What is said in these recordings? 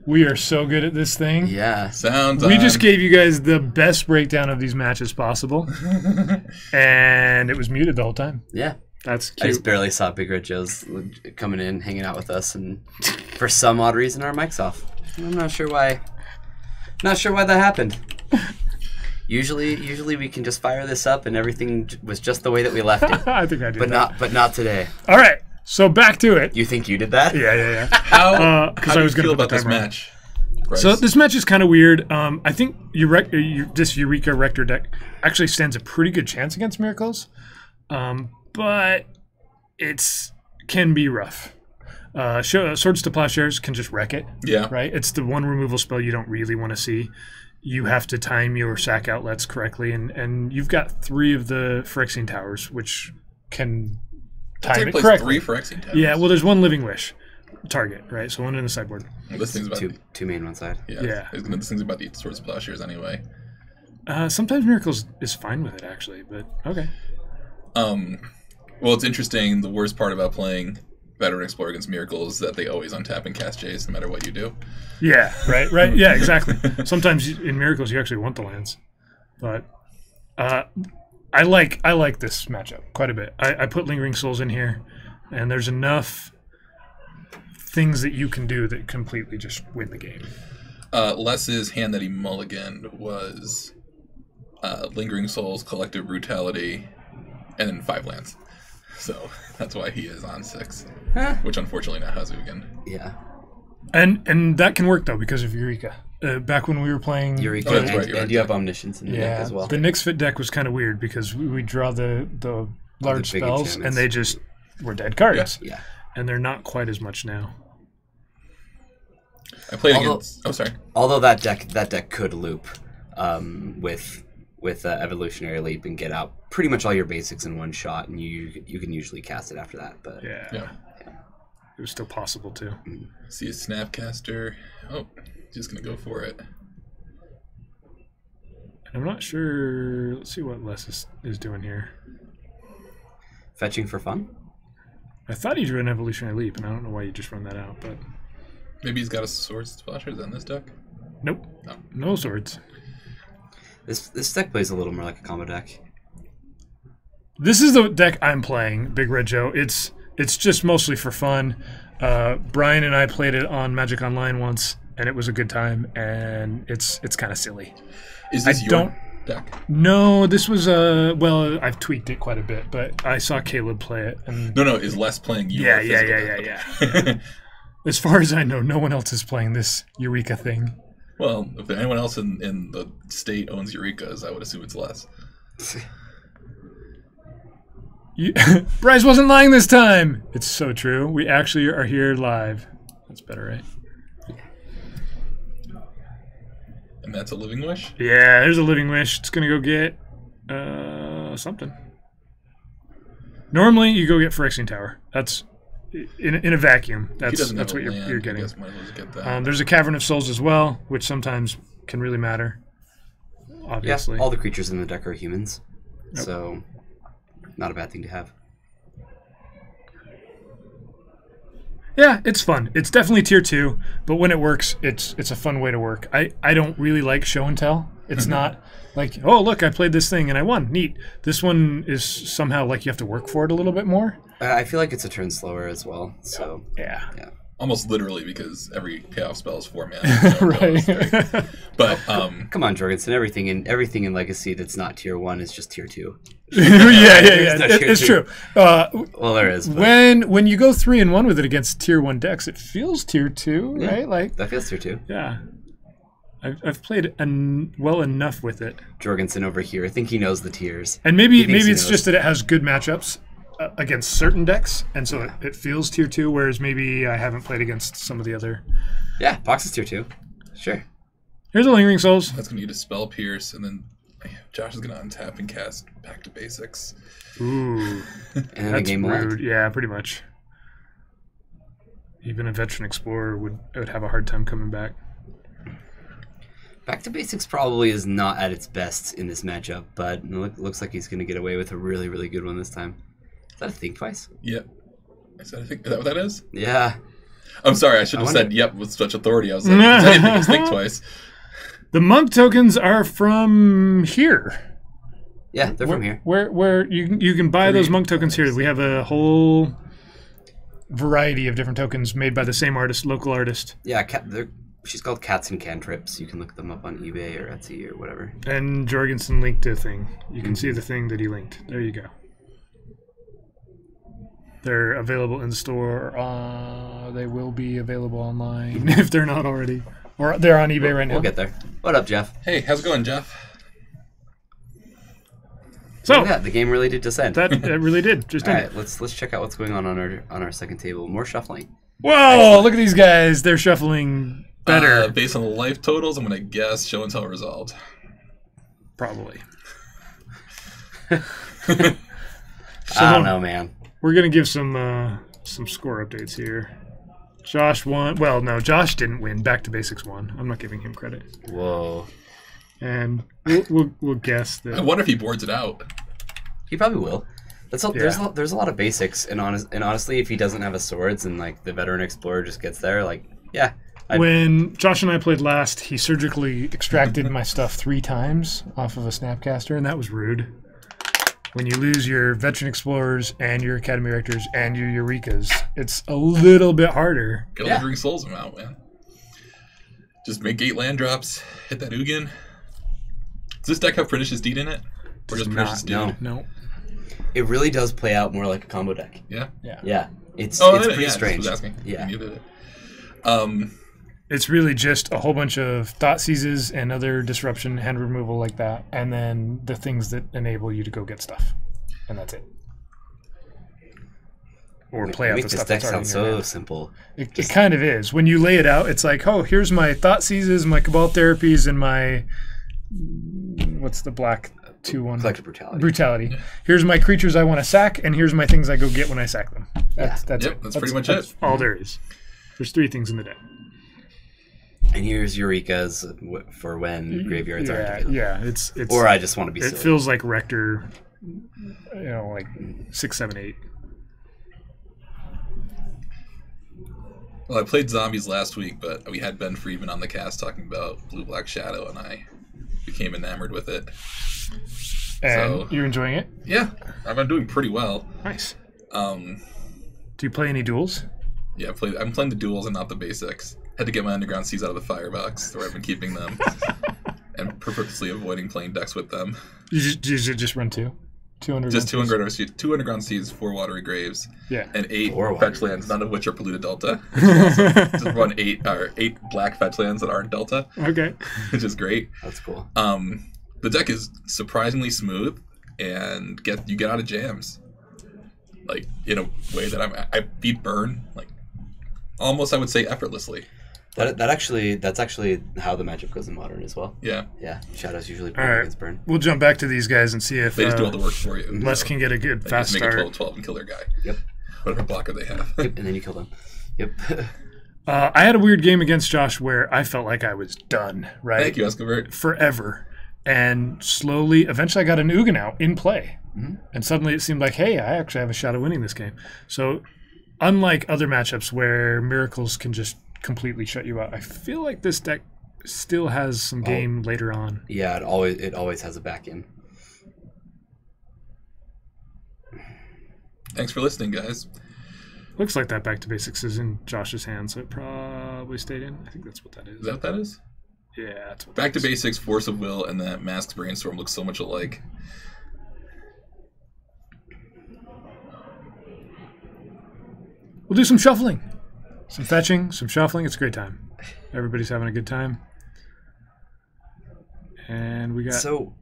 We are so good at this thing. Yeah. Sounds We just gave you guys the best breakdown of these matches possible. And it was muted the whole time. Yeah. That's I just cute. barely saw Big Red Joe's coming in, hanging out with us, and for some odd reason, our mic's off. I'm not sure why. Not sure why that happened. Usually we can just fire this up and everything was just the way that we left it. I think I did But not today. All right. So back to it. You think you did that? Yeah. How Because do I you was going feel to about this match? Bryce? So this match is kind of weird. I think this Eureka Rector deck actually stands a pretty good chance against Miracles, but can be rough. Swords to Plowshares can just wreck it. Yeah. Right? It's the one removal spell you don't really want to see. You have to time your sack outlets correctly, and you've got 3 of the Phyrexian Towers, which can time it correctly. 3 Phyrexian Towers. Yeah, well, there's 1 Living Wish target, right? So 1 in the sideboard. Well, this thing's about two main one side. Yeah. This thing's about the Swords of Plowshares anyway. Sometimes Miracles is fine with it, actually, but okay. Well, it's interesting. The worst part about playing Veteran Explorer against Miracles is that they always untap and cast Jace no matter what you do. Yeah, right. Yeah, exactly. Sometimes in Miracles you actually want the lands, but I like this matchup quite a bit. I put Lingering Souls in here, and there's enough things that you can do that completely just win the game. Les's hand that he mulliganed was Lingering Souls, Collective Brutality, and then 5 lands. So that's why he is on 6, which unfortunately now has Ugin. Yeah. And that can work though because of Eureka. Back when we were playing Eureka, that's right, you're and right. you have Omniscience in the deck as well. The Nyx Fit deck was kind of weird because we draw the large big spells enchantments. and they just were dead cards. Yeah. And they're not quite as much now. I played against. Oh, sorry. Although that deck could loop with Evolutionary Leap and get out pretty much all your basics in one shot, and you can usually cast it after that. But Yeah. It was still possible too. See a Snapcaster. Oh, just gonna go for it. I'm not sure. Let's see what Les is doing here. Fetching for fun? I thought he drew an Evolutionary Leap, and I don't know why you just run that out, but Maybe he's got a Swords Splashers in this deck. nope. No swords. This deck plays a little more like a combo deck. This is the deck I'm playing, Big Red Joe. It's just mostly for fun. Brian and I played it on Magic Online once, and it was a good time, and it's kind of silly. Is this your deck? No, this was well, I've tweaked it quite a bit, but I saw Caleb play it. And No, is Les playing you? Yeah. As far as I know, no one else is playing this Eureka thing. Well, if anyone else in the state owns Eurekas, I would assume it's Les. Bryce wasn't lying this time. It's so true. We actually are here live. That's better, right? And that's a Living Wish? Yeah, there's a Living Wish. It's going to go get something. Normally, you go get Phyrexian Tower. That's in a vacuum. That's what you're getting. I guess might as well just get that. There's a Cavern of Souls as well, which sometimes can really matter. Obviously. Yeah, all the creatures in the deck are humans, so not a bad thing to have. Yeah, it's fun. It's definitely tier 2, but when it works, it's a fun way to work. I don't really like show and tell. It's not like, oh, look, I played this thing and I won. Neat. This one is somehow like you have to work for it a little bit more. I feel like it's a turn slower as well. So Yeah. Almost literally, because every payoff spell is 4 mana. So Right. But come on, Jorgensen. Everything in Legacy that's not tier 1 is just tier 2. yeah. no tier It's 2. true. Well, there is. But When you go 3-1 with it against tier 1 decks, it feels tier 2, right? Like that feels tier 2. yeah. I've played well enough with it. Jorgensen over here. I think he knows the tiers. And maybe He thinks he it's knows. just that it has good matchups against certain decks, and so it feels tier 2, whereas maybe I haven't played against some of the other. Yeah, Box is tier 2. Sure. Here's a Lingering Souls. that's going to need a Spell Pierce, and then Josh is going to untap and cast Back to Basics. Ooh, And then the that's game will rude. end. Yeah, pretty much. Even a Veteran Explorer would have a hard time coming back. Back to Basics probably is not at its best in this matchup, but it looks like he's going to get away with a really, really good one this time. Is that a Think Twice? Yep. Is that what that is? Yeah. I'm sorry, I should have wonder- said yep with such authority. I was like, if anything, just think twice. The monk tokens are from here. Yeah, they're from here. Where you can buy those monk tokens here. We have a whole variety of different tokens made by the same artist, local artist. Yeah, she's called Cats and Cantrips. You can look them up on eBay or Etsy or whatever. And Jorgensen linked a thing. You can see the thing that he linked. There you go. They're available in the store. They will be available online if they're not already. Or they're on eBay right now. We'll get there. What up, Jeff? Hey, how's it going, Jeff? So Yeah, the game really did descend. that really did. Just All did right, it. let's check out what's going on our second table. More shuffling. Whoa! Look at these guys. They're shuffling better. Based on the life totals, I'm going to guess show and tell resolved. Probably. I don't know, man. We're gonna give some score updates here. Josh won. Well, no, Josh didn't win. Back to Basics won. I'm not giving him credit. Whoa. And we'll guess that. I wonder if he boards it out. He probably will. There's Yeah. there's a lot of basics, and honestly, if he doesn't have a swords and like the veteran explorer just gets there, like yeah. When Josh and I played last, he surgically extracted my stuff 3 times off of a Snapcaster, and that was rude. When you lose your veteran explorers and your academy rectors and your Eurekas, it's a little bit harder. Get all the Ring Souls out, man. Just make 8 land drops, hit that Ugin. Does this deck have Pernicious Deed in it? Or just Pernicious Deed? no. No. It really does play out more like a combo deck. Yeah? Yeah. It's Oh, pretty yeah, strange. I was asking. Yeah. You needed it. It's really just a whole bunch of thought seizes and other disruption, hand removal like that, and then the things that enable you to go get stuff. And that's it. Or play out Make the this stuff deck that's already sound in your so hand. simple. It kind of is. When you lay it out, it's like, oh, here's my thought seizes, my cabal therapies, and my what's the black 2/1? Collective brutality. Brutality. Here's my creatures I want to sack, and here's my things I go get when I sack them. That's Yep, it. that's pretty much it. All there is. There's 3 things in the deck. And here's Eureka's for when graveyards aren't available. Yeah. It's Or I just want to be it silly. feels like Rector, like 6, 7, 8. Well, I played Zombies last week, but we had Ben Friedman on the cast talking about Blue Black Shadow, and I became enamored with it. And So- you're enjoying it? Yeah, I've been doing pretty well. Nice. Um, Do you play any duels? yeah, I'm playing the duels and not the basics. Had to get my Underground Seas out of the firebox, where I've been keeping them, and purposely avoiding playing decks with them. You just run 2? 200. Just 2 Underground Seas, 4 Watery Graves, Yeah. and 8 Four fetch Watery lands, none of which are polluted Delta. Just run 8 black fetch lands that aren't Delta, Okay. which is great. That's cool. The deck is surprisingly smooth, and you get out of jams, like in a way that I beat burn like almost, I would say, effortlessly. That's actually how the matchup goes in Modern as well. Yeah, Yeah, Shadows usually All play right. against Burn. We'll jump back to these guys and see if they just do all the work for you. Les So, can get a good they fast just make start. a 12 and kill their guy. Yep. Whatever blocker they have. Yep, and then you kill them. Yep. I had a weird game against Josh where I felt like I was done, right? Thank you, Escovert. Forever. And slowly, eventually I got an Ugin out in play. Mm-hmm. And suddenly it seemed like, hey, I actually have a shot at winning this game. So unlike other matchups where miracles can just completely shut you out, I feel like this deck still has some game later on. Yeah, it always has a back end. Thanks for listening, guys. Looks like that Back to Basics is in Josh's hand, so it probably stayed in. I think that's what that is. Is that what that is? Yeah, that's what Back to that is. Basics, Force of Will, and that Masked Brainstorm look so much alike. We'll do some shuffling. Some fetching, some shuffling. It's a great time. Everybody's having a good time. And we got... So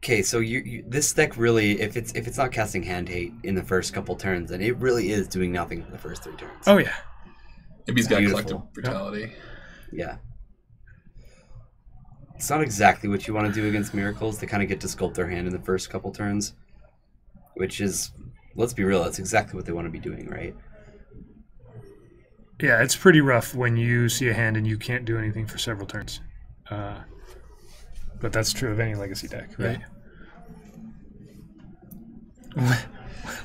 you this deck really, if it's not casting Hand Hate in the first couple turns, then it really is doing nothing for the first 3 turns. Oh, yeah. Maybe he's got Beautiful. Collective Brutality. Yeah. It's not exactly what you want to do against Miracles. They kind of get to sculpt their hand in the first couple turns, which is, let's be real, that's exactly what they want to be doing, right? Yeah, it's pretty rough when you see a hand and you can't do anything for several turns. But that's true of any Legacy deck, right?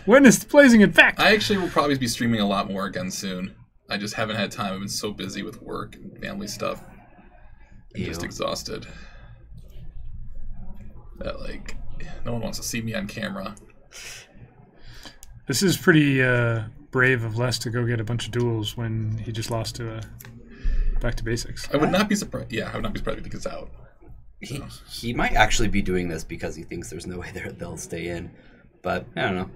When is Blazing Effect? I actually will probably be streaming a lot more again soon. I just haven't had time. I've been so busy with work and family stuff. I'm just exhausted. That, like, no one wants to see me on camera. This is pretty brave of Les to go get a bunch of duels when he just lost to Back to Basics. I would not be surprised. Yeah, I would not be surprised if he gets out. He might actually be doing this because he thinks there's no way they'll stay in. But, I don't know.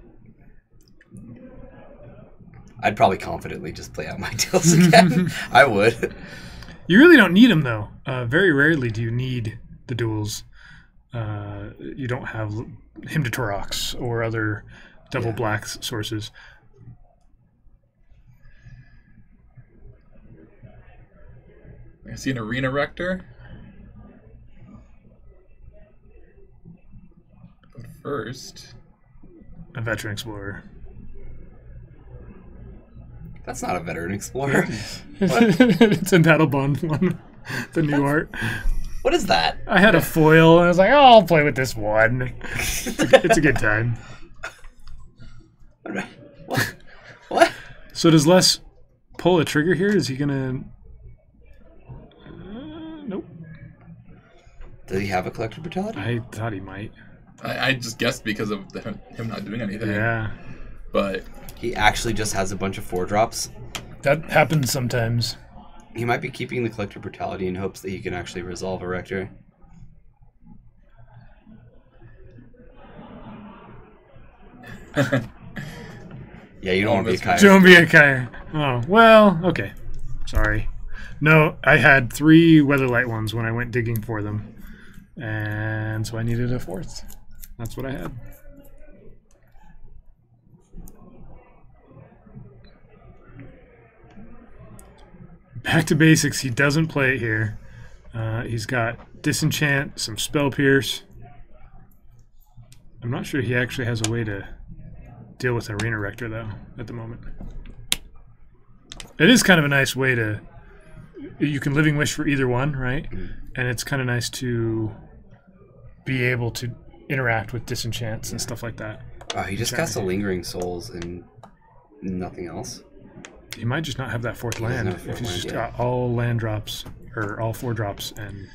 I'd probably confidently just play out my deals again. I would. You really don't need them, though. Very rarely do you need the duels. You don't have Hymn to Torox or other double black sources. I see an Arena Rector. But first... A Veteran Explorer. That's not a Veteran Explorer. It's in Battle Bond 1, the new art. What is that? I had a foil, and I was like, oh, I'll play with this one. It's a good time. What? So does Les pull a trigger here? Is he going to... Nope. Does he have a Collector Brutality? I thought he might. I just guessed because of him not doing anything. Yeah. But... He actually just has a bunch of 4-drops. That happens sometimes. He might be keeping the Collector Brutality in hopes that he can actually resolve a Rector. Yeah, you don't want to be a Kyer. Don't be a Kyer. Oh, well, okay. Sorry. No, I had 3 Weatherlight ones when I went digging for them. And so I needed a 4th. That's what I had. Back to Basics, he doesn't play it here. He's got Disenchant, some Spell Pierce. I'm not sure he actually has a way to deal with Arena Rector, though, at the moment. It is kind of a nice way to... You can Living Wish for either one, right? And it's kind of nice to be able to interact with Disenchants and stuff like that. Wow, he just casts a Lingering Souls and nothing else. He might just not have that 4th land if he's just got all land drops, or all 4 drops. And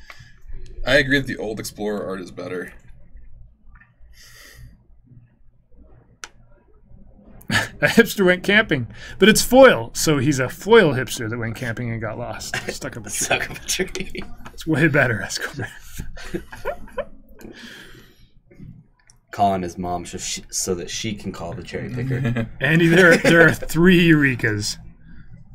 I agree that the old Explorer art is better. A hipster went camping, but it's foil, so he's a foil hipster that went camping and got lost. Stuck up a tree. Stuck up a tree. It's way better, Escobar. Calling his mom so that she can call the cherry picker. Andy, there are 3 Eurekas.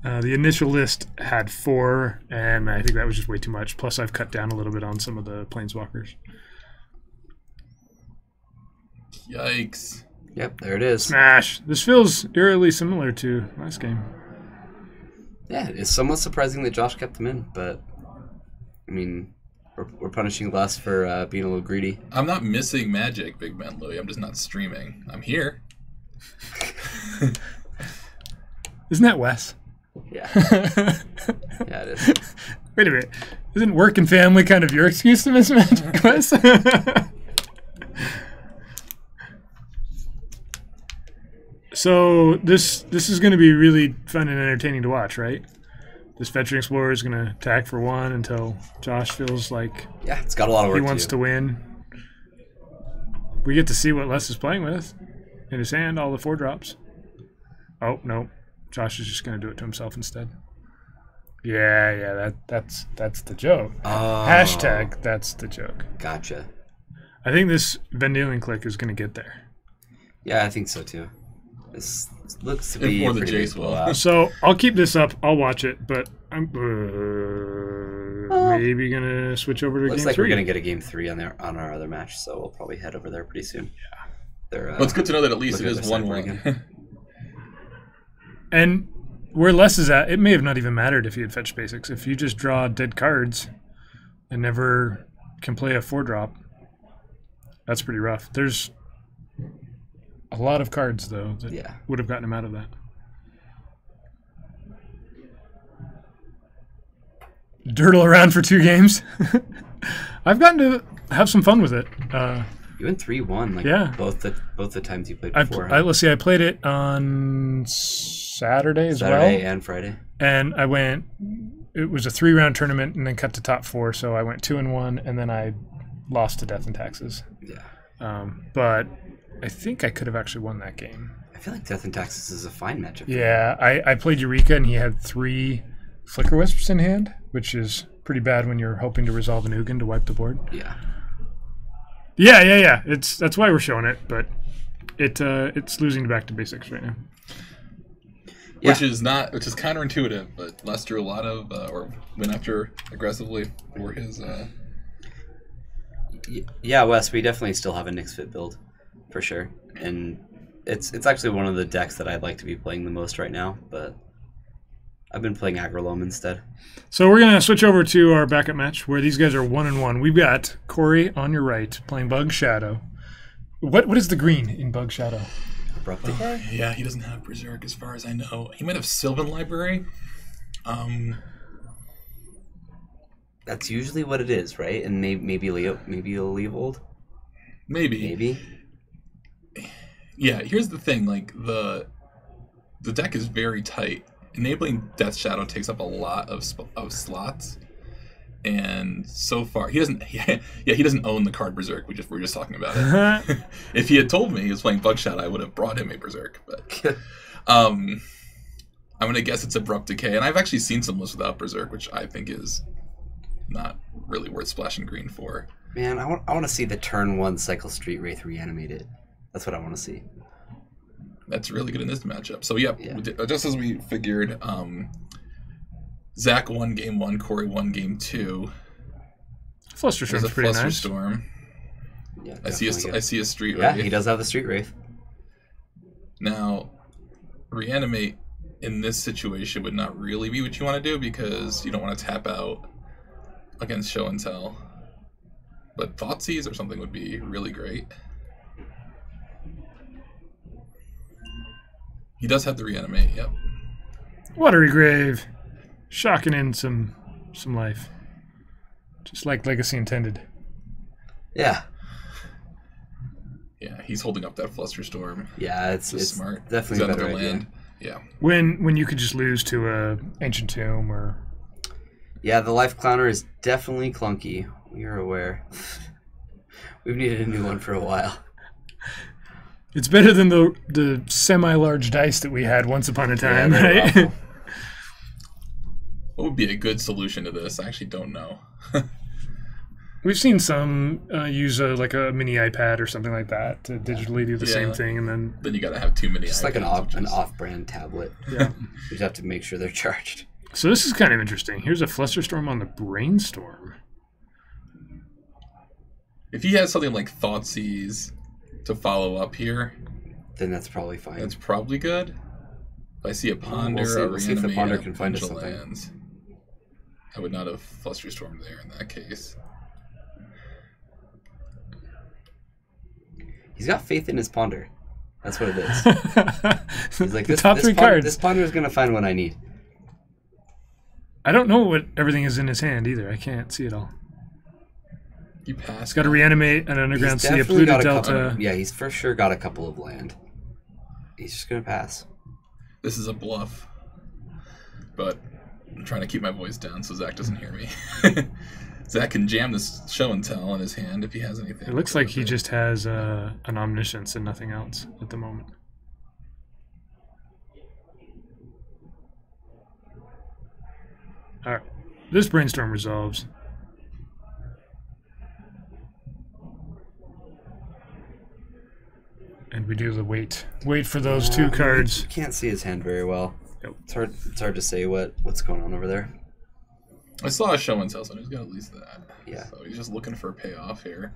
The initial list had 4, and I think that was just way too much. Plus, I've cut down a little bit on some of the Planeswalkers. Yikes. Yep, there it is. Smash! This feels eerily similar to last game. Yeah, it's somewhat surprising that Josh kept them in, but, I mean, we're punishing Les for being a little greedy. I'm not missing Magic, Big Ben Louie. I'm just not streaming. I'm here. Isn't that Wes? Yeah. Yeah, it is. Wait a minute. Isn't work and family kind of your excuse to miss Magic, Wes? So this is going to be really fun and entertaining to watch, right? This Veteran Explorer is going to attack for 1 until Josh feels like it's got a lot of work he wants to win. We get to see what Les is playing with in his hand, all the 4-drops. Oh, no. Josh is just going to do it to himself instead. Yeah, that's the joke. Oh. Hashtag, that's the joke. Gotcha. I think this Vendilion click is going to get there. Yeah, I think so too. This looks to be Before a the pretty Jace big will. blowout. So I'll keep this up. I'll watch it, but I'm maybe going to switch over to Looks game like 3. we're going to get a game 3 on our other match, so we'll probably head over there pretty soon. Yeah. Well, it's good to know that at least it is 1-1. And where Les is at, it may have not even mattered if he had fetched Basics. If you just draw dead cards and never can play a 4-drop, that's pretty rough. There's a lot of cards, though, that would have gotten him out of that. Dirtle around for 2 games. I've gotten to have some fun with it. You went 3-1, like both the times you played before. Let's see, I played it on Saturday as well. Saturday and Friday. and I went. It was a 3-round tournament and then cut to top 4, so I went 2-1, and then I lost to Death and Taxes. Yeah. But I think I could have actually won that game. I feel like Death and Taxes is a fine matchup. Yeah, I played Eureka, and he had 3 Flicker Wisps in hand, which is pretty bad when you're hoping to resolve an Ugin to wipe the board. Yeah. Yeah. That's why we're showing it, but it's losing back to basics right now. Yeah. Which is counterintuitive, but Les drew a lot of or went after aggressively for his. Yeah, Wes, we definitely still have a Nyx Fit build, for sure, and it's actually one of the decks that I'd like to be playing the most right now, but I've been playing Agrolome instead. So we're gonna switch over to our backup match where these guys are 1-1. We've got Corey on your right playing Bug Shadow. What is the green in Bug Shadow? Abrupt Decay? Yeah, he doesn't have Berserk as far as I know. He might have Sylvan Library. That's usually what it is, right? And maybe you'll leave old. Maybe. Yeah, here's the thing. Like the deck is very tight. Enabling Death Shadow takes up a lot of slots, and so far he doesn't. He doesn't own the card Berserk. We're just talking about it. If he had told me he was playing Bug Shadow, I would have brought him a Berserk. But I'm gonna guess it's Abrupt Decay, and I've actually seen some lists without Berserk, which I think is not really worth splashing green for. Man, I want to see the turn 1 Cycle Street Wraith reanimated. That's what I want to see. That's really good in this matchup. So, yeah. Just as we figured, Zach won game 1, Corey won game 2. Flusterstorm's pretty nice. Flusterstorm. Yeah, I see a Street Wraith. Yeah, he does have the Street Wraith. Now, reanimate in this situation would not really be what you want to do because you don't want to tap out against Show and Tell. But Thoughtseize or something would be really great. He does have the reanimate, yep. Watery Grave. Shocking in some life. Just like Legacy intended. Yeah. Yeah, he's holding up that Flusterstorm. Yeah, it's smart. Definitely better land. Yeah. When you could just lose to a Ancient Tomb or... Yeah, the Life Clowner is definitely clunky. We are aware. We've needed a new one for a while. It's better than the semi-large dice that we had once upon a time, right? What would be a good solution to this? I actually don't know. We've seen some use a mini iPad or something like that to digitally do the same thing, and then you got to have too many. Just iPads, like an off-brand tablet. Yeah, you just have to make sure they're charged. So this is kind of interesting. Here's a Flusterstorm on the Brainstorm. If he has something like Thoughtseize to follow up here, then that's probably fine. That's probably good. If I see a Ponder, we'll see if the Ponder can find us something. Lands, I would not have Flusterstorm there in that case. He's got faith in his Ponder. That's what it is. He's like, the top 3 cards. This Ponder is going to find what I need. I don't know what everything is in his hand either. I can't see it all. You pass. He's got to reanimate an Underground Sea, a Polluted Delta. Yeah, he's for sure got a couple of land. He's just going to pass. This is a bluff. But I'm trying to keep my voice down so Zach doesn't hear me. Zach can jam this Show and Tell in his hand if he has anything. It looks like he just has an Omniscience and nothing else at the moment. All right. This Brainstorm resolves. And we do the wait for those 2 cards. You can't see his hand very well. Yep. It's hard to say what's going on over there. I saw a Show and Tell, so he's got at least that. Yeah. So he's just looking for a payoff here.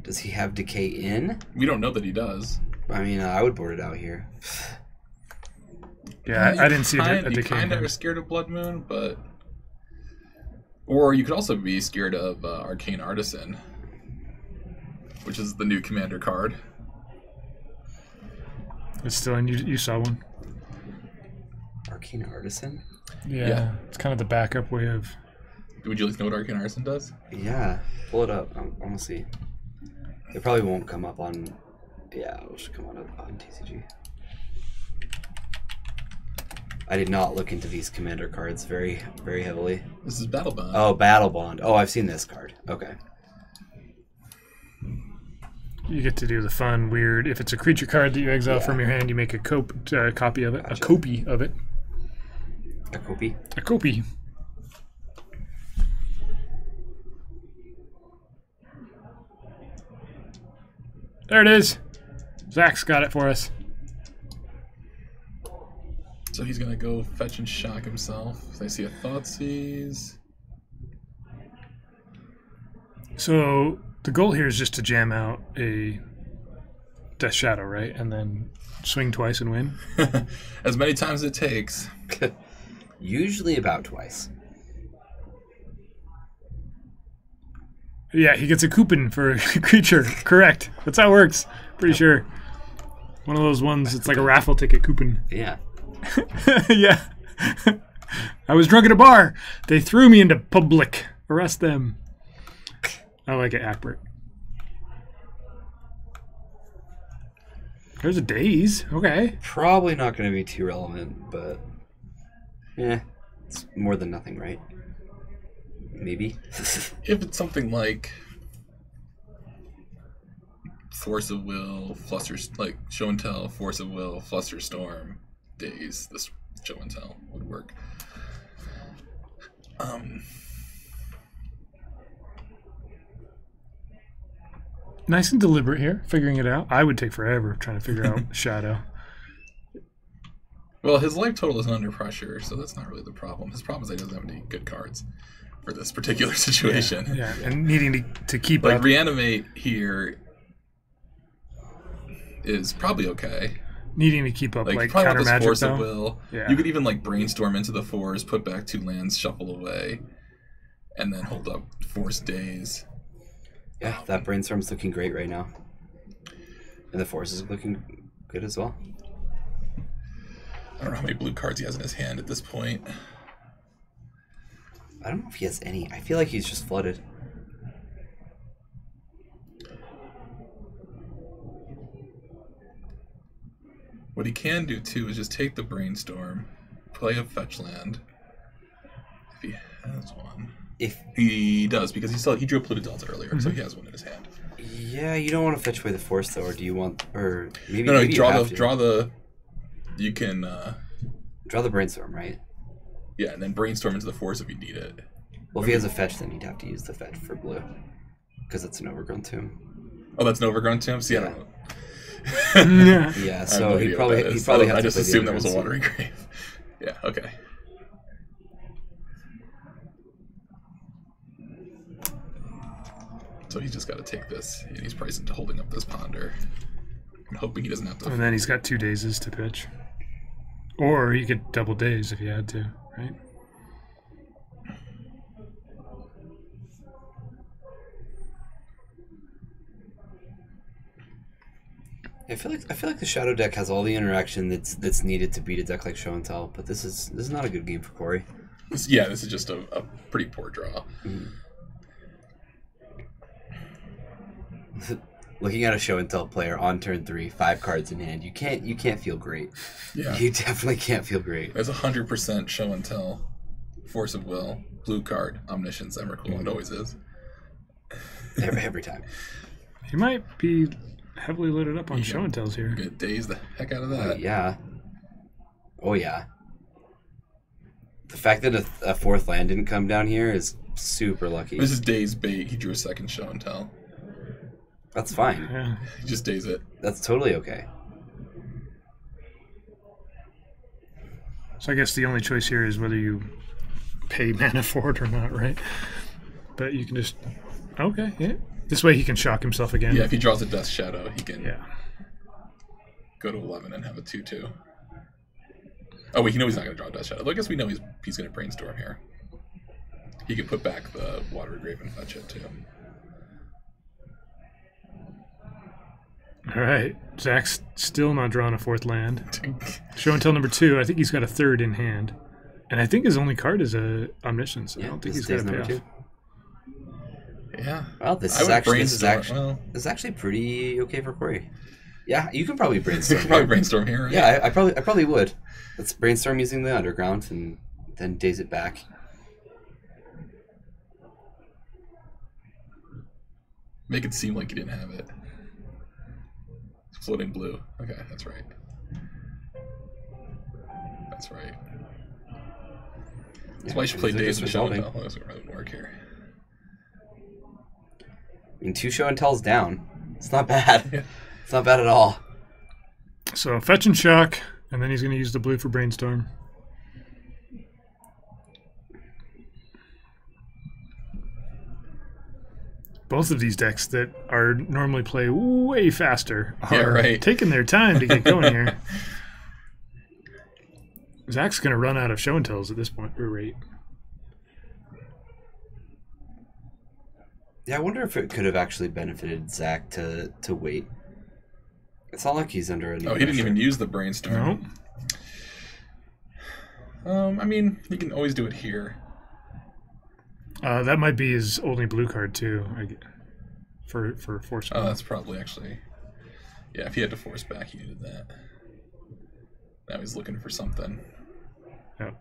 Does he have Decay in? We don't know that he does. I mean, I would board it out here. Yeah, I didn't see a Decay. You kind of are scared of Blood Moon, but... Or you could also be scared of Arcane Artisan, which is the new commander card. It's still in. You saw one. Arcane Artisan? Yeah, it's kind of the backup way of... Would you like to know what Arcane Artisan does? Yeah, pull it up. I want to see. It probably won't come up on... Yeah, it should come on TCG. I did not look into these commander cards very, very heavily. This is Battle Bond. Oh, Battle Bond. Oh, I've seen this card. Okay. You get to do the fun, weird. If it's a creature card that you exile from your hand, you make a copy of it. Gotcha. A copy of it. A copy? A copy. There it is. Zach's got it for us. So he's going to go fetch and shock himself. So I see a Thoughtseize. So the goal here is just to jam out a Death Shadow, right? And then swing twice and win? As many times as it takes. Usually about twice. Yeah, he gets a coupon for a creature. Correct. That's how it works. Pretty sure. One of those ones, it's like a raffle ticket coupon. Yeah. Yeah. I was drunk at a bar. They threw me into public. Arrest them. I like it, Ackbert. There's a Daze. Okay. Probably not going to be too relevant, but yeah, it's more than nothing, right? Maybe. If it's something like Force of Will, Fluster, like Show and Tell, Force of Will, Fluster Storm, Daze, this Show and Tell would work. Nice and deliberate here, figuring it out. I would take forever trying to figure out Shadow. Well, his life total isn't under pressure, so that's not really the problem. His problem is that he doesn't have any good cards for this particular situation. Yeah, and needing to keep Like, up. Reanimate here is probably okay. Needing to keep up, Like, like you probably counter want this magic, Force though. of Will. Yeah. You could even, like, brainstorm into the 4s, put back 2 lands, shuffle away, and then hold up Force Daze. Yeah, that brainstorm's looking great right now. And the Force is looking good as well. I don't know how many blue cards he has in his hand at this point. I don't know if he has any. I feel like he's just flooded. What he can do, too, is just take the brainstorm, play a fetch land, if he has one. If He does, because he drew a Polluted Delta earlier, so he has one in his hand. yeah, you don't want to fetch away the Force though, or do you want? Or maybe No, maybe you have to. draw the. You can. Draw the brainstorm, right? Yeah, and then brainstorm into the Force if you need it. Well, if he has a fetch, then he'd have to use the fetch for blue, because it's an overgrown tomb. Oh, that's an overgrown tomb. See, I don't know. Yeah. Yeah, I have so no he idea probably what that he is. probably I has just to play the assumed that was a overgrown watering tomb. grave. Yeah. Okay. So he's just got to take this, and he's priced into holding up this ponder. I'm hoping he doesn't have to. And then he's got 2 dazes to pitch. Or he could double daze if he had to, right? I feel like the Shadow deck has all the interaction that's needed to beat a deck like Show and Tell, but this is not a good game for Corey. This is just a pretty poor draw. Looking at a Show and Tell player on turn 3, 5 cards in hand, you can't feel great. Yeah. You definitely can't feel great. There's 100% Show and Tell, Force of Will, blue card, Omniscience, Emrakul. It always is. Every time. He might be heavily loaded up on Show and Tells here. Get daze the heck out of that. Yeah. Oh yeah. The fact that a 4th land didn't come down here is super lucky. This is daze bait. He drew a second Show and Tell. That's fine. Yeah. He just daze it. That's totally okay. So I guess the only choice here is whether you pay mana for it or not, right? But you can just... Okay, yeah. This way he can shock himself again. Yeah, if he draws a Death Shadow, he can go to 11 and have a 2/2. Oh, wait, you know he's not going to draw a Death Shadow. Well, I guess we know he's going to brainstorm here. He can put back the Water Grave and fetch it, too. All right. Zach's still not drawing a 4th land. Show and Tell number 2. I think he's got a 3rd in hand. And I think his only card is a Omniscience. I don't think he's got a payoff. 2. Yeah. Well, this is actually pretty okay for Corey. Yeah, you can probably You brainstorm. could probably brainstorm here, right? Yeah, I probably would. Let's brainstorm using the underground and then daze it back. Make it seem like you didn't have it. Floating blue. Okay, that's right. That's right. That's why you should play these are Days just and Show and resolving. Tell. That doesn't really work here. I mean, 2 show and tells down. It's not bad. Yeah. It's not bad at all. So fetch and shock, and then he's going to use the blue for brainstorm. Both of these decks that are normally play way faster Yeah, are right. taking their time to get going here. Zach's going to run out of show and tells at this point or rate. Yeah, I wonder if it could have actually benefited Zach to wait. It's not like he's under any Oh, he didn't pressure. even use the brainstorm. No. I mean, you can always do it here. That might be his only blue card too. For force. Oh, that's probably actually. Yeah, if he had to force back, he needed that. Now he's looking for something. Yep.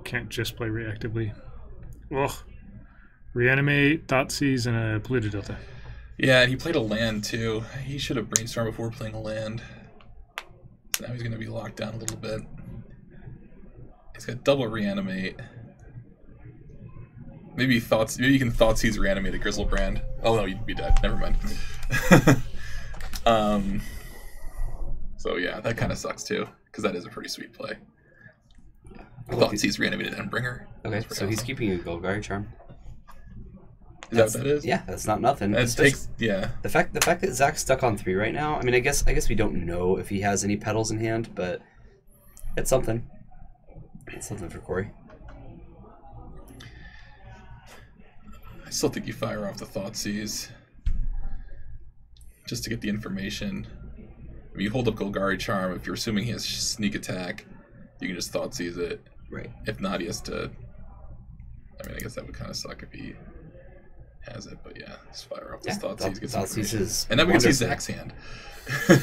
Can't just play reactively. Ugh. Reanimate, Thoughtseize, and a polluted delta. Yeah, and he played a land too. He should have brainstormed before playing a land. So now he's going to be locked down a little bit. He's got double reanimate. Maybe you can Thoughtseize reanimate a Grizzlebrand. Oh no, you'd be dead. Never mind. So yeah, that kind of sucks too, because that is a pretty sweet play. Thoughtseize reanimated Endbringer. Okay, so he's keeping a Golgari Charm. Is that what that is? Yeah, that's not nothing. That Especially- takes, yeah. The fact that Zach's stuck on 3 right now. I mean, I guess we don't know if he has any pedals in hand, but it's something. It's something for Corey. I still think you fire off the Thoughtseize just to get the information. I mean, you hold up Golgari Charm. If you're assuming he has sneak attack, you can just Thoughtseize it. Right. If not, he has to. I mean, I guess that would kind of suck if he has it, but yeah, just fire off this Thoughtseize, get some Thought's information. is And then we can see wonderful. Zach's hand,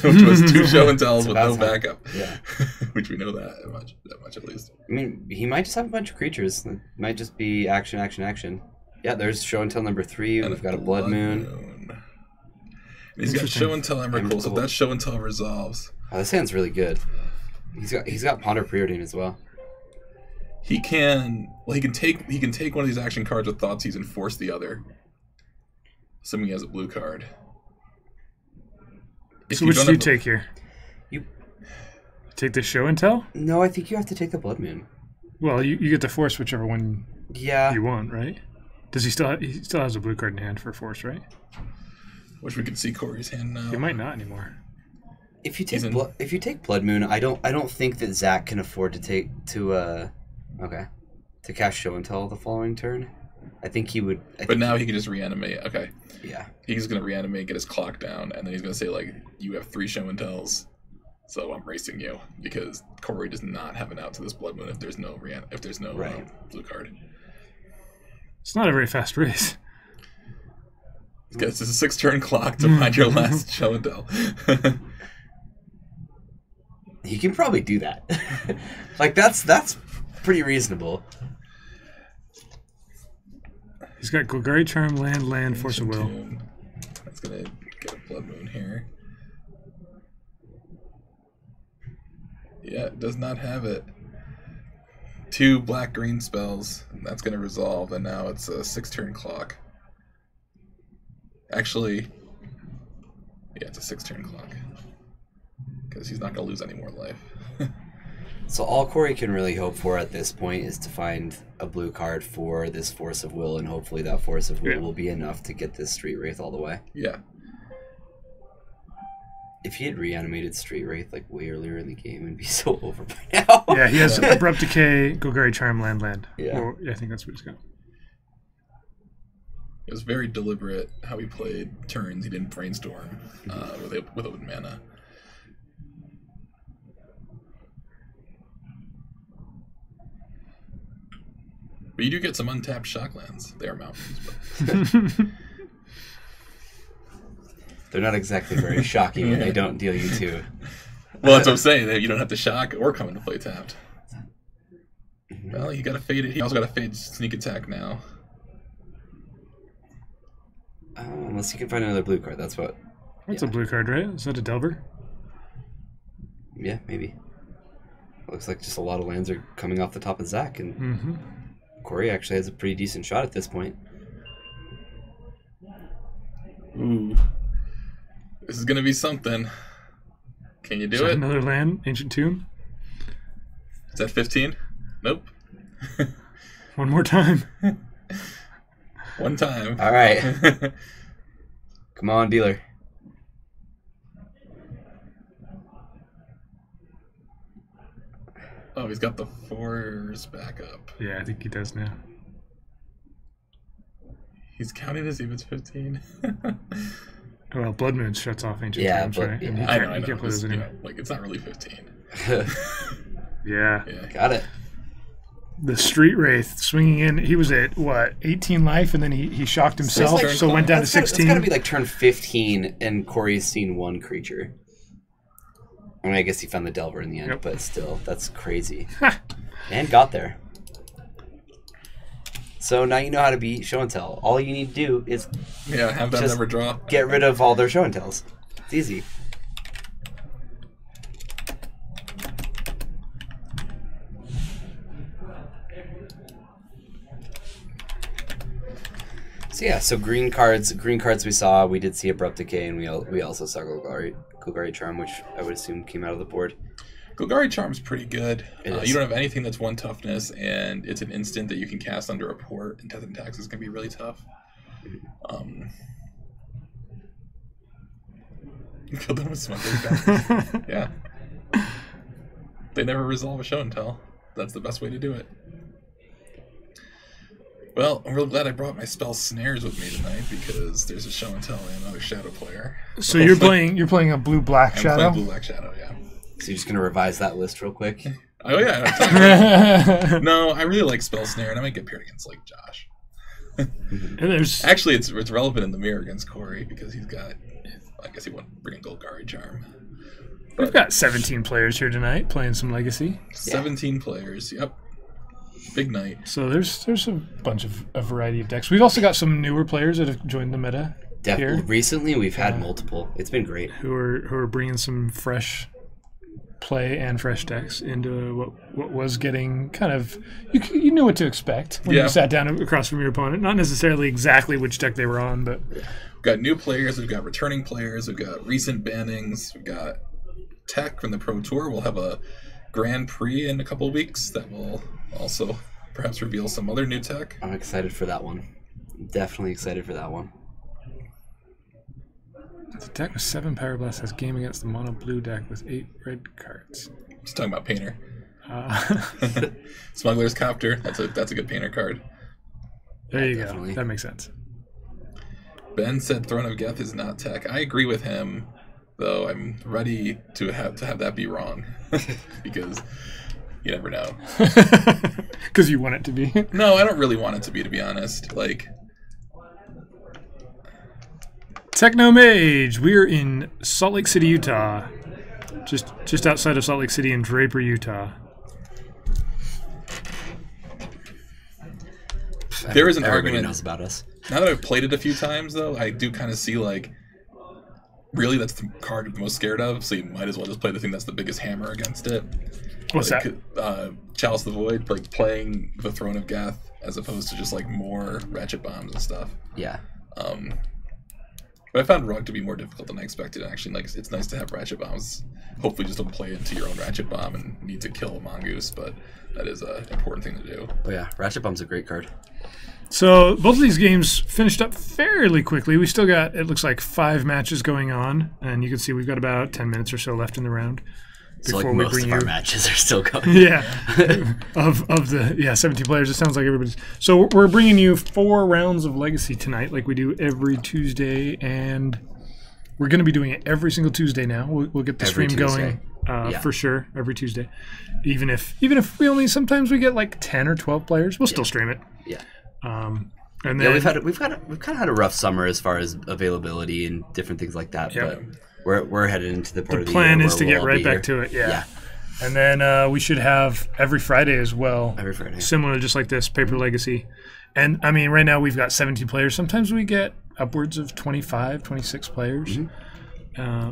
which was 2 show and tells with about no time. backup. Yeah. Which we know that much at least. I mean, he might just have a bunch of creatures. It might just be action, action, action. Yeah, there's show and tell number 3. And We've got a Blood Moon. And he's got show and tell Emrakul, so if that show and tell resolves, Oh, this hand's really good. He's got Ponder Preordain as well. he can take one of these action cards with Thoughtseize and force the other. Assuming he has a blue card. If So which don't do you have the- take here? You Take the show and tell? No, I think you have to take the Blood Moon. Well, you get to force whichever one Yeah. you want, right? Does he still has a blue card in hand for force, right? Wish we could see Corey's hand now. He might not anymore. If you He's take in- if you take Blood Moon, I don't think that Zach can afford to cast Show and Tell the following turn. I think he would. But now he can just reanimate. Okay. Yeah. He's going to reanimate, get his clock down, and then he's going to say, like, you have 3 show and tells, so I'm racing you. Because Corey does not have an out to this Blood Moon if there's no Right. blue card. It's not a very fast race. It's just a 6-turn clock to find your last show and tell. He can probably do that. Like that's pretty reasonable. He's got Golgari Charm, land, Force of Will. Tune. That's going to get a Blood Moon here. Yeah, it does not have it. 2 black-green spells, and that's going to resolve, and now it's a 6-turn clock. Actually, yeah, it's a 6-turn clock. Because he's not going to lose any more life. So all Corey can really hope for at this point is to find a blue card for this Force of Will, and hopefully that Force of Will will be enough to get this Street Wraith all the way. Yeah. If he had reanimated Street Wraith like way earlier in the game, it'd be so over by now. Yeah, he has Abrupt Decay, Golgari Charm, land. Yeah. Well, I think that's what he's got. It was very deliberate how he played turns. He didn't brainstorm with open mana. But you do get some untapped shocklands. They are mountains. But They're not exactly very shocking when they don't deal you 2. Well, that's what I'm saying. That you don't have to shock or come into play tapped. Well, you got to fade it. He also got to fade sneak attack now. Unless you can find another blue card. That's what. That's a blue card, right? Is that a Delver? Yeah, maybe. Looks like just a lot of lands are coming off the top of Zach, and Corey actually has a pretty decent shot at this point. Ooh. This is going to be something. Can you do it? Another land, Ancient Tomb. Is that 15? Nope. One more time. One time. All right. Come on, dealer. Oh, he's got the 4s back up. Yeah, I think he does now. He's counting to see if it's 15. Well, Blood Moon shuts off Ancient Tombs, right? yeah. And you I know. can't play those You know, anymore. like, it's not really 15. Yeah. Got it. The Street Wraith swinging in. He was at, what, 18 life, and then he shocked himself, like- so went down to 16. It's got to be like turn 15, and Corey's seen 1 creature. I mean, I guess he found the Delver in the end, but still, that's crazy. And got there. So now you know how to beat show and tell. All you need to do is Yeah, have them Just never draw. get rid of all their show and tells. It's easy. So yeah, so green cards we saw. We did see Abrupt Decay, and we also saw Golgari Charm, which I would assume came out of the board. Golgari Charm's pretty good. It You is. don't have anything that's 1 toughness, and it's an instant that you can cast under a port, and Death and Taxes can be really tough. Kill them with Smuggler's Back. Yeah. They never resolve a show and tell. That's the best way to do it. Well, I'm real glad I brought my spell Snares with me tonight, because there's a show and tell and another Shadow player. So you're playing a blue-black I'm Shadow? playing Blue Black Shadow, yeah. So you're just gonna revise that list real quick. Oh yeah. No, I really like Spell Snare, and I might get paired against like Josh. And there's Actually, it's relevant in the mirror against Corey because he's got. I guess he won't bring in Golgari Charm. We've got 17 players here tonight playing some Legacy. 17 players. Yep. Big night. So there's a bunch of a variety of decks. We've also got some newer players that have joined the meta Definitely. here, Recently, we've had multiple. It's been great. who are bringing some fresh play and fresh decks into what was getting kind of you knew what to expect when you sat down across from your opponent. Not necessarily exactly which deck they were on, but We've got new players. We've got returning players. We've got recent bannings. We've got tech from the Pro Tour. We'll have a Grand Prix in a couple of weeks that will also perhaps reveal some other new tech. I'm excited for that one. Definitely excited for that one. the deck with 7 Pyroblast has game against the mono blue deck with 8 red cards. Just talking about Painter. Smuggler's Copter. That's a good Painter card. There you Definitely. go. That makes sense. Ben said Throne of Geth is not tech. I agree with him, though I'm ready to have that be wrong. Because you never know. Because you want it to be. No, I don't really want it to be honest. Like, Techno Mage. We're in Salt Lake City, Utah. Just outside of Salt Lake City in Draper, Utah. there is an Everybody argument. knows about us. Now that I've played it a few times, though, I do kind of see, like, really that's the card I'm most scared of, so you might as well just play the thing that's the biggest hammer against it. What's like, that? Chalice the Void, like playing the Throne of Geth as opposed to just, like, more Ratchet Bombs and stuff. Yeah. But I found Rug to be more difficult than I expected, and actually, like, it's nice to have Ratchet Bombs. Hopefully just don't play into your own Ratchet Bomb and need to kill a Mongoose, but that is an important thing to do. Oh yeah, Ratchet Bomb's a great card. So both of these games finished up fairly quickly. We still got, it looks like, 5 matches going on, and you can see we've got about 10 minutes or so left in the round. So like most of our matches are still going. Yeah, of the 17 players. It sounds like everybody's. So we're bringing you 4 rounds of Legacy tonight, like we do every Tuesday, and we're going to be doing it every single Tuesday now. We'll get the Every stream Tuesday. going for sure every Tuesday. Even if we only sometimes we get like 10 or 12 players, we'll still stream it. Yeah. And then, we've kind of had a rough summer as far as availability and different things like that. Yeah. But we're headed into the part of the plan year is to where get we'll right be back here. to it. Yeah. And then we should have every Friday as well. Every Friday. Similar, just like this, Paper Legacy. And, I mean, right now we've got 17 players. Sometimes we get upwards of 25, 26 players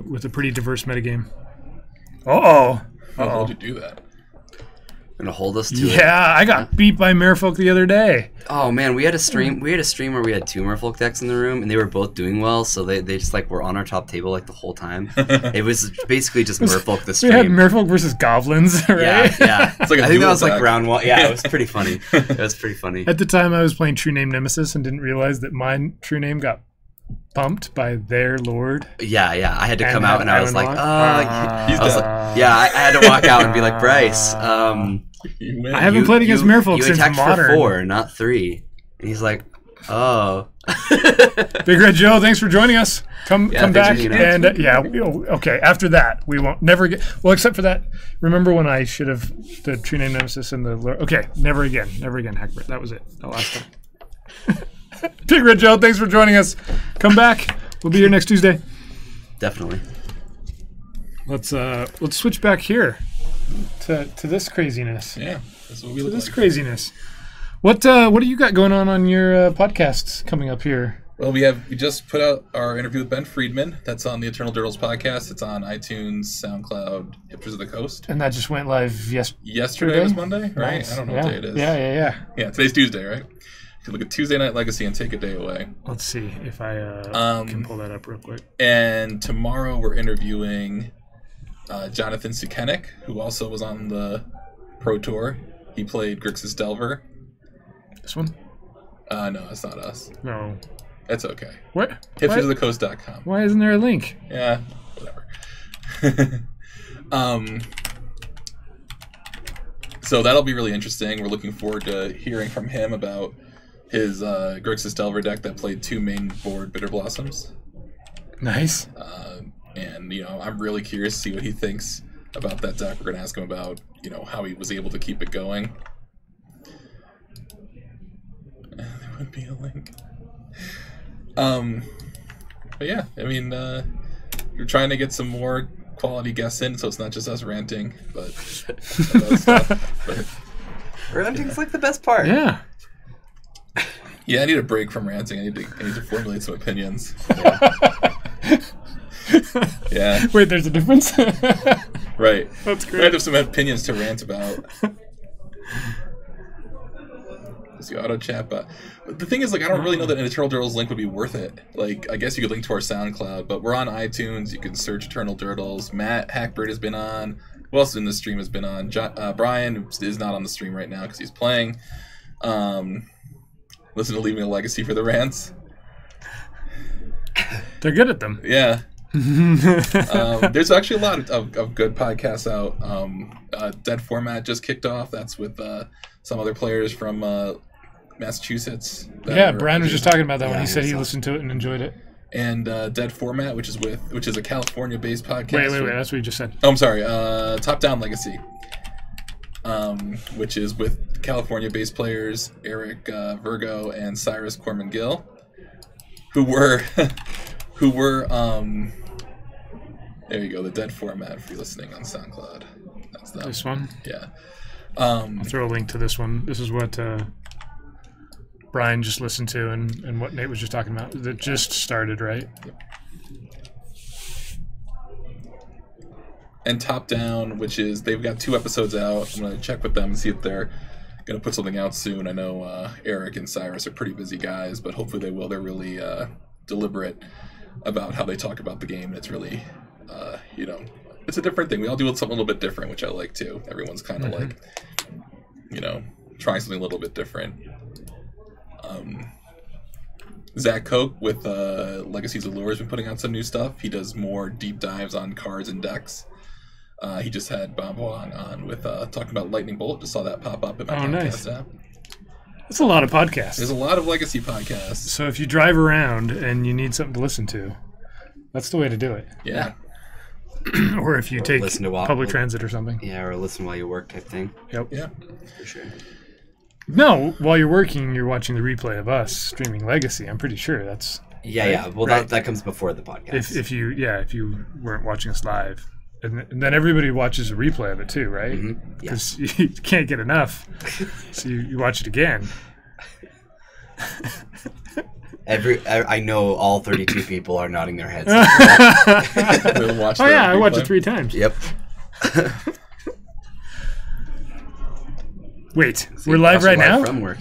with a pretty diverse metagame. How would you do that? Gonna hold us to it. Yeah, I got beat by Merfolk the other day. Oh man, we had a stream where we had two Merfolk decks in the room, and they were both doing well. So they just like were on our top table like the whole time. It was basically just Merfolk the stream. We had Merfolk versus Goblins, right? Yeah. It's like I think that was like deck. round one. Yeah, it was pretty funny. It was pretty funny. At the time, I was playing True Name Nemesis and didn't realize that my true name got bumped by their lord. Yeah. I had to And come out and I was Island like, Lock? He's dead. I had to walk out and be like, Bryce, You win. I haven't played against Merfolk you since attacked Modern. for 4, not 3. And he's like, oh. Big Red Joe, thanks for joining us. Come thanks back. for being on. And okay, after that, we won't never get. Well, except for that. Remember when I should have the True Name Nemesis and the. Okay, never again, Hackbert. That was it. The last time. Big Red Joe, thanks for joining us. Come back. We'll be here next Tuesday. Definitely. Let's switch back here to this craziness. Yeah, that's what we To look this like. craziness. What do you got going on your podcasts coming up here? Well, we just put out our interview with Ben Friedman. That's on the Eternal Dirtles podcast. It's on iTunes, SoundCloud, Hipsters of the Coast. And that just went live Yesterday was Monday, right? Nice. I don't know yeah. what day it is. Yeah. Yeah, today's Tuesday, right? You can look at Tuesday Night Legacy and take a day away. Let's see if I can pull that up real quick. And tomorrow we're interviewing Jonathan Sukenik, who also was on the Pro Tour. He played Grixis Delver. This one? No, it's not us. No. It's okay. What? Hipstersofthecoast.com. Why isn't there a link? Yeah, whatever. So that'll be really interesting. We're looking forward to hearing from him about his Grixis Delver deck that played 2 main board Bitter Blossoms. Nice. And, I'm really curious to see what he thinks about that deck. We're going to ask him about, how he was able to keep it going. There would be a link. But yeah, I mean, we're trying to get some more quality guests in, so it's not just us ranting, but other stuff. But Ranting's like the best part. Yeah. yeah, I need a break from ranting. I need to formulate some opinions. Yeah. Wait, there's a difference? Right. That's I great. have some opinions to rant about. It's the auto chat, but the thing is, I don't really know that an Eternal Dirtles link would be worth it. I guess you could link to our SoundCloud, but we're on iTunes. You can search Eternal Dirtles. Matt Hackbird has been on. Who else in the stream has been on? Brian is not on the stream right now because he's playing. Listen to Leaving a Legacy for the rants. They're good at them. Yeah. There's actually a lot of good podcasts out. Dead Format just kicked off. That's with some other players from Massachusetts. Yeah, Brian was just talking about that when Yeah, he said he I saw. listened to it and enjoyed it. And Dead Format, which is a California-based podcast. Wait, that's what you just said. Oh, I'm sorry. Top Down Legacy, which is with California-based players Eric Virgo and Cyrus Corman Gill, who were there you go, the Dead Format if you're listening on SoundCloud. That's them. This one? Yeah. I'll throw a link to this one. This is what Brian just listened to and what Nate was just talking about. That just started, right? And Top Down, which is, they've got 2 episodes out. I'm going to check with them and see if they're going to put something out soon. I know Eric and Cyrus are pretty busy guys, but hopefully they will. They're really deliberate about how they talk about the game. It's really, it's a different thing. We all do something a little bit different, which I like too. Everyone's kind of trying something a little bit different. Zach Koch with Legacies of Lure has been putting out some new stuff. He does more deep dives on cards and decks. He just had Bob Wong on with talking about Lightning Bolt. Just saw that pop up in my podcast nice. app. That's a lot of podcasts. There's a lot of Legacy podcasts. So if you drive around and you need something to listen to, that's the way to do it. Yeah. Or if you take listen to public transit or something. Yeah, or listen while you work type thing. Yep. Yeah. For sure. No, while you're working, you're watching the replay of us streaming Legacy. I'm pretty sure that's Yeah. Well, Right. that comes before the podcast. if you weren't watching us live, and then everybody watches a replay of it too, right? Yeah. Because you can't get enough, so you watch it again. I know all 32 people are nodding their heads. We'll watch Oh the yeah, I watched replay. it 3 times. Yep. Wait, we're live right now? From work.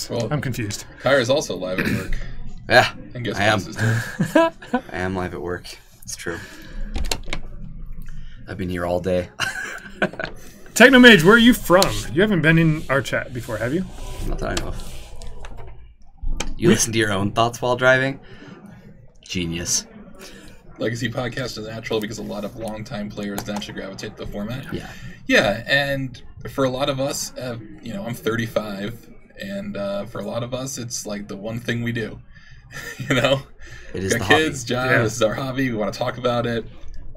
Well, I'm confused. Kyra's also live at work. Yeah, And guess I am. what else is doing? I am live at work. It's true. I've been here all day. Technomage, where are you from? You haven't been in our chat before, have you? Not that I know of. You listen to your own thoughts while driving? Genius. Legacy podcast is natural because a lot of longtime players naturally gravitate to the format. Yeah. Yeah, and for a lot of us, I'm 35, and for a lot of us, it's like the one thing we do. It is got the kids, hobby. job. Yeah. This is our hobby. We want to talk about it,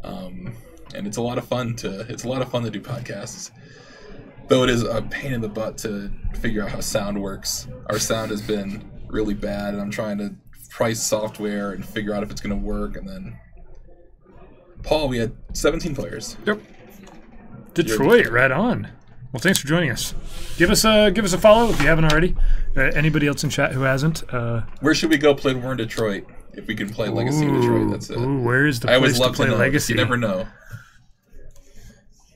and it's a lot of fun to do podcasts. Though it is a pain in the butt to figure out how sound works. Our sound has been really bad, and I'm trying to price software and figure out if it's going to work. And then, Paul, we had 17 players. Yep. Detroit, right on. Well, thanks for joining us. Give us a follow if you haven't already. Anybody else in chat who hasn't? Where should we go play War in Detroit? If we can play Legacy in Detroit, that's it. Ooh, where is the I place always to love play to know. Legacy? You never know.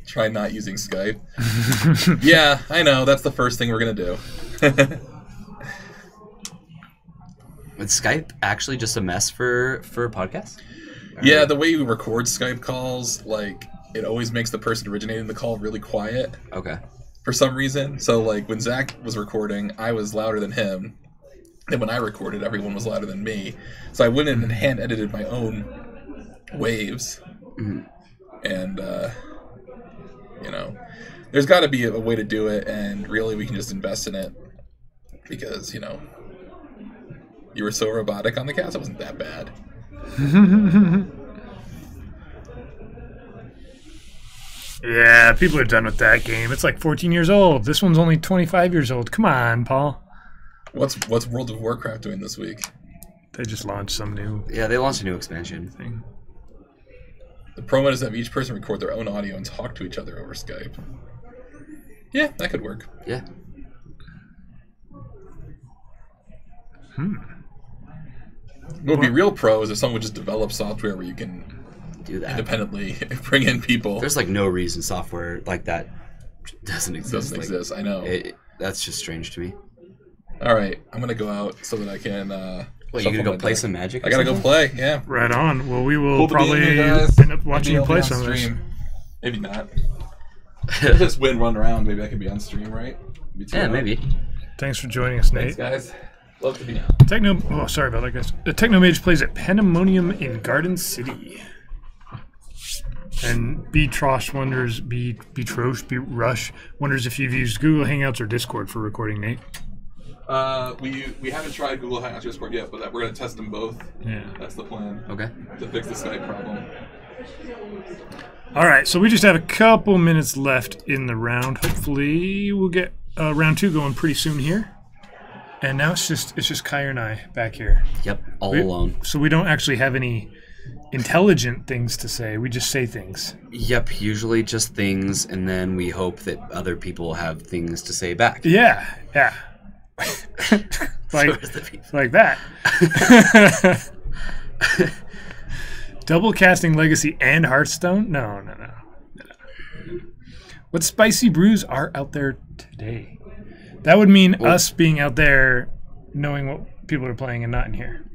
Try not using Skype. Yeah, I know. That's the first thing we're going to do. Is Skype actually just a mess for a podcast? Yeah, the way we record Skype calls, like, it always makes the person originating the call really quiet Okay. for some reason. So, like, when Zach was recording, I was louder than him. And when I recorded, everyone was louder than me. So I went in and hand-edited my own waves. Mhm. And, there's got to be a way to do it, and really we can just invest in it. Because, you were so robotic on the cast, it wasn't that bad. Yeah, people are done with that game. It's like 14 years old. This one's only 25 years old. Come on, Paul. What's World of Warcraft doing this week? They just launched some new Yeah, they launched a new expansion. thing. The promo is have each person record their own audio and talk to each other over Skype. Yeah, that could work. Yeah. What would be real pro is if someone would just develop software where you can Do that. independently bring in people. There's like no reason software like that doesn't It exist. doesn't Like, exist, I know. That's just strange to me. All right, I'm going to go out so that I can... Wait, you gonna shuffle go my play deck. some Magic? I got to go play, yeah. Right on. Well, we will Cool to be in probably here, guys. end up watching Maybe you I'll play be on some of this. stream. Maybe not. Just win, run around. Maybe I can be on stream, right? Yeah, maybe. Thanks for joining us, Thanks, Nate. guys. Love to be on. Oh, sorry about that, guys. Technomage plays at Pandemonium in Garden City. And B Trosh wonders, B Rush wonders if you've used Google Hangouts or Discord for recording, Nate. We haven't tried Google Hangouts or Discord yet, but we're going to test them both. Yeah. That's the plan. Okay. To fix the Skype problem. All right, so we just have a couple minutes left in the round. Hopefully, we'll get round 2 going pretty soon here. And now it's just Kyer and I back here. Yep. All alone. So we don't actually have any intelligent things to say. We just say things. Yep. Usually just things, and then we hope that other people have things to say back. Yeah. like that. Double casting Legacy and Hearthstone? No. What spicy brews are out there today? That would mean us being out there knowing what people are playing and not in here.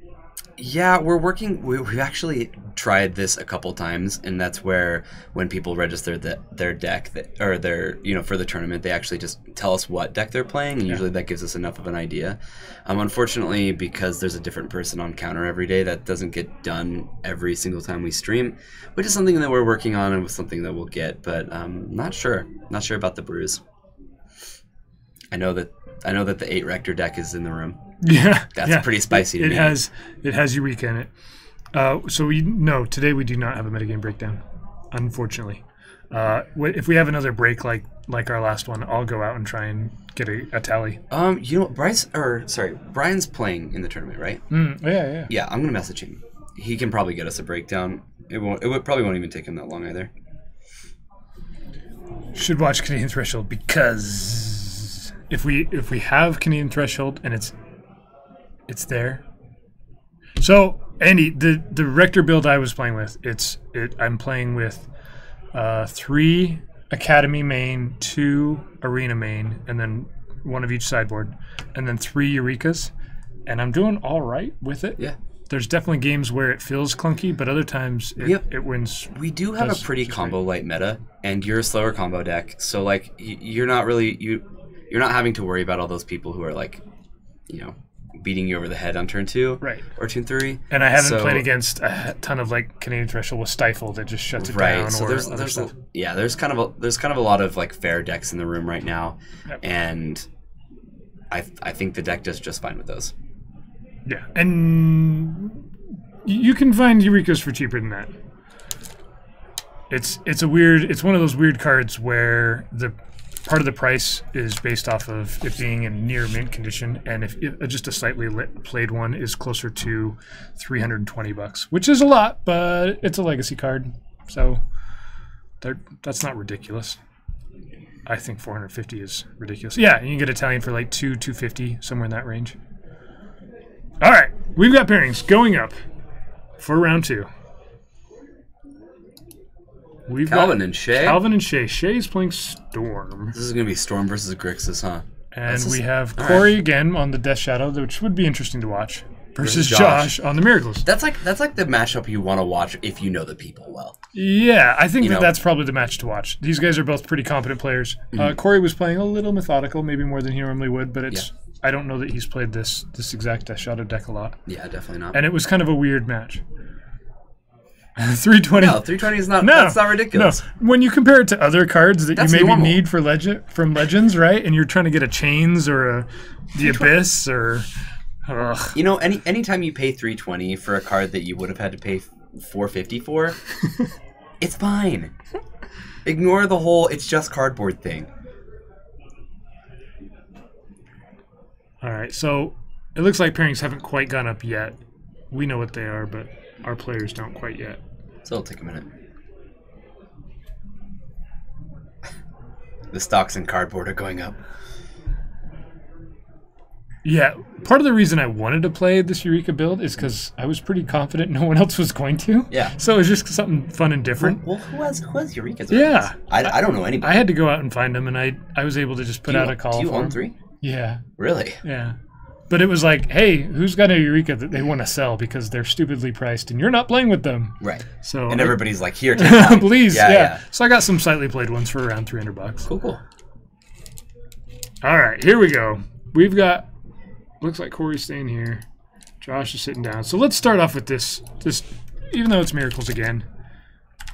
Yeah, we're working. We've actually tried this a couple times, and that's where when people register their deck or their for the tournament, they actually just tell us what deck they're playing, and usually that gives us enough of an idea. Unfortunately, because there's a different person on counter every day, that doesn't get done every single time we stream, which is something that we're working on and something that we'll get. But not sure about the brews. I know that the 8 Rector deck is in the room. Yeah, That's pretty spicy to me. It has Eureka in it. So today we do not have a metagame breakdown. unfortunately. If we have another break like our last one, I'll go out and try and get a tally. You know, Brian's playing in the tournament, right? Yeah. Yeah, I'm gonna message him. He can probably get us a breakdown. It probably won't even take him that long either. Should watch Canadian Threshold, because if we have Canadian Threshold and it's there. So Andy, the Rector build I was playing with, I'm playing with 3 Academy main, 2 Arena main, and then 1 of each sideboard, and then 3 Eurekas, and I'm doing all right with it. Yeah. There's definitely games where it feels clunky, but other times it wins. We do have a pretty combo light meta, and you're a slower combo deck, so like you're not having to worry about all those people who are like, you know, beating you over the head on turn 2 or turn 3. And I haven't played against a ton of like Canadian Threshold with Stifle that just shuts it down. So there's kind of a lot of like fair decks in the room right now, and I think the deck does just fine with those. Yeah, and you can find Eurekas for cheaper than that. It's one of those weird cards where the part of the price is based off of it being in near mint condition, and if just a slightly played one is closer to $320, which is a lot, but it's a legacy card, so that's not ridiculous. I think 450 is ridiculous. Yeah, you can get Italian for like $250, somewhere in that range. All right, we've got pairings going up for round 2. We've Calvin got and Shay. Calvin and Shay. Shay's playing Storm. This is going to be Storm versus Grixis, huh? And we have Corey again on the Death Shadow, which would be interesting to watch, versus Josh on the Miracles. That's like the matchup you want to watch if you know the people well. Yeah, I think that's probably the match to watch. These guys are both pretty competent players. Corey was playing a little methodical, maybe more than he normally would, but it's... Yeah. I don't know that he's played this exact Death Shadow deck a lot. Yeah, definitely not. And it was kind of a weird match. 320. No, 320 is not. No, that's not ridiculous. No. When you compare it to other cards that you maybe need for from Legends, right? And you're trying to get a Chains or the Abyss or. You know, anytime you pay 320 for a card that you would have had to pay 450 for, it's fine. Ignore the whole "it's just cardboard" thing. All right, so it looks like pairings haven't quite gone up yet. We know what they are, but our players don't quite yet. So it'll take a minute. The stocks in cardboard are going up. Yeah, part of the reason I wanted to play this Eureka build is because I was pretty confident no one else was going to. Yeah. So it was just something fun and different. Well, who has Eurekas? Yeah. I don't know anybody. I had to go out and find them, and I was able to just put out a call for them. Do you own 3? Yeah. Really? Yeah. But it was like, hey, who's got a Eureka that they want to sell because they're stupidly priced and you're not playing with them? Right. So and everybody's like, here, take mine. Please, yeah. So I got some slightly played ones for around $300. Cool. All right, here we go. We've got, looks like Corey's staying here. Josh is sitting down. So let's start off with this even though it's Miracles again.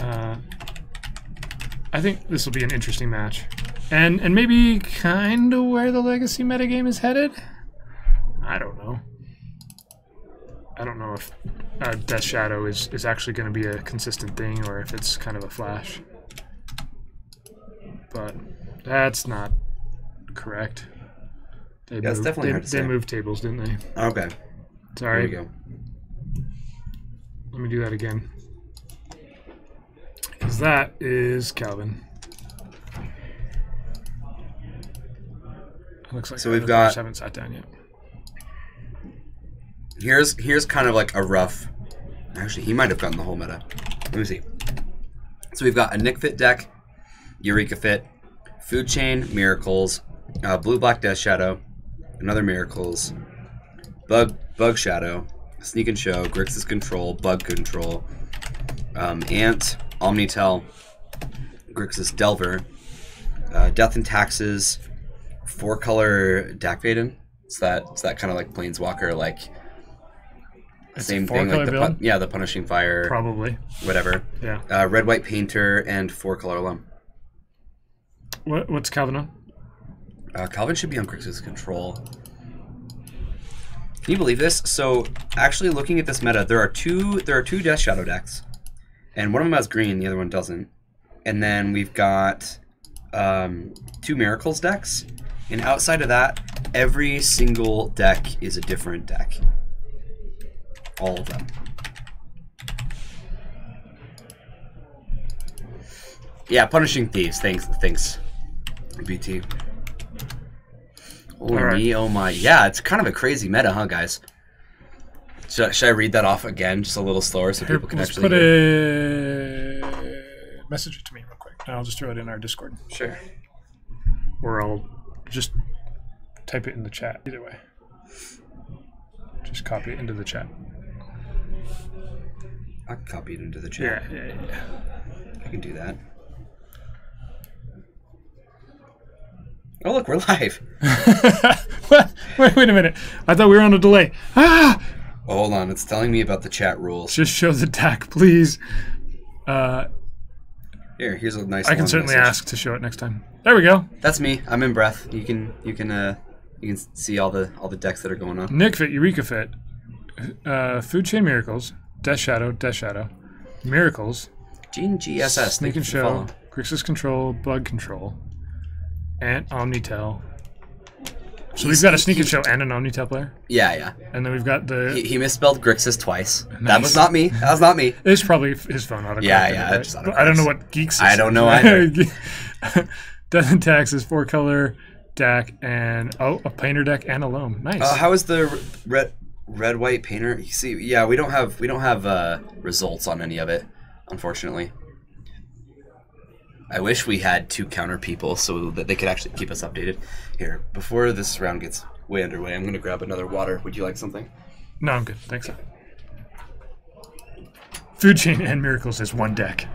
I think this will be an interesting match. And maybe kind of where the Legacy metagame is headed? I don't know. I don't know if Death Shadow is actually going to be a consistent thing or if it's kind of a flash. But that's not correct. That's definitely hard to say. They moved tables, didn't they? Okay. Sorry. There we go. Let me do that again. Because that is Calvin. Looks like so we've got. Haven't sat down yet. Here's kind of like a rough. Actually, he might have gotten the whole meta. Let me see. So we've got a Nick Fit deck, Eureka Fit, Food Chain, Miracles, Blue Black Death Shadow, another Miracles, Bug Shadow, Sneak and Show, Grixis Control, Bug Control, Ant, Omnitel, Grixis Delver, Death and Taxes, 4-color Dakvaden. It's that kind of like Planeswalker, like it's same thing, like the Punishing Fire, probably, whatever. Yeah. Red White Painter and 4-color Alum. What's Calvin on? Calvin should be on Grixis Control. Can you believe this? So actually, looking at this meta, there are two Death Shadow decks, And one of them has green, the other one doesn't. And then we've got 2 Miracles decks. And outside of that, every single deck is a different deck. All of them. Yeah, Punishing Thieves. Thanks, BT. Oh, All right. me, oh my. Yeah, it's kind of a crazy meta, huh, guys? Should I read that off again, just a little slower so people can Let's actually put hear? a message it to me real quick. And I'll just throw it in our Discord. Sure. Or I'll just type it in the chat. Either way. Just copy it into the chat. I'll copy it into the chat. Yeah. I can do that. Oh, look, we're live. What? Wait a minute. I thought we were on a delay. Ah! Oh, hold on. It's telling me about the chat rules. Just show the deck, please. Here's a nice I can long certainly message. ask to show it next time. There we go. That's me. I'm in breath. You can see all the decks that are going on. Nick Fit, Eureka Fit, Food Chain Miracles, Death Shadow, Miracles, Gene GSS. Sneak and Show, Grixis Control, Bug Control, and Omnitel. So we've got a Sneak and Show and an Omnitel player. Yeah. And then we've got the... He misspelled Grixis twice. Nice. That was not me. It's probably his phone autocorrect. Yeah, Right? just But I don't know what Geeks is. I don't know either. Death and Taxes, 4-color deck, and a painter deck and a loam. Nice. How is the red white painter? You see, yeah, we don't have results on any of it, unfortunately. I wish we had 2 counter people so that they could actually keep us updated. Here, before this round gets way underway, I'm going to grab another water. Would you like something? No, I'm good. Thanks. Food Chain and Miracles is one deck.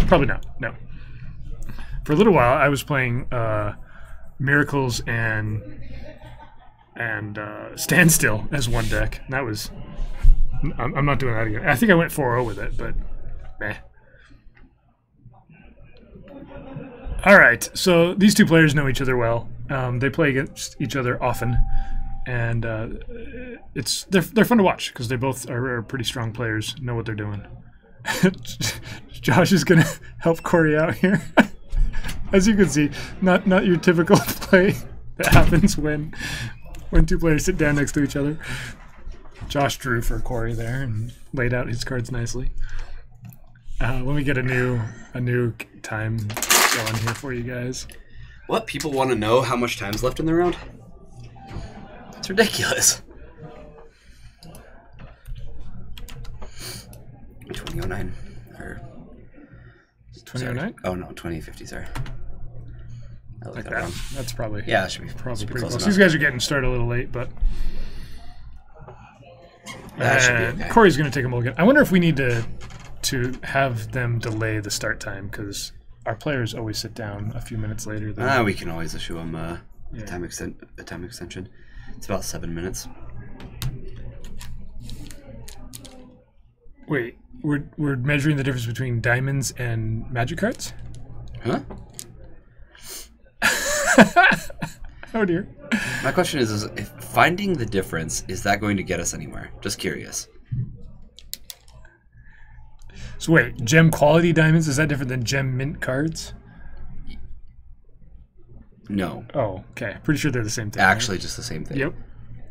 Probably not. No. For a little while, I was playing Miracles and Standstill as one deck. And that was... I'm not doing that again. I think I went 4-0 with it, but meh. All right, so these 2 players know each other well. They play against each other often, and they're fun to watch because they both are pretty strong players, know what they're doing. Josh is gonna help Corey out here, as you can see. Not your typical play that happens when 2 players sit down next to each other. Josh drew for Corey there and laid out his cards nicely. Let me get a new time going here for you guys. What? People want to know how much time's left in the round? It's ridiculous. 2009 or 2009? Oh no, 2050. Sorry. I looked Like that that. wrong. That's probably Yeah, it should be pretty close close. enough. These guys are getting started a little late, but That should be okay. Corey's going to take a mulligan. I wonder if we need to have them delay the start time because our players always sit down a few minutes later. We can always issue them a time extension. It's about 7 minutes. Wait, we're measuring the difference between diamonds and magic cards? Huh? Oh dear. My question is if finding the difference, is that going to get us anywhere? Just curious. So wait, gem quality diamonds, is that different than gem mint cards? No. Oh, okay. Pretty sure they're the same thing. Actually, just the same thing. Yep.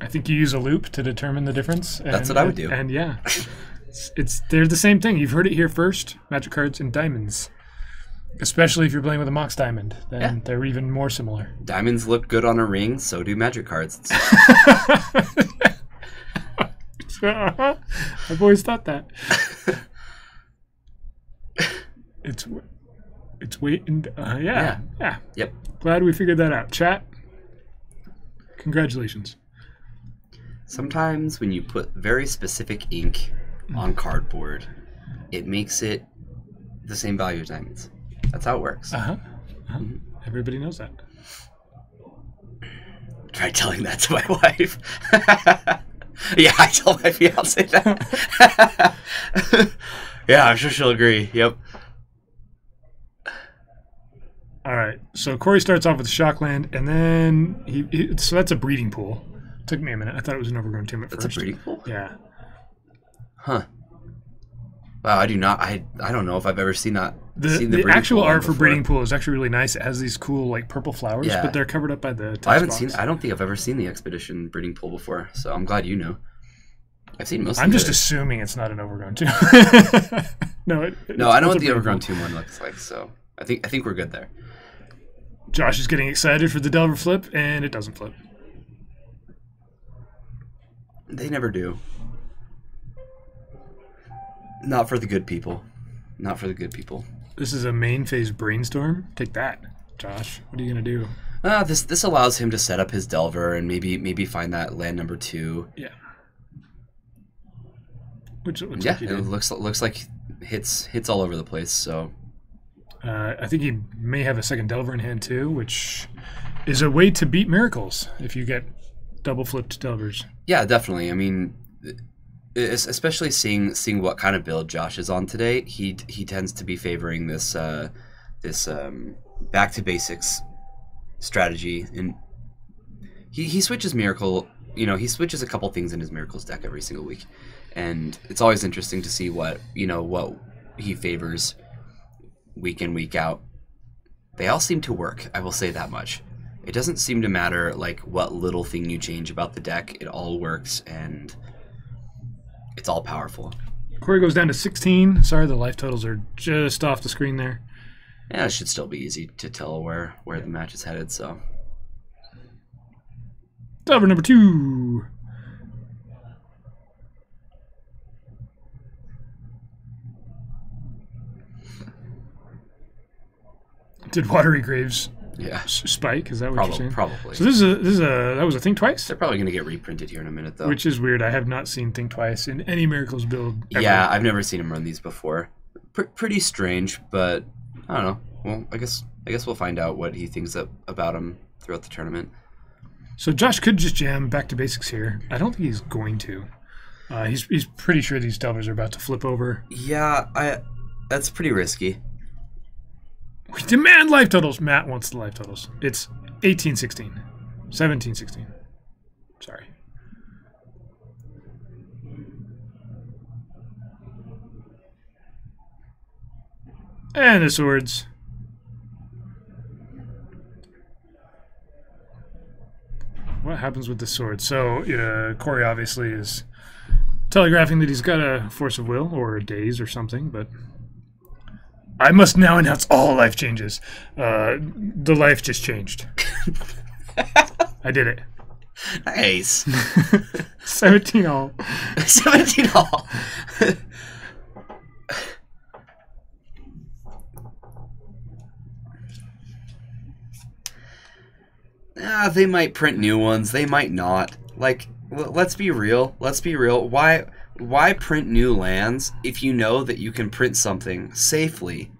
I think you use a loop to determine the difference. That's what I would do. And yeah, they're the same thing. You've heard it here first. Magic cards and diamonds. Especially if you're playing with a Mox Diamond, then they're even more similar. Diamonds look good on a ring, so do magic cards. I've always thought that. It's weight and yeah. Yep. Glad we figured that out. Chat, congratulations. Sometimes when you put very specific ink on cardboard, it makes it the same value as diamonds. That's how it works. Mm-hmm. Everybody knows that. Try telling that to my wife. Yeah, I tell my fiance that. Yeah, I'm sure she'll agree. Yep. All right, so Corey starts off with Shockland, and then so that's a breeding pool. Took me a minute. I thought it was an overgrown tomb at first. That's a breeding pool? Yeah. Huh. Wow, I do not. I don't know if I've ever seen that. Seen The breeding actual pool one art for before. breeding pool is actually really nice. It has these cool like purple flowers, Yeah. but they're covered up by the text I haven't box. seen. I don't think I've ever seen the expedition breeding pool before. So I'm glad you know. I've seen most. I'm of just it. assuming it's not an overgrown tomb. No, No, I know what it's a the breeding overgrown pool. tomb one looks like. So I think we're good there. Josh is getting excited for the Delver flip, and it doesn't flip. They never do. Not for the good people. Not for the good people. This is a main phase brainstorm. Take that, Josh. What are you gonna do? This allows him to set up his Delver and maybe find that land number 2. Yeah. Which it looks Yeah, like he it did. looks like hits all over the place. So I think he may have a second Delver in hand too, which is a way to beat miracles if you get double flipped Delvers. yeah, definitely. I mean, especially seeing what kind of build Josh is on today, he tends to be favoring this back to basics strategy, and he switches miracle. You know, he switches a couple things in his miracles deck every single week, and it's always interesting to see what he favors week in, week out. They all seem to work, I will say that much. It doesn't seem to matter like what little thing you change about the deck. It all works, and it's all powerful. Corey goes down to 16. Sorry, the life totals are just off the screen there. Yeah, it should still be easy to tell where the match is headed, so. Delver number 2. Did Watery Graves Yeah, spike? Is that what you're saying? probably. So this is a that was a Think Twice, They're probably going to get reprinted here in a minute, though. which is weird. I have not seen Think Twice in any Miracles build. Ever. Yeah, I've never seen him run these before. Pretty strange, but I don't know. Well, I guess we'll find out what he thinks about him throughout the tournament. So Josh could just jam back to basics here. I don't think he's going to. He's pretty sure these Delvers are about to flip over. Yeah, that's pretty risky. We demand life totals. Matt wants the life totals. It's 18-16. 17-16. Sorry. And the swords. What happens with the sword? So Corey obviously is telegraphing that he's got a force of will or a daze or something, but I must now announce all life changes. The life just changed. I did it. Nice. 17 all. 17 all. They might print new ones. They might not. Like, let's be real. Let's be real. Why print new lands if you know that you can print something safely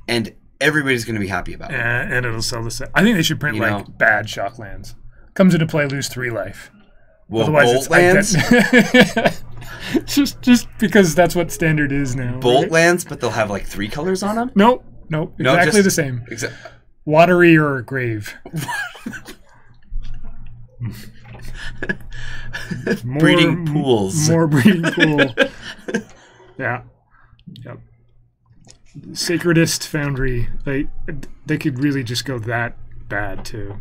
and everybody's going to be happy about it? And it'll sell the set. I think they should print bad shock lands. Comes into play, lose 3 life. Well, Otherwise, bolt lands? just because that's what standard is now. Bolt right? lands, but they'll have like 3 colors on them? Nope. Exactly the same. Watery or grave. Breeding pools. More breeding pool. Yeah. Yep. Sacredist Foundry. They could really just go that bad too.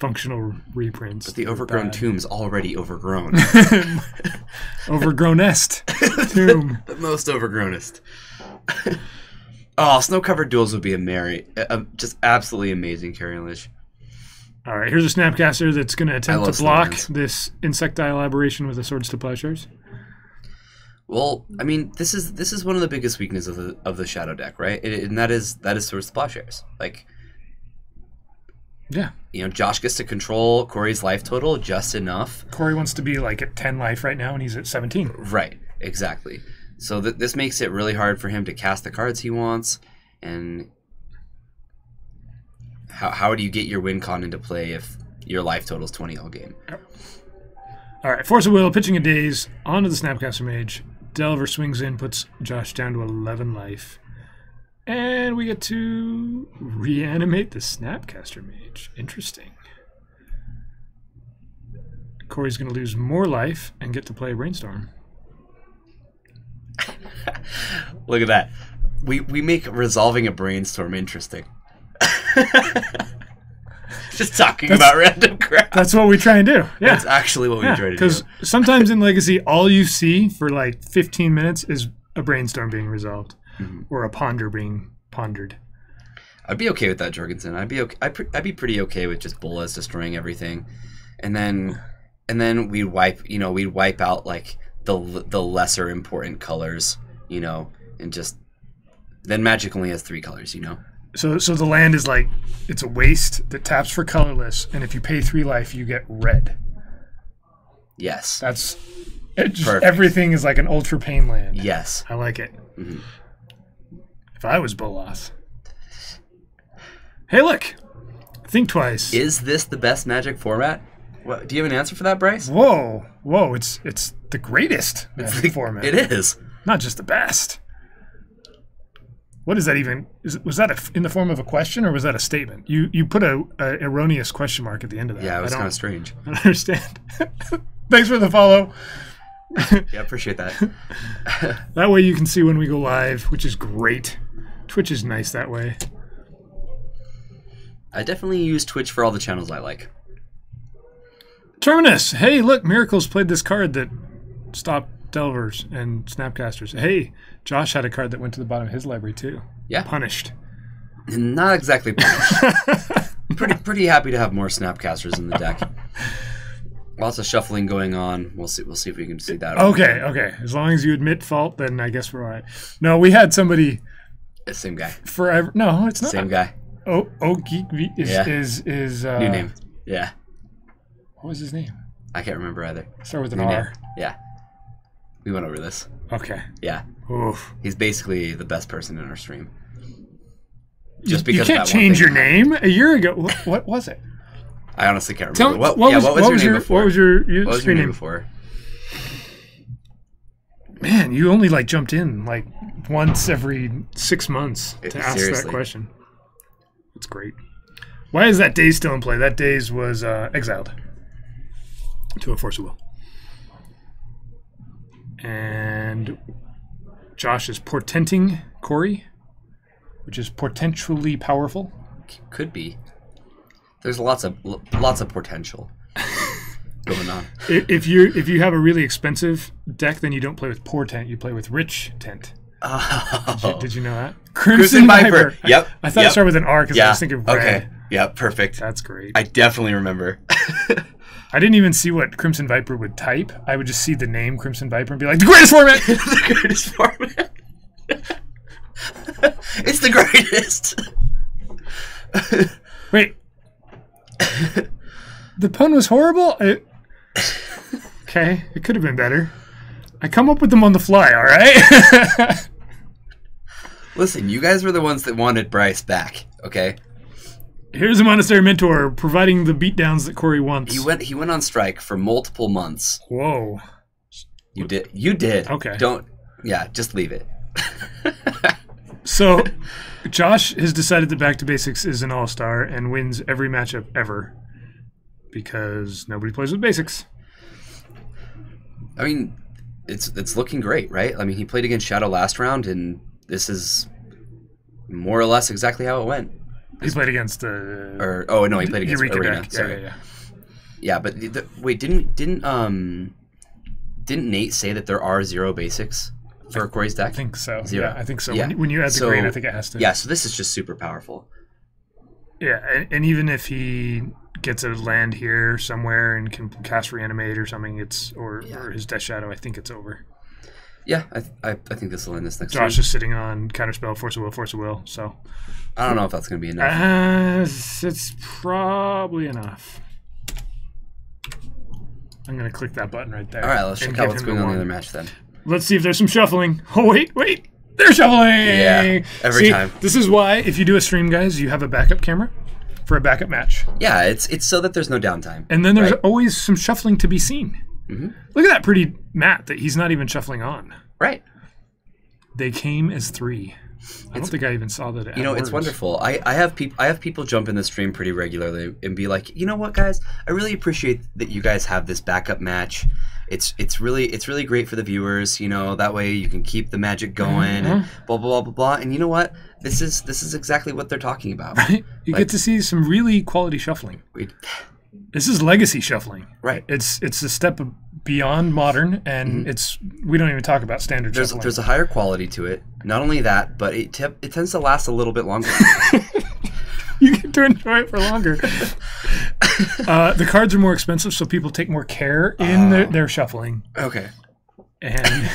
Functional reprints. But the overgrown tomb's already overgrown. Overgrownest tomb. The most overgrownest. Oh, snow-covered duels would be just absolutely amazing, Carrion Lich. All right, here's a Snapcaster that's going to attempt love to block Snowlands. this Insectile Aberration with the Swords to Plowshares. Well, I mean, this is one of the biggest weaknesses of the Shadow deck, right? And that is Swords to Plowshares. Like, yeah, Josh gets to control Corey's life total just enough. Corey wants to be like at 10 life right now, and he's at 17. Right, exactly. So this makes it really hard for him to cast the cards he wants, and how do you get your win con into play if your life total's 20 all game? All right, Force of Will, pitching a daze onto the Snapcaster Mage. Delver swings in, puts Josh down to 11 life. And we get to reanimate the Snapcaster Mage. Interesting. Corey's going to lose more life and get to play Brainstorm. Look at that. We make resolving a brainstorm interesting. Just talking about random crap. That's what we try and do. Yeah. That's actually what we try to do. Because sometimes in Legacy, all you see for like 15 minutes is a brainstorm being resolved or a ponder being pondered. I'd be okay with that, Jorgensen. I'd be okay. I'd be pretty okay with just Bolas destroying everything, and then we'd wipe out like the lesser important colors, and just then Magic only has 3 colors, So the land is like, it's a waste that taps for colorless, and if you pay 3 life, you get red. Yes. Everything is like an ultra pain land. Yes. I like it. Mm-hmm. If I was Bolas. Hey, look. Think twice. Is this the best Magic format? What, do you have an answer for that, Bryce? Whoa. It's the greatest Magic format. It is. Not just the best. What is that even? Was that in the form of a question or was that a statement? You put a erroneous question mark at the end of that. Yeah, it was kind of strange. I don't understand. Thanks for the follow. Yeah, appreciate that. That way you can see when we go live, which is great. Twitch is nice that way. I definitely use Twitch for all the channels I like. Terminus. Hey, look, Miracles played this card that stopped Delvers and Snapcasters. Hey, Josh had a card that went to the bottom of his library too. Yeah. Punished. Not exactly punished. pretty happy to have more Snapcasters in the deck. Lots of shuffling going on. We'll see if we can see that. Okay. As long as you admit fault, then I guess we're all right. No, we had somebody. Same guy. Forever. No, it's not. Same guy. AUG is new name. Yeah. What was his name? I can't remember either. Start with an New R. name. Yeah. We went over this. Okay. Yeah. Oof. He's basically the best person in our stream. Just because you can't change your name. A year ago, what was it? I honestly can't remember. What was your name before? What was your stream name before? Man, you only like jumped in like once every 6 months to ask that question. That's great. Why is that Daze still in play? That Daze was exiled to a Force of Will. And Josh is portenting Corey, which is potentially powerful. Could be. There's lots of potential going on. If you have a really expensive deck, then you don't play with portent. You play with rich tent. Oh. Did you know that? Crimson Viper. Yep. I thought it started with an R because I was thinking red. Okay. Yeah, perfect. That's great. I definitely remember. I didn't even see what Crimson Viper would type. I would just see the name Crimson Viper and be like, the greatest format! The greatest format. It's the greatest. Wait. The pun was horrible? Okay, it could have been better. I come up with them on the fly, all right? Listen, you guys were the ones that wanted Bryce back, okay? Here's a Monastery Mentor providing the beatdowns that Corey wants. He went on strike for multiple months. Whoa. You did. Okay. Just leave it. So, Josh has decided that Back to Basics is an all-star and wins every matchup ever because nobody plays with basics. I mean, it's looking great, right? I mean, he played against Shadow last round, and this is more or less exactly how it went. He played against he played against Eureka Arena. deck. Sorry. Yeah, but wait, didn't Nate say that there are 0 basics for Corey's deck? I think so. 0. Yeah, I think so. Yeah. When you add the green, I think it has to. Yeah, so this is just super powerful. Yeah, and even if he gets a land here somewhere and can cast Reanimate or something, or his Death Shadow, I think it's over. Yeah, I think this will end this next Josh week. is sitting on Counterspell, Force of Will, so... I don't know if that's going to be enough. It's probably enough. I'm going to click that button right there. All right, let's check out what's going on in the other match then. Let's see if there's some shuffling. Oh, wait. They're shuffling! Yeah, every time. This is why, if you do a stream, guys, you have a backup camera for a backup match. Yeah, it's so that there's no downtime. And then there's always some shuffling to be seen. Mm-hmm. Look at that pretty mat that he's not even shuffling on. Right. They came as 3. I don't think I even saw that. It You know, had it's words. wonderful. I have people jump in the stream pretty regularly and be like, you know what, guys? I really appreciate that you guys have this backup match. It's really great for the viewers. You know, that way you can keep the magic going and blah blah blah blah blah. And you know what? This is exactly what they're talking about. Right? You get to see some really quality shuffling. This is legacy shuffling. Right. It's a step beyond modern, and we don't even talk about standard shuffling. There's a higher quality to it. Not only that, but it tends to last a little bit longer. You get to enjoy it for longer. The cards are more expensive, so people take more care in their shuffling. Okay. And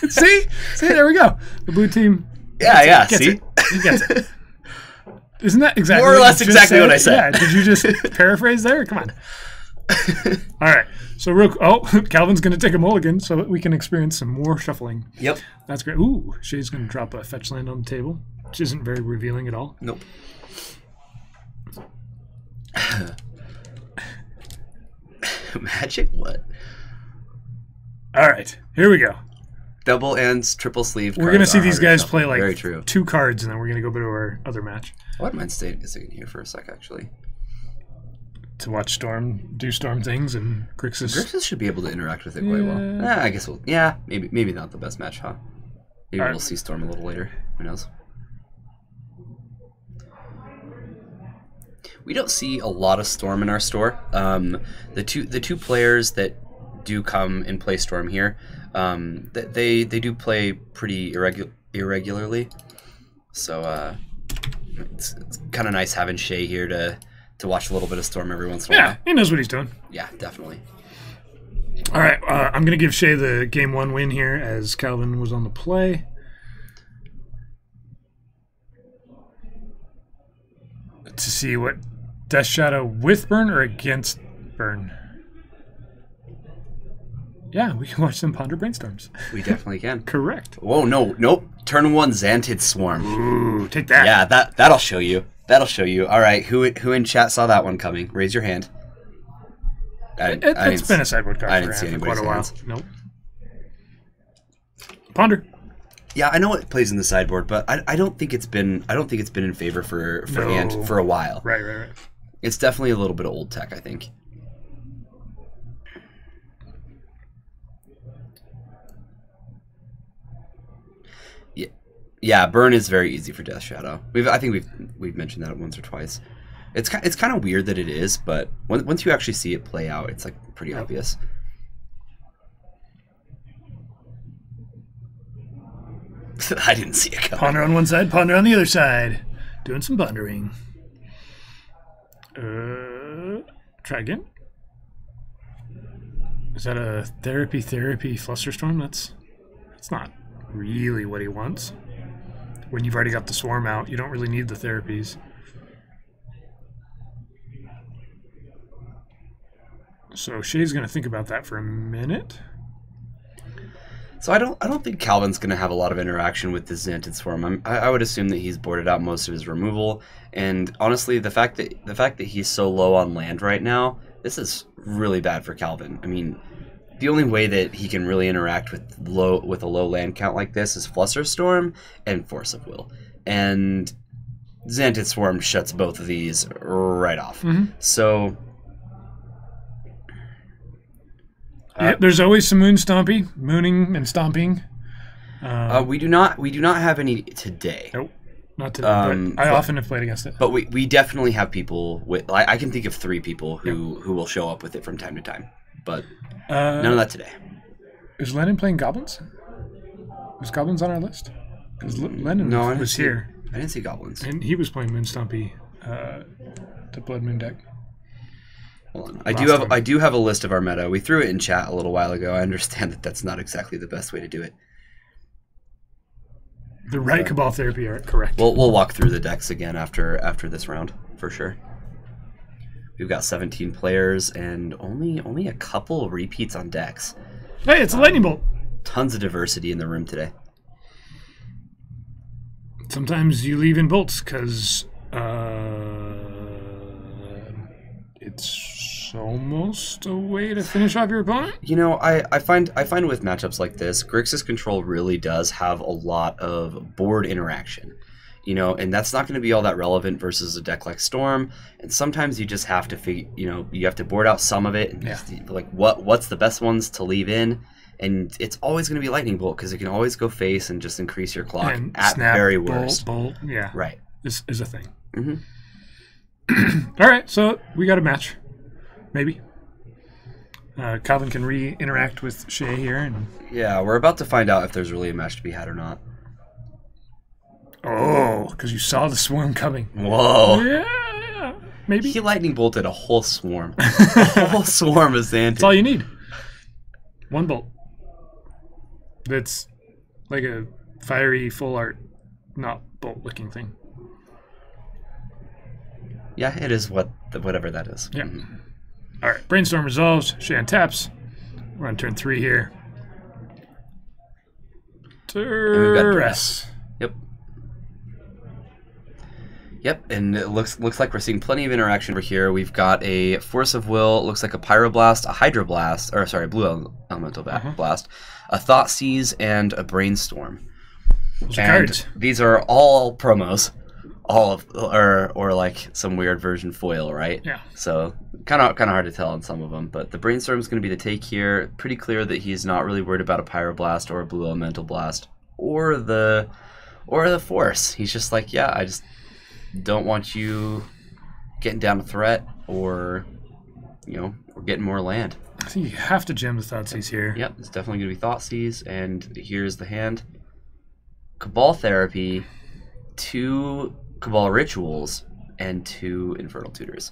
see, there we go. The blue team. Yeah. Gets See, it. He gets it. Isn't that exactly more or what less you just exactly what I said? Yeah. Did you just paraphrase there? Come on. All right. So Calvin's going to take a mulligan so that we can experience some more shuffling. Yep. That's great. Ooh, Shay's going to drop a fetch land on the table, which isn't very revealing at all. Nope. Magic? What? All right. Here we go. Double and triple sleeve. We're going to see these guys shuffle. play Very like true. 2 cards, and then we're going to go to our other match I wouldn't mind staying here for a sec, actually. to watch Storm do Storm things, and Grixis. Grixis should be able to interact with it quite well. I guess we'll. Yeah, maybe not the best match, huh? Maybe we'll see Storm a little later. Who knows? We don't see a lot of Storm in our store. The two players that do come and play Storm here, they do play pretty irregularly. So it's kind of nice having Shay here to watch a little bit of Storm every once in a while. Yeah, he knows what he's doing. Yeah, definitely. All right, I'm going to give Shay the game 1 win here as Calvin was on the play. To see what Death Shadow with burn or against burn. Yeah, we can watch them ponder brainstorms. We definitely can. Correct. Whoa, nope. Turn 1 Xantid Swarm. Ooh, take that. Yeah, that'll show you. That'll show you. All right, who in chat saw that one coming? Raise your hand. It's been a sideboard card I for didn't see quite a while. anybody's Nope. Ponder. Yeah, I know it plays in the sideboard, but I don't think it's been in favor for hand for a while. Right. It's definitely a little bit of old tech, I think. Yeah, burn is very easy for Death Shadow. I think we've mentioned that once or twice. It's kind of weird that it is, but once you actually see it play out, it's like pretty obvious. I didn't see it coming. Ponder on one side, ponder on the other side. Doing some pondering. Try again. Is that a therapy Flusterstorm? That's not really what he wants. When you've already got the swarm out, you don't really need the therapies. So Shay's going to think about that for a minute. So I don't think Calvin's going to have a lot of interaction with this Xantid Swarm. I would assume that he's boarded out most of his removal, and honestly, the fact that he's so low on land right now, this is really bad for Calvin. I mean, the only way that he can really interact with a low land count like this is Flusterstorm and Force of Will, and Xantid Swarm shuts both of these right off. Mm-hmm. So. There's always some mooning and stomping. We do not have any today. Nope, not today. I often have played against it. But we definitely have people with. I can think of 3 people who will show up with it from time to time. But none of that today. Is Lennon playing goblins? Was goblins on our list? Because Lennon was here. I didn't see goblins. And he was playing Moonstompy, the Blood Moon deck. Hold on. I do have a list of our meta. We threw it in chat a little while ago. I understand that that's not exactly the best way to do it. The right Cabal Therapy are correct. We'll walk through the decks again after this round for sure. We've got 17 players and only a couple repeats on decks. Hey, it's a lightning bolt. Tons of diversity in the room today. Sometimes you leave in bolts because it's It's almost a way to finish off your opponent. You know, I find with matchups like this, Grixis Control really does have a lot of board interaction. You know, and that's not going to be all that relevant versus a deck like Storm. And sometimes you just have to you have to board out some of it. And just, like, what's the best ones to leave in? And it's always going to be Lightning Bolt because it can always go face and just increase your clock and at snap, very worst. Bolt, yeah. Right. This is a thing. Mm-hmm. All right, so we got a match. Maybe. Calvin can interact with Shay here. And yeah, we're about to find out if there's really a match to be had or not. oh, because you saw the swarm coming. Whoa. Yeah, maybe. He Lightning Bolted a whole swarm. A whole swarm of Xanthi. That's all you need. One bolt. That's like a fiery full art, not bolt looking thing. Yeah, it is whatever that is. Yeah. Mm-hmm. All right. Brainstorm resolves. Shan taps. We're on turn 3 here. Duress. Yep. Yep, and it looks like we're seeing plenty of interaction over here. We've got a Force of Will, it looks like a Pyroblast, a Hydroblast, or sorry, Blue Elemental Blast, a Thoughtseize, and a Brainstorm. Those are cards. These are all promos, or like some weird version foil, right? Yeah. So kind of hard to tell on some of them, but the Brainstorm is going to be the take here. Pretty clear that he's not really worried about a Pyroblast or a Blue Elemental Blast or the Force. He's just like, yeah, I just don't want you getting down a threat or, you know, or getting more land. I think you have to gem the Thoughtseize here. Yep, it's definitely going to be Thoughtseize, and here's the hand. Cabal Therapy, 2 Cabal Rituals, and 2 Infernal Tutors.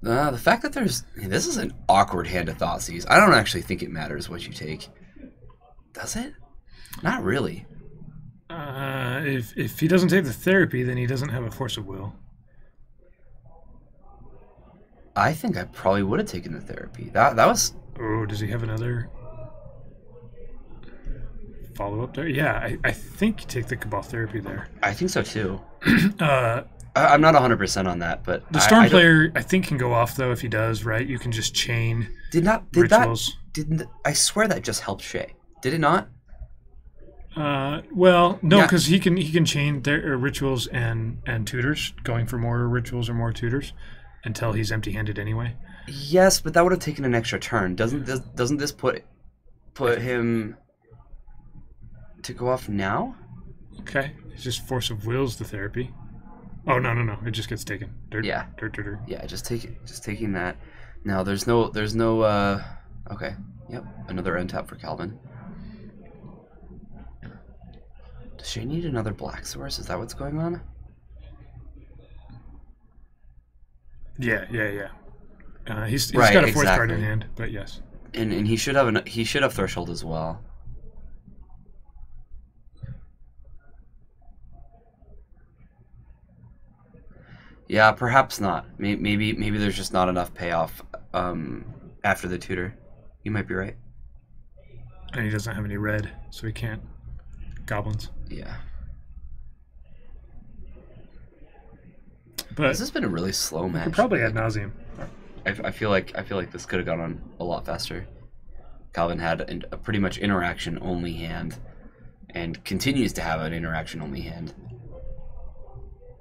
The fact that this is an awkward hand to Thoughtseize. I don't actually think it matters what you take. Does it? Not really. If he doesn't take the therapy, then he doesn't have a Force of Will. I think I probably would have taken the therapy. That was... Oh, does he have another follow-up there? Yeah, I think you take the Cabal Therapy there. I think so, too. I'm not 100% on that, but... The Storm player, I think, can go off, though, if he does, right? You can just chain rituals. I swear that just helped Shay. Did it not? Well, no, because he can chain their rituals and tutors, going for more rituals or more tutors until he's empty-handed anyway. Yes, but that would have taken an extra turn. Doesn't this put him to go off now? Okay, it's just Force of Will's the therapy. Oh no, it just gets taken. Dirt. Yeah, just taking that. Now there's no. Okay, yep, another end tap for Calvin. Does she need another black source? Is that what's going on? Yeah. He's got a 4th card in hand, but yes. And he should have Threshold as well. Yeah, perhaps not. Maybe there's just not enough payoff after the tutor. You might be right. And he doesn't have any red, so he can't. Goblins. Yeah. But this has been a really slow match. Probably ad nauseum. I feel like this could have gone on a lot faster. Calvin had a pretty much interaction only hand, and continues to have an interaction only hand.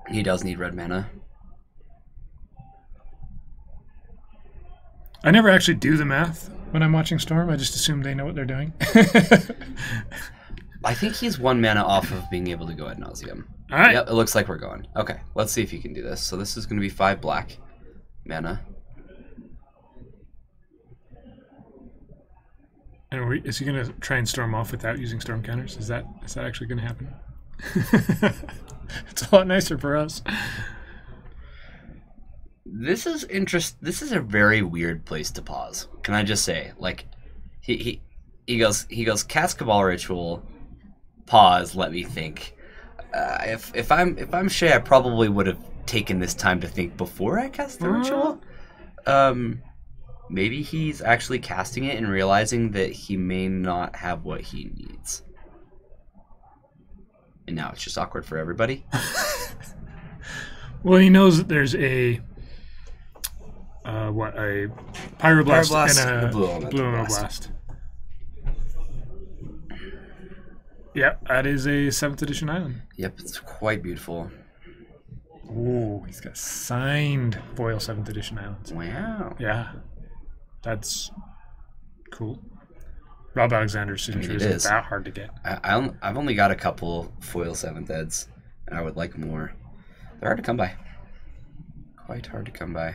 He does need red mana. I never actually do the math when I'm watching Storm. I just assume they know what they're doing. I think he's 1 mana off of being able to go ad nauseum. All right. Yep, it looks like we're going. Okay, let's see if he can do this. So this is going to be 5 black mana. And is he going to try and storm off without using storm counters? Is that actually going to happen? It's a lot nicer for us. This is This is a very weird place to pause. Can I just say, like, he goes cast Cabal Ritual, pause, let me think. If I'm Shay, I probably would have taken this time to think before I cast the ritual. Maybe he's actually casting it and realizing that he may not have what he needs. And now it's just awkward for everybody. Well, he knows that there's a a pyroblast, Pyroblast and a blue elemental blast. Yep, that is a 7th edition island. Yep, it's quite beautiful. Oh, he's got signed foil 7th edition islands. Wow. Yeah, that's cool. Rob Alexander's signature it isn't is. that hard to get. I've only got a couple foil 7th eds, and I would like more. They're hard to come by. Quite hard to come by.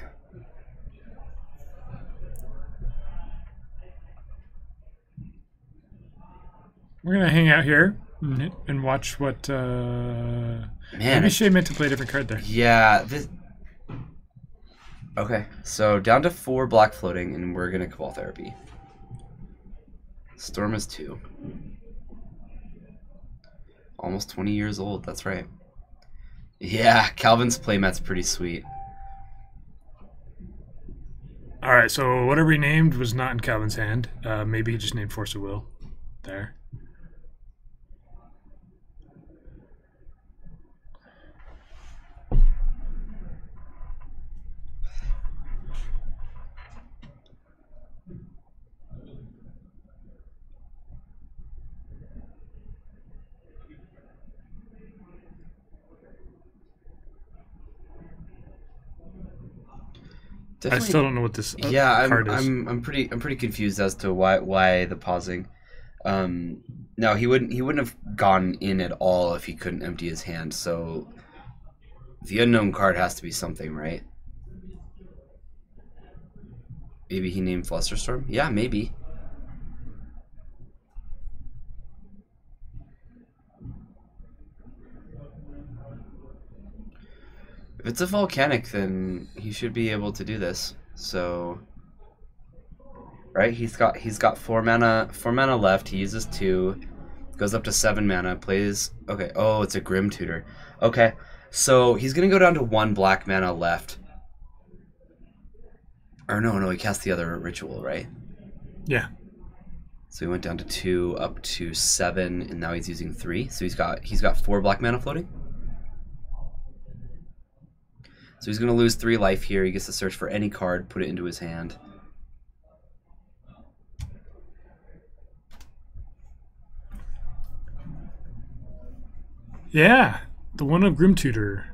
We're gonna hang out here and watch what. Maybe Shay meant to play a different card there. Yeah. Okay, so down to 4 black floating, and we're gonna Cabal Therapy. Storm is 2. Almost 20 years old. That's right. Yeah, Calvin's playmat's pretty sweet. All right, so whatever he named was not in Calvin's hand. Maybe he just named Force of Will there. Definitely, I still don't know what this yeah, card is. I'm pretty confused as to why the pausing. No, he wouldn't have gone in at all if he couldn't empty his hand. So the unknown card has to be something, right? Maybe he named Flusterstorm? Yeah, maybe. If it's a volcanic, then he should be able to do this. So, right? He's got 4 mana left. He uses 2, goes up to 7 mana. Plays. Okay. Oh, it's a Grim Tutor. Okay, so he's gonna go down to 1 black mana left. Or no, he cast the other ritual, right? Yeah. So he went down to 2, up to 7, and now he's using 3. So he's got 4 black mana floating. So he's going to lose 3 life here. He gets to search for any card, put it into his hand. Yeah, the one of Grim Tutor,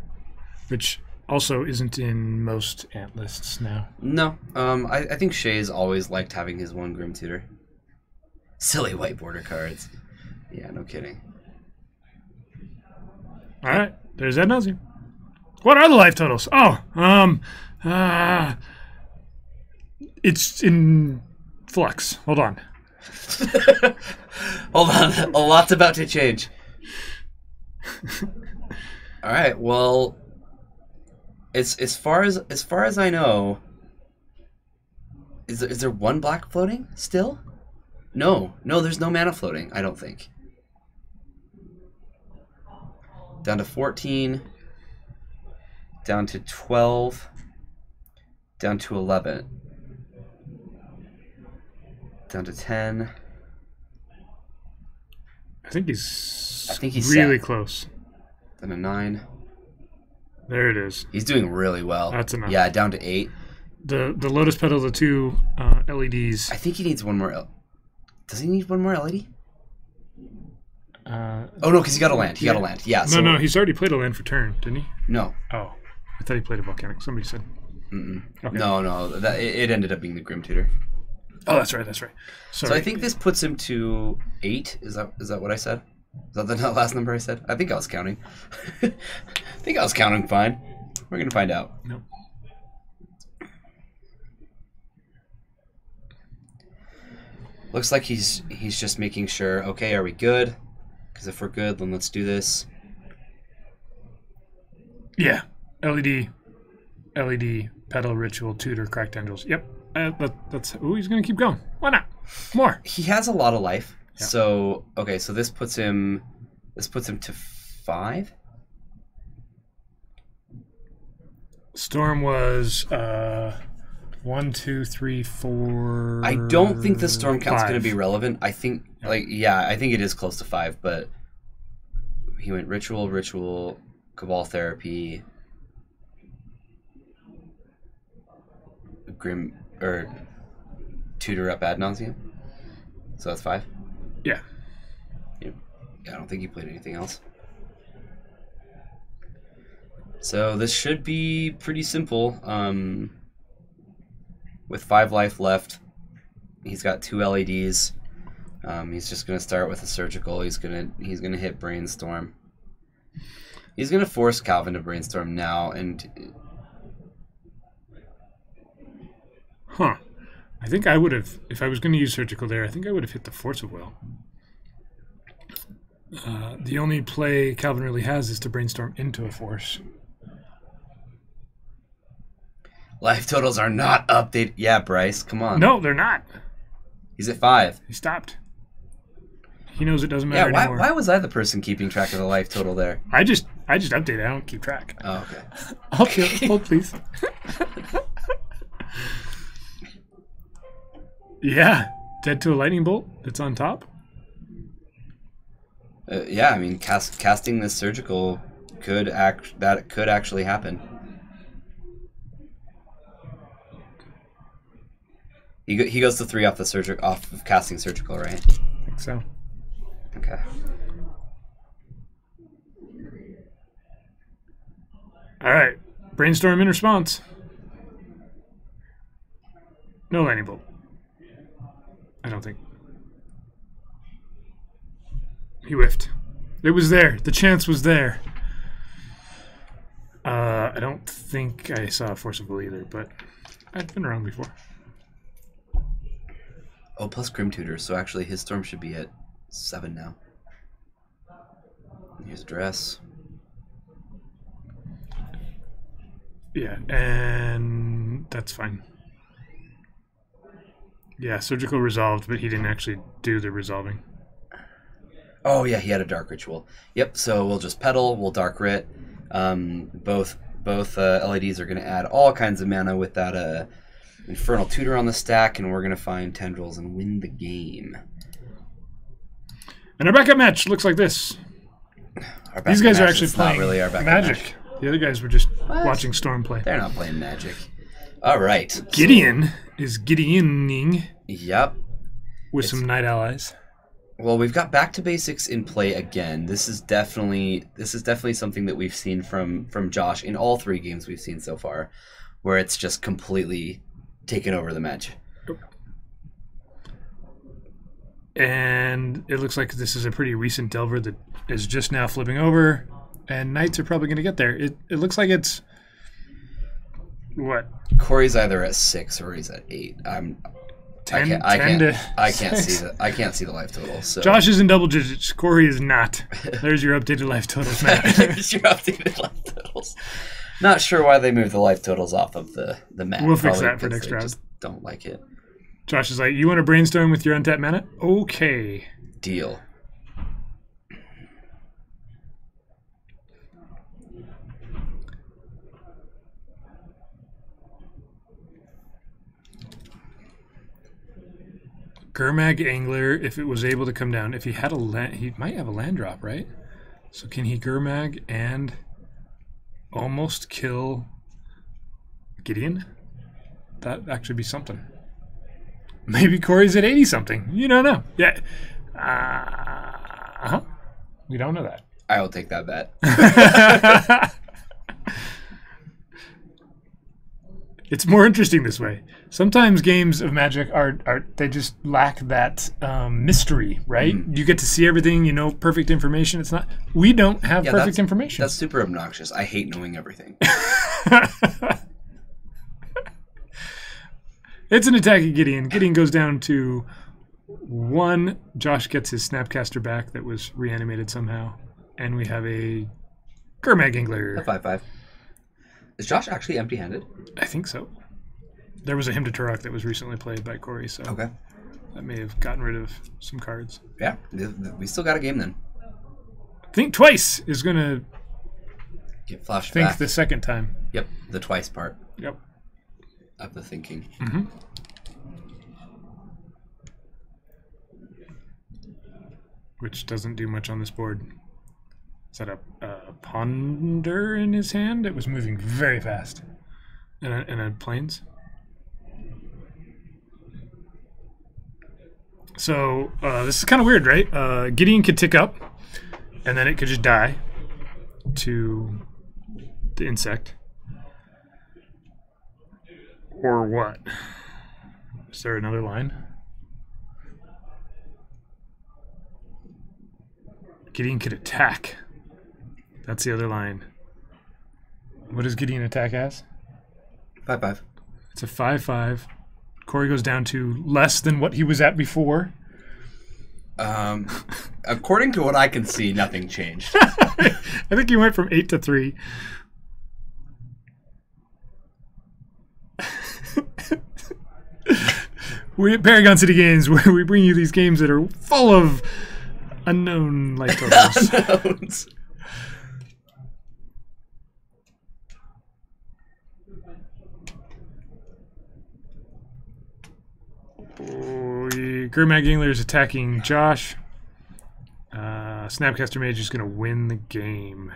which also isn't in most ant lists now. No, I think Shay's always liked having his 1 Grim Tutor. Silly white border cards. Yeah, no kidding. All right, there's Ad Nauseam. What are the life totals? Oh, it's in flux. Hold on. Hold on, a lot's about to change. All right, well, as far as I know, is there 1 black floating still? No, there's no mana floating. I don't think. Down to 14. Down to 12, down to 11, down to 10. I think he's set. really close. Then a 9. There it is. He's doing really well. That's enough. Yeah, down to 8. The Lotus Petal, the 2 LEDs. I think he needs 1 more. Does he need 1 more LED? Oh no, because he got a land. He got a land. Yeah. So, No, he's already played a land for turn, didn't he? No. Oh, I thought he played a volcanic. Somebody said. Okay. No. It ended up being the Grim Tutor. Oh, that's right. Sorry. So I think this puts him to 8. Is that what I said? Is that the last number I said? I think I was counting. I think I was counting fine. We're gonna find out. Nope. Looks like he's just making sure. Okay, are we good? Because if we're good, then let's do this. Yeah. LED, Petal, Ritual, Tutor, Cracked Angels. Yep. That's. Ooh, he's gonna keep going. Why not? More. He has a lot of life. Yeah. So okay, so this puts him to 5. Storm was 1, 2, 3, 4. I don't think the storm count's 5. going to be relevant. I think I think it is close to 5, but he went ritual, Cabal Therapy, Grim or Tutor up ad nauseum. So that's 5. Yeah. Yeah, I don't think he played anything else. So this should be pretty simple. With 5 life left, he's got 2 LEDs. He's just gonna start with a surgical. He's gonna hit Brainstorm. He's gonna force Calvin to Brainstorm now, and I think I would have, if I was going to use surgical there, I think I would have hit the Force of Will. The only play Calvin really has is to Brainstorm into a Force. Life totals are not updated. Yeah, Bryce, come on. No, they're not. He's at 5. He stopped. He knows it doesn't matter anymore. Why was I the person keeping track of the life total there? I just update it. I don't keep track. Oh, okay. Hold, please. Yeah, dead to a lightning bolt that's on top. Yeah, I mean, casting this surgical could actually happen. He goes to 3 off of casting surgical, right? I think so. Okay. All right, Brainstorm in response. No lightning bolt. I don't think. He whiffed. It was there. The chance was there. I don't think I saw a Force of Will either, but I've been around before. Oh, plus Grim Tutor, so actually his storm should be at 7 now. Here's Dress. Yeah, and that's fine. Yeah, surgical resolved, but he didn't actually do the resolving. Oh yeah, he had a dark ritual. Yep. So we'll just pedal. We'll dark writ. Both LEDs are going to add all kinds of mana with that infernal tutor on the stack, and we're going to find tendrils and win the game. And our backup match looks like this. These guys are actually playing really our backup Magic. match. The other guys were just watching Storm play. They're not playing Magic. All right. Gideon is Gideoning. Yep. With some Knight allies. Well, we've got back to basics in play again. This is definitely something that we've seen from Josh in all 3 games we've seen so far, where it's just completely taken over the match. And it looks like this is a pretty recent Delver that is just now flipping over, and Knights are probably going to get there. It looks like it's what? Corey's either at 6 or he's at 8. I can't see the life total. So. Josh is in double digits. Corey is not. There's your updated life totals, Matt. There's your updated life totals. Not sure why they moved the life totals off of the map. We'll fix that for next round. Just don't like it. Josh is like, you want to brainstorm with your untapped mana? Okay. Deal. Gurmag Angler, if it was able to come down, if he had a land, he might have a land drop, right? So can he Gurmag and almost kill Gideon? That'd actually be something. Maybe Corey's at 80-something. You don't know. Yeah. We don't know that. I will take that bet. It's more interesting this way. Sometimes games of Magic are they just lack that mystery, right? You get to see everything, you know, perfect information. It's not. We don't have perfect information. That's super obnoxious. I hate knowing everything. It's an attack at Gideon. Gideon goes down to 1. Josh gets his Snapcaster back that was reanimated somehow, and we have a Gurmag Angler. A 5/5. Is Josh actually empty-handed? I think so. There was a Hymn to Turok that was recently played by Corey, so okay. That may have gotten rid of some cards. Yeah, we still got a game then. Think Twice is going to get flashed think back. The second time. Yep, the twice part. Yep. Of the thinking. Mm-hmm. Which doesn't do much on this board. Is that a Ponder in his hand? It was moving very fast. And a Plains. So this is kind of weird, right? Gideon could tick up, and then it could just die to the insect. Or what? Is there another line? Gideon could attack. That's the other line. What does Gideon attack as? 5/5. It's a 5/5. Corey goes down to less than what he was at before. According to what I can see, nothing changed. I think he went from 8 to 3. We at Paragon City Games, where we bring you these games that are full of unknown light totals. Unknowns. Gurmag Gingler is attacking Josh. Snapcaster Mage is going to win the game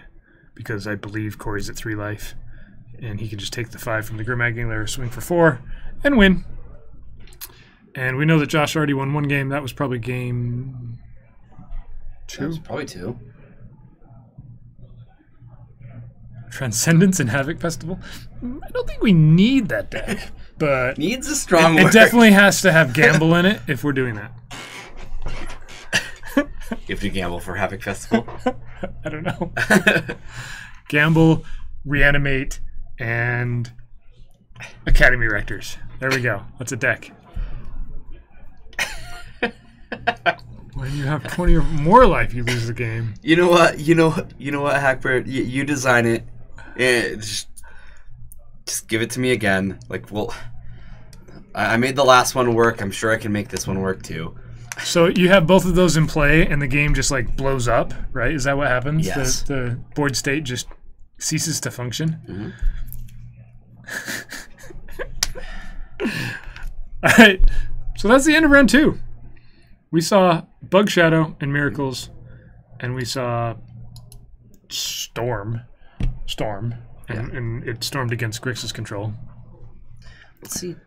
because I believe Corey's at 3 life. And he can just take the 5 from the Gurmag Gingler, swing for 4, and win. And we know that Josh already won 1 game. That was probably game 2. That was probably 2. Transcendence and Havoc Festival. I don't think we need that deck, but Needs a strong it word. definitely has to have gamble in it if we're doing that. You have to gamble for Havoc Festival. I don't know. Gamble, Reanimate, and Academy Rectors. There we go. That's a deck. When you have 20 or more life, you lose the game. You know what, Hackbird? You design it. Just give it to me again. Like, well, I made the last one work. I'm sure I can make this one work too. So you have both of those in play, and the game just like blows up, right? Is that what happens? Yes. The board state just ceases to function. Mm-hmm. All right. So that's the end of round 2. We saw Bug Shadow and Miracles, and we saw Storm, and it stormed against Grixis control. Let's see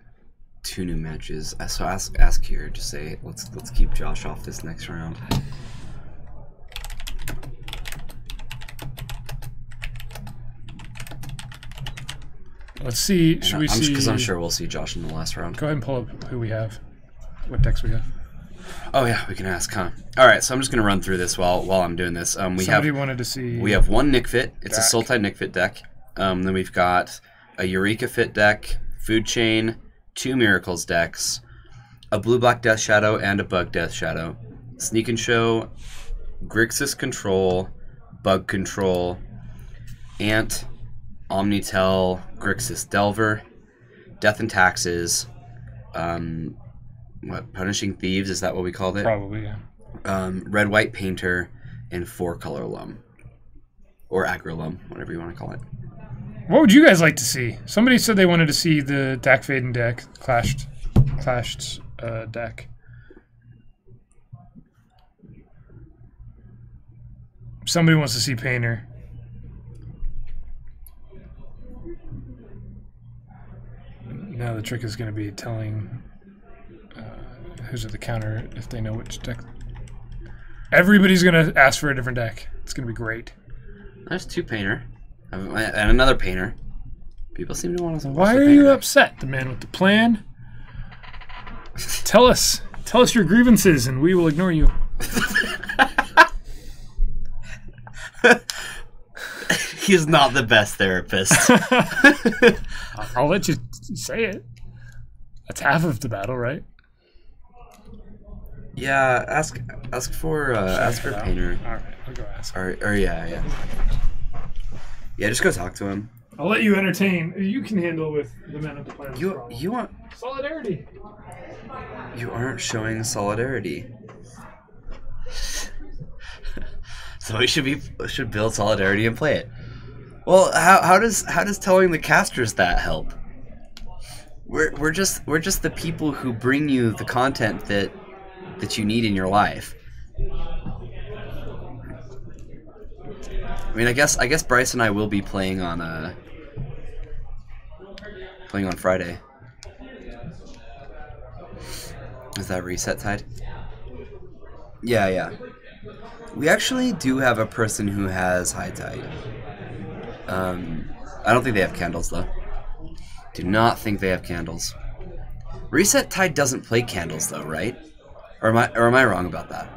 2 new matches. So ask here. Just say let's keep Josh off this next round. Let's see. Should we see? Because I'm sure we'll see Josh in the last round. Go ahead and pull up who we have, what decks we have. Oh yeah, we can ask, huh? All right, so I'm just gonna run through this while I'm doing this. Somebody wanted to see. We have 1 Nick Fit. It's deck. a Sultai Nick Fit deck. Then we've got a Eureka Fit deck, Food Chain, 2 Miracles decks, a Blue Black Death Shadow, and a Bug Death Shadow. Sneak and Show, Grixis Control, Bug Control, Ant, Omnitel, Grixis Delver, Death and Taxes, Punishing Thieves, is that what we called it? Probably, yeah. Red White Painter, and 4-color Lum. Or Aggro Lum, whatever you want to call it. What would you guys like to see? Somebody said they wanted to see the Dak Faden deck, clashed deck. Somebody wants to see Painter. Now the trick is going to be telling who's at the counter if they know which deck. Everybody's going to ask for a different deck. It's going to be great. There's 2 Painter. And another Painter. People seem to want to watch Why the are you Painter. upset? The man with the plan. Tell us your grievances and we will ignore you. He's not the best therapist. I'll let you say it. That's half of the battle, right? Yeah, ask for Painter. All right, I'll go ask. Or yeah. Yeah, just go talk to him. I'll let you entertain. You can handle with the man with the plan. You want Solidarity. You aren't showing solidarity. So we should build solidarity and play it. Well, how does telling the casters that help? We're just the people who bring you the content that you need in your life. I mean, I guess Bryce and I will be playing on Friday. Is that reset tide? Yeah, yeah. We actually do have a person who has High Tide. I don't think they have candles, though. Do not think they have candles. Reset Tide doesn't play candles, though, right? Or am I wrong about that?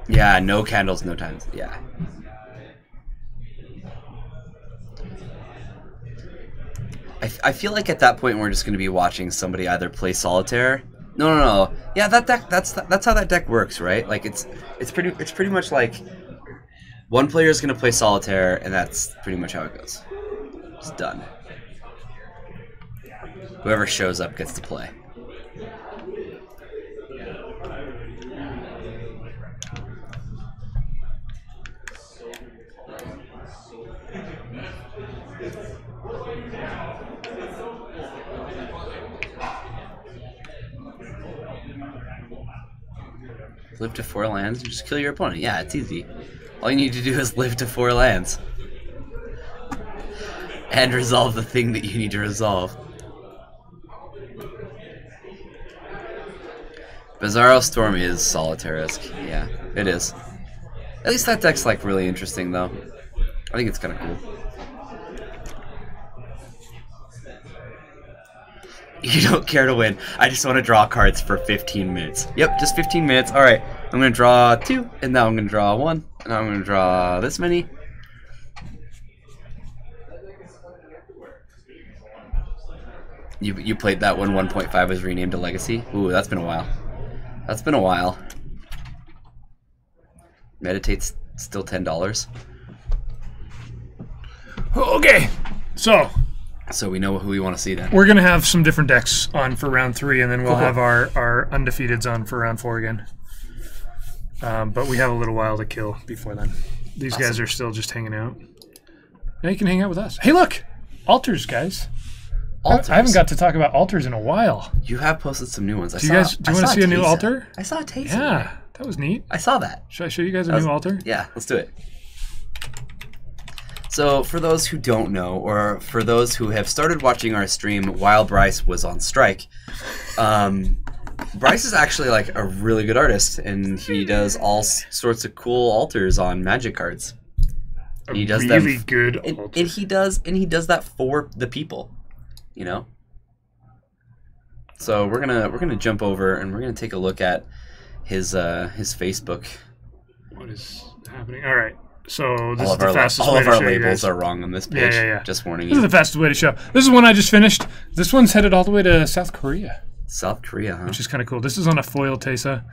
Yeah, no candles, no times. Yeah. I feel like at that point we're just going to be watching somebody either play Solitaire. No. Yeah, that's how that deck works, right? Like it's pretty much like one player is going to play Solitaire, and that's pretty much how it goes. It's done. Whoever shows up gets to play. Live to 4 lands, you just kill your opponent. Yeah, it's easy. All you need to do is live to 4 lands. And resolve the thing that you need to resolve. Bizarro Storm is Solitaire-esque. Yeah, it is. At least that deck's like really interesting though. I think it's kind of cool. You don't care to win. I just want to draw cards for 15 minutes. Yep, just 15 minutes. Alright, I'm going to draw 2, and now I'm going to draw 1, and now I'm going to draw this many. You played that when 1.5 was renamed to Legacy? Ooh, that's been a while. That's been a while. Meditate's still $10. Okay, so we know who we want to see then. we're going to have some different decks on for round 3, and then we'll have our undefeateds on for round 4 again. But we have a little while to kill before then. These guys are still just hanging out. Now you can hang out with us. Hey, look! Altars, guys. Altars. I haven't got to talk about altars in a while. You have posted some new ones. Do you want to see a new altar? I saw a Taysa. Yeah, that was neat. I saw that. Should I show you guys a new altar? Yeah, let's do it. So, for those who don't know, or for those who have started watching our stream while Bryce was on strike, Bryce is actually like a really good artist, and he does all sorts of cool altars on Magic cards. He does really good and he does that for the people, you know. So we're gonna jump over and we're gonna take a look at his Facebook. What is happening? All right. So this all is the fastest way to show you guys. All of our labels are wrong on this page. Yeah. Just warning you. This is the fastest way to show. This is one I just finished. This one's headed all the way to South Korea. South Korea, huh? Which is kind of cool. This is on a foil Taysa.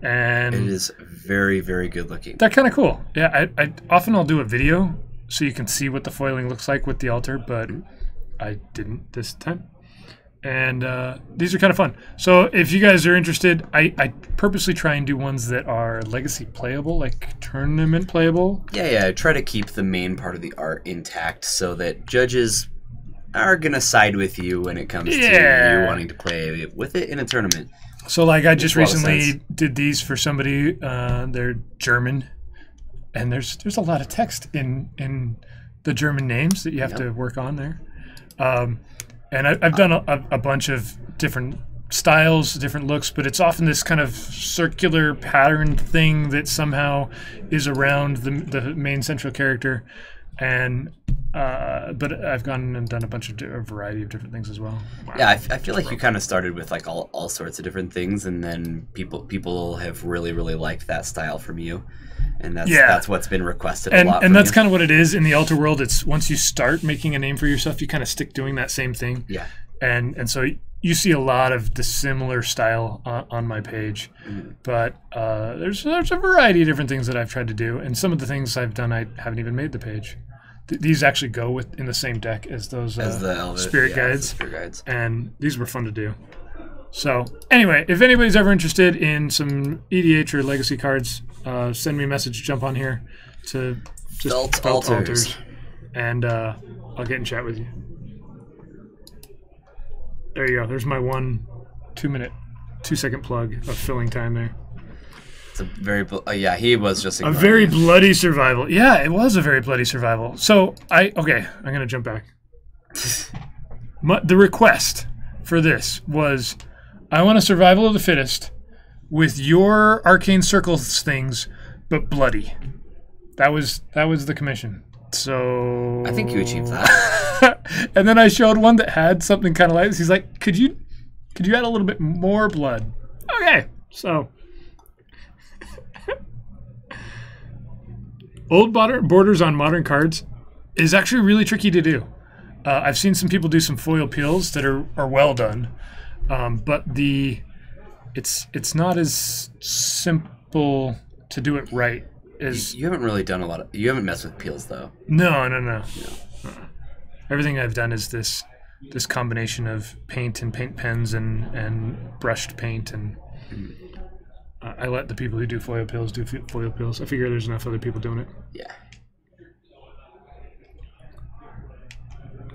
And it is very, very good looking. They're kind of cool. Yeah, I often I'll do a video so you can see what the foiling looks like with the altar, but I didn't this time. And these are kind of fun. So if you guys are interested, I purposely try and do ones that are legacy playable, like tournament playable. Yeah. I try to keep the main part of the art intact so that judges are going to side with you when it comes to you wanting to play with it in a tournament. So like I just recently did these for somebody. They're German, and there's a lot of text in the German names that you have to work on there. And I've done a bunch of different styles, different looks, but it's often this kind of circular patterned thing that somehow is around the main central character. And but I've gone and done a variety of different things as well. Wow. Yeah, I feel like you kind of started with like all sorts of different things, and then people have really liked that style from you. And that's what's been requested a lot. And that's kind of what it is in the altar world. It's once you start making a name for yourself, you kind of stick doing that same thing. Yeah. And so you see a lot of the similar style on my page, but there's a variety of different things that I've tried to do, and some of the things I've done I haven't even made the page. These actually go in the same deck as those spirit guides, and these were fun to do. So anyway, if anybody's ever interested in some EDH or legacy cards, send me a message, jump on here to just Felt Altars, and I'll get in chat with you. There you go. There's my 2-second plug of filling time there. It's a very he was just a very bloody survival. Yeah, it was a very bloody survival. So I'm gonna jump back. The request for this was I want a survival of the fittest with your arcane circles things, but bloody. That was the commission. So I think you achieved that. And then I showed one that had something kind of like this. He's like, could you add a little bit more blood? Okay, so old borders on modern cards is actually really tricky to do. I've seen some people do some foil peels that are well done, but it's not as simple to do it right as you haven't really done a lot of. You haven't messed with peels though. No. Everything I've done is this combination of paint and paint pens and brushed paint, and I let the people who do foil peels do foil peels. I figure there's enough other people doing it. Yeah.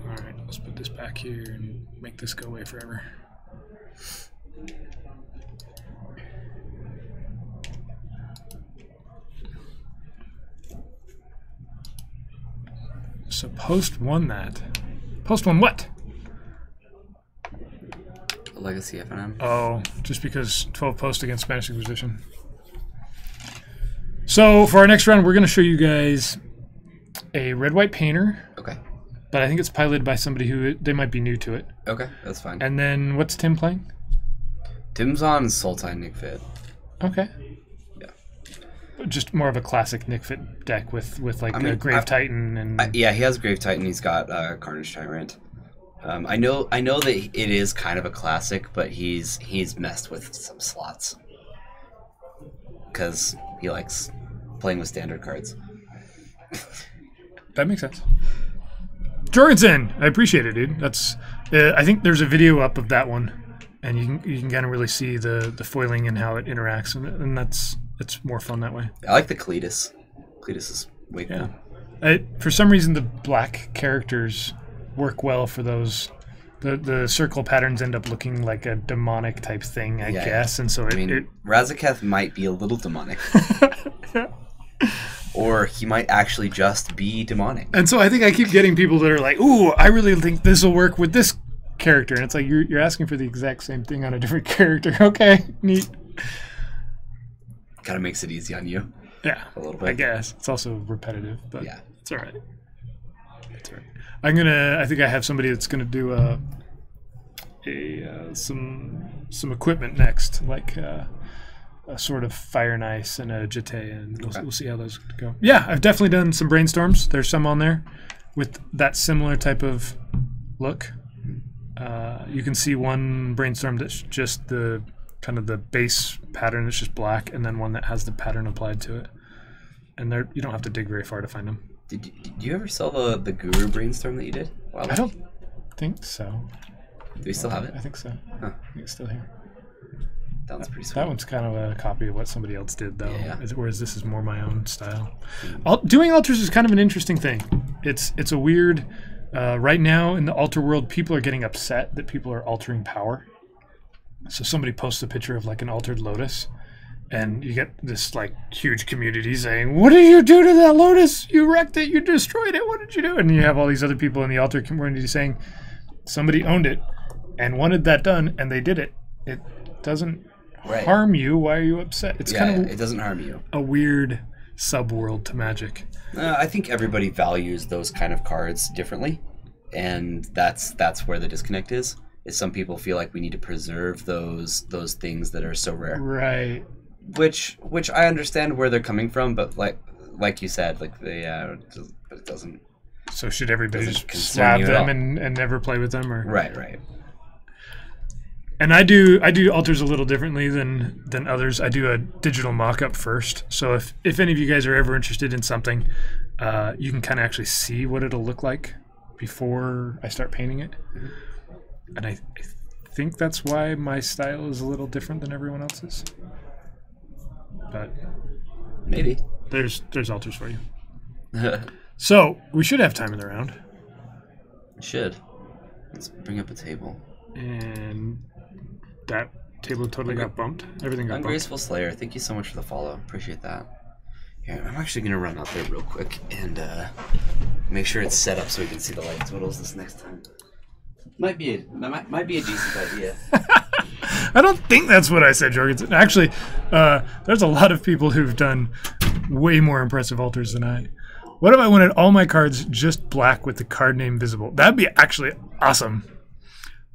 All right, let's put this back here and make this go away forever. So Post won that. Post won what? Legacy FNM. Oh, just because 12 Post against Spanish Inquisition. So for our next round, we're going to show you guys a red-white painter. Okay. But I think it's piloted by somebody who they might be new to it. Okay, that's fine. And then what's Tim playing? Tim's on Sultai Nick Fit. Okay. Yeah. Just more of a classic Nick Fit deck with like a Grave Titan and yeah, he has Grave Titan. He's got Carnage Tyrant. I know that it is kind of a classic, but he's messed with some slots because he likes playing with standard cards. That makes sense. Jorgensen, I appreciate it, dude. That's I think there's a video up of that one, and you can kind of really see the foiling and how it interacts, and it's more fun that way. I like the Cletus. Cletus is way cool. Yeah. For some reason, the black characters work well for those. The circle patterns end up looking like a demonic type thing, I guess, and so Razaketh might be a little demonic. Yeah. Or he might actually just be demonic. And so I think I keep getting people that are like, ooh, I really think this will work with this character. And it's like, you're asking for the exact same thing on a different character. Okay, neat. Kind of makes it easy on you. Yeah, a little bit. I guess. It's also repetitive, but yeah, it's all right. It's all right. I think I have somebody that's going to do some equipment next, like a sort of Fire and Ice and a Jete, and we'll see how those go. Yeah, I've definitely done some brainstorms. There's some on there with that similar type of look. You can see one brainstorm that's just the kind of the base pattern that's just black, and then one that has the pattern applied to it. And you don't have to dig very far to find them. Did you ever sell the Guru brainstorm that you did? Wow. I don't think so. Do you still have it? I think so. Huh. I think it's still here. That one's pretty sweet. That one's kind of a copy of what somebody else did, though. Yeah. Whereas this is more my own style. Doing altars is kind of an interesting thing. It's a weird. Right now in the altar world, people are getting upset that people are altering power. So somebody posts a picture of like an altered lotus, and you get this like huge community saying, "What did you do to that lotus? You wrecked it. You destroyed it. What did you do?" And you have all these other people in the altar community saying, "Somebody owned it and wanted that done, and they did it. It doesn't harm you. Why are you upset?" It's kind of it doesn't harm you. A weird subworld to Magic. I think everybody values those kind of cards differently, and that's where the disconnect is. Some people feel like we need to preserve those things that are so rare, right? Which I understand where they're coming from, but like you said, like but it doesn't. So should everybody just slab them and never play with them, or right? And I do altars a little differently than others. I do a digital mock-up first. So if any of you guys are ever interested in something, you can kind of actually see what it'll look like before I start painting it. Mm-hmm. And I think that's why my style is a little different than everyone else's. But maybe there's altars for you. So we should have time in the round. Should. Let's bring up a table. And that table totally got bumped. Everything got bumped. Ungraceful Slayer, thank you so much for the follow. Appreciate that. Yeah, I'm actually gonna run out there real quick and make sure it's set up so we can see the light totals this next time. Might be a decent idea. I don't think that's what I said, Jorgensen. Actually, there's a lot of people who've done way more impressive altars than I. What if I wanted all my cards just black with the card name visible? That'd be actually awesome.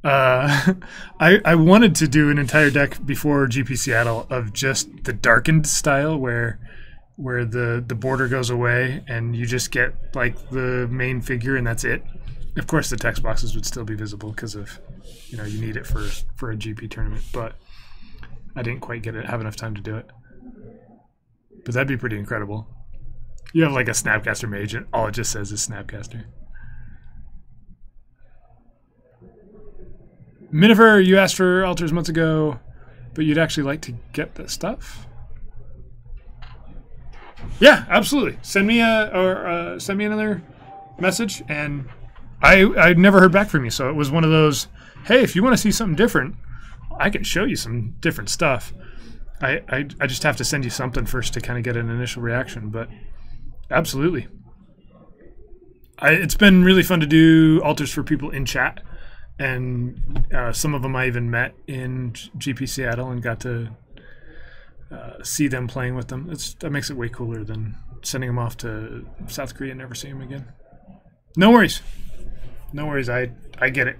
I wanted to do an entire deck before GP Seattle of just the darkened style where the border goes away and you just get like the main figure and that's it. Of course, the text boxes would still be visible because of, you need it for a GP tournament, but I didn't quite have enough time to do it. But that'd be pretty incredible. You have like a Snapcaster Mage and all it just says is Snapcaster. Minifer, you asked for altars months ago, but you'd actually like to get the stuff? Yeah, absolutely. Send me another message, and I never heard back from you, so it was one of those, hey, if you want to see something different, I can show you some different stuff. I just have to send you something first to kind of get an initial reaction, but absolutely. It's been really fun to do altars for people in chat, and some of them I even met in GP Seattle and got to see them playing with them. That makes it way cooler than sending them off to South Korea and never seeing them again. No worries. No worries. I get it.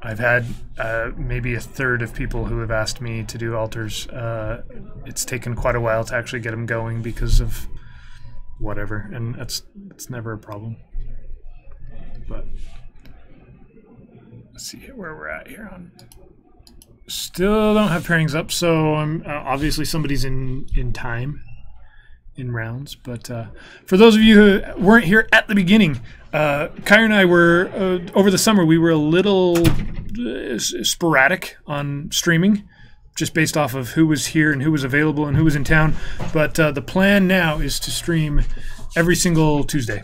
I've had maybe a third of people who have asked me to do altars. It's taken quite a while to actually get them going because of whatever, and it's never a problem. But let's see where we're at here on. Still don't have pairings up, so I'm obviously somebody's in time in rounds. But for those of you who weren't here at the beginning, Kyra and I were over the summer. We were a little sporadic on streaming, just based off of who was here and who was available and who was in town. But the plan now is to stream every single Tuesday.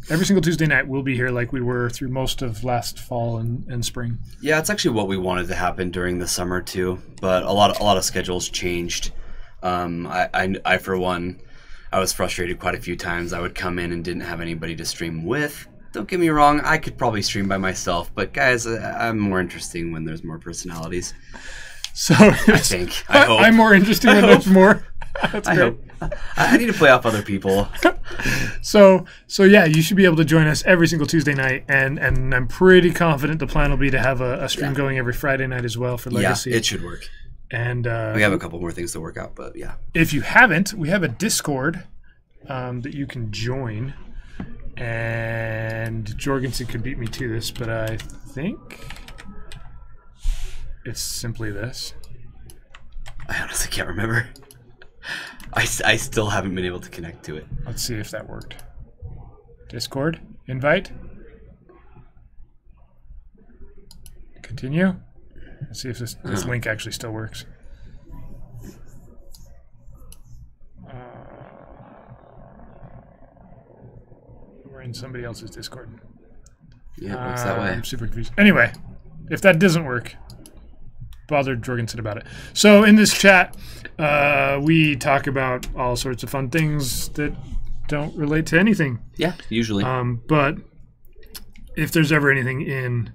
Every single Tuesday night we'll be here like we were through most of last fall and spring. Yeah, it's actually what we wanted to happen during the summer too, but a lot of schedules changed. I for one, I was frustrated quite a few times. I would come in and didn't have anybody to stream with. Don't get me wrong, I could probably stream by myself, but guys, I'm more interesting when there's more personalities. So I think. I hope. I'm more interesting when there's more. That's I great. hope. I need to play off other people. So yeah, you should be able to join us every single Tuesday night, and I'm pretty confident the plan will be to have a stream going every Friday night as well for Legacy. Yeah, it should work. And we have a couple more things to work out, but yeah. If you haven't, we have a Discord that you can join, and Jorgensen could beat me to this, but I think it's simply this. I honestly can't remember. I still haven't been able to connect to it. Let's see if that worked. Discord, invite. Continue. Let's see if this link actually still works. We're in somebody else's Discord. Yeah, it works that way. I'm super confused. Anyway, if that doesn't work, bother Jorgensen about it. So in this chat, we talk about all sorts of fun things that don't relate to anything. Yeah, usually. But if there's ever anything in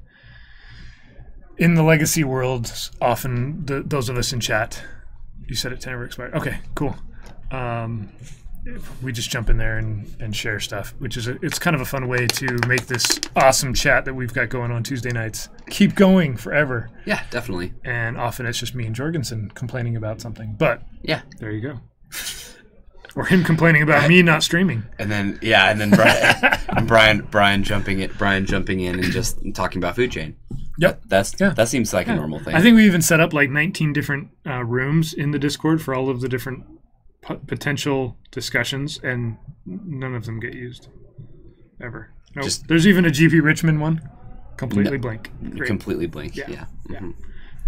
the Legacy world, often those of us in chat, you said it never expired. Okay, cool. We just jump in there and share stuff, which is it's kind of a fun way to make this awesome chat that we've got going on Tuesday nights keep going forever. Yeah, definitely. And often it's just me and Jorgensen complaining about something. But yeah, there you go. Or him complaining about me not streaming. And then Brian jumping in and just talking about Food Chain. Yep. That seems like a normal thing. I think we even set up like 19 different rooms in the Discord for all of the different potential discussions, and none of them get used ever. Nope. There's even a GP Richmond one, completely blank. Great. Completely blank. Yeah. Mm-hmm.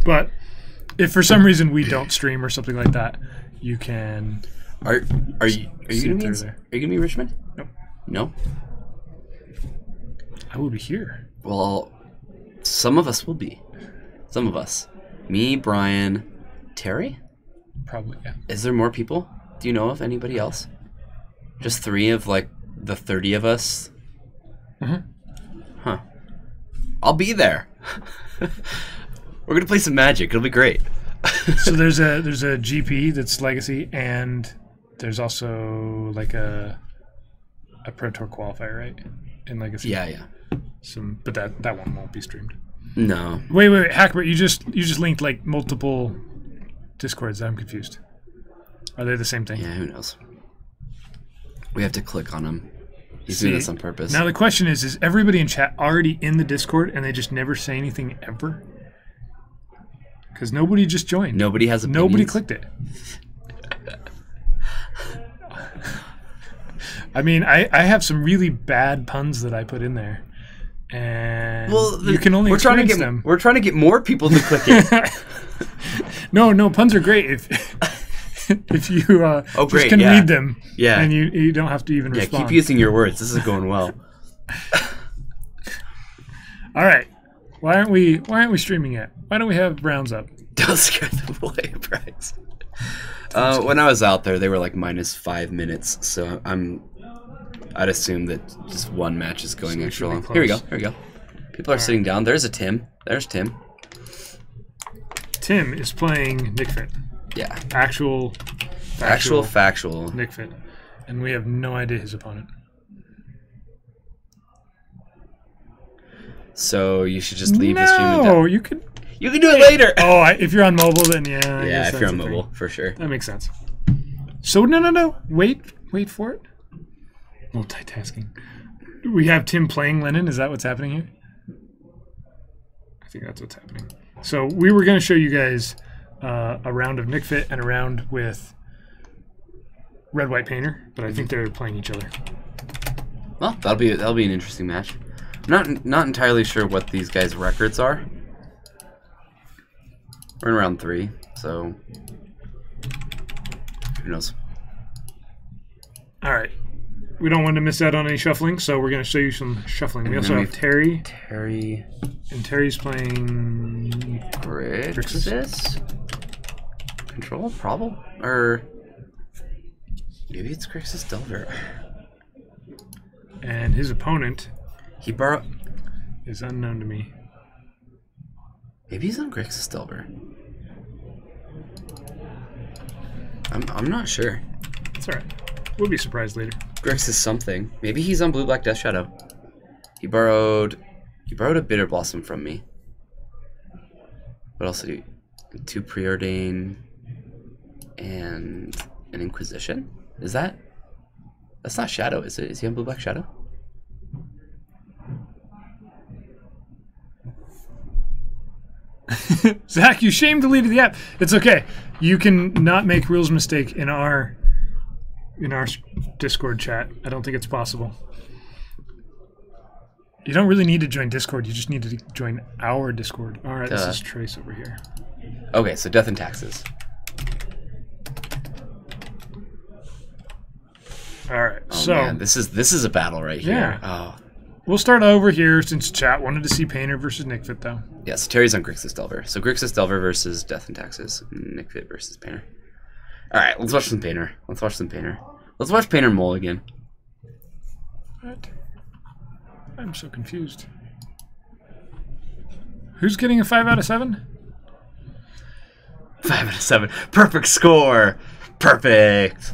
But if for some reason we don't stream or something like that, you can. Are you gonna be in Richmond? Nope. No. I will be here. Well, some of us will be. Some of us. Me, Brian, Terry. Probably. Yeah. Is there more people? Do you know of anybody else? Just 3 of like the 30 of us? Mm-hmm. Huh. I'll be there. We're gonna play some Magic. It'll be great. So there's a GP that's Legacy, and there's also like a Pro Tour qualifier, right? In Legacy. Yeah. But that one won't be streamed. No. Wait, Hackbert, you just linked like multiple Discords. I'm confused. Are they the same thing? Yeah, who knows? We have to click on them. He's doing this on purpose. Now the question is everybody in chat already in the Discord and they just never say anything ever? Because nobody just joined. Nobody has opinions. Nobody clicked it. I mean, I have some really bad puns that I put in there. And you can only experience them. We're trying to get more people to click it. No, puns are great if you just can read them. Yeah. And you don't have to even respond. Keep using your words. This is going well. All right. Why aren't we streaming it? Why don't we have rounds up? Don't scare them away, Bryce. When I was out there, they were like -5 minutes, so I'd assume that just one match is going extra long. Here we go. People are sitting down. There's a Tim. There's Tim. Tim is playing Nick Fit. Yeah. Factual Factual. Nick Fit. And we have no idea his opponent. So you should just leave the stream. No, you can do it later. Oh, if you're on mobile, then yeah. Yeah, if you're on mobile, for sure. That makes sense. So no. Wait for it. Multitasking. We have Tim playing Lennon. Is that what's happening here? I think that's what's happening. So we were going to show you guys a round of Nick Fit and a round with Red White Painter, but I think they're playing each other. Well, that'll be an interesting match. I'm not entirely sure what these guys' records are. We're in round 3, so who knows? All right. We don't want to miss out on any shuffling, so we're going to show you some shuffling. And we also have Terry. And Terry's playing Grixis? Control? Problem? Or maybe it's Grixis Delver. And his opponent is unknown to me. Maybe he's on Grixis Delver. I'm not sure. It's alright. We'll be surprised later. Grixis something. Maybe he's on Blue Black Death Shadow. He borrowed a Bitter Blossom from me. What else did he? 2 Preordain and an Inquisition? Is that? That's not Shadow, is it? Is he on Blue Black Shadow? Zach, you shame deleted the app. It's okay. You can not make rules mistake in our Discord chat. I don't think it's possible. You don't really need to join Discord. You just need to join our Discord. All right, this is Trace over here. Okay, so Death and Taxes. All right, man, this is a battle right here. Yeah. Oh. We'll start over here since chat wanted to see Painter versus Nick Fit, though. Yeah, so Terry's on Grixis Delver. So Grixis Delver versus Death and Taxes. Nick Fit versus Painter. All right, let's watch some Painter. Let's watch Painter Mulligan. What? I'm so confused. Who's getting a 5 out of 7? 5 out of 7. Perfect score. Perfect.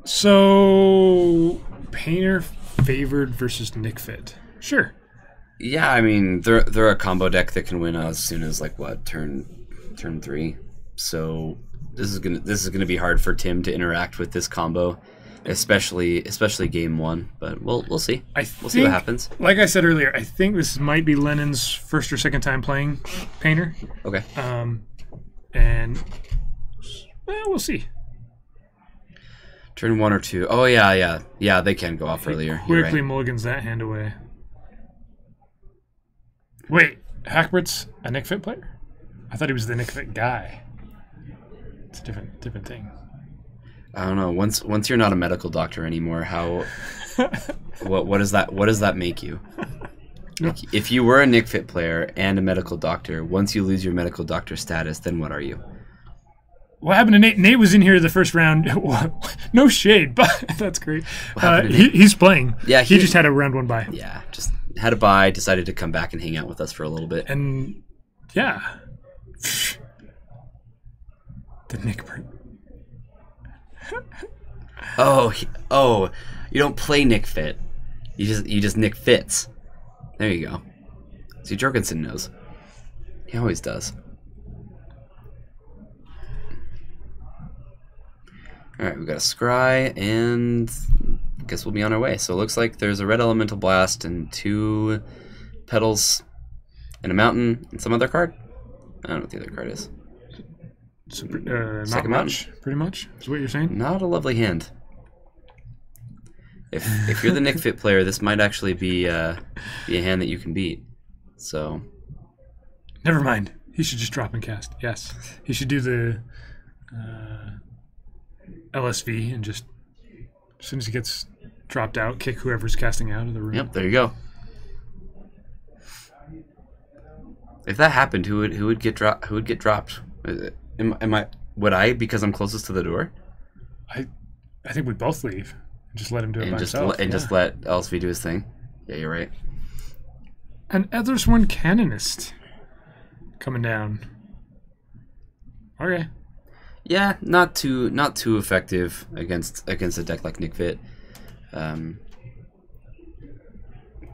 So Painter favored versus Nick Fit. Sure. Yeah, I mean they're a combo deck that can win as soon as like what turn 3. So this is gonna be hard for Tim to interact with this combo, especially game 1. But we'll see. We'll see what happens. Like I said earlier, I think this might be Lennon's first or second time playing Painter. Okay. And we'll see. Turn 1 or 2. Oh yeah. They can go off earlier. Quickly mulligans that hand away. Wait, Hackbert's a Nick Fit player? I thought he was the Nick Fit guy. It's a different thing. I don't know. Once you're not a medical doctor anymore, how what does that make you? Like, if you were a Nick Fit player and a medical doctor, once you lose your medical doctor status, then what are you? What happened to Nate? Nate was in here the first round. No shade, but that's great. He's playing. Yeah, he just had a round 1 bye. Yeah, had a bye, decided to come back and hang out with us for a little bit. And yeah, the Nick Bird. Oh, you don't play Nick Fit. You just Nick Fits. There you go. See, Jorgensen knows. He always does. Alright, we've got a Scry, and I guess we'll be on our way. So it looks like there's a red elemental blast and 2 petals and a mountain and some other card. I don't know what the other card is. Not Second much, pretty much, is what you're saying? Not a lovely hand. If you're the Nick Fit player, this might actually be a hand that you can beat. So, never mind. He should just drop and cast. Yes, he should do the LSV and just as soon as he gets dropped out, kick whoever's casting out of the room. Yep, there you go. If that happened, who would get dropped? Who would get dropped? Would I because I'm closest to the door? I think we both leave. Just let him do it by himself. Just let LSV do his thing. Yeah, you're right. An Ethersworn Canonist coming down. Okay. Yeah, not too effective against a deck like Nick Fit.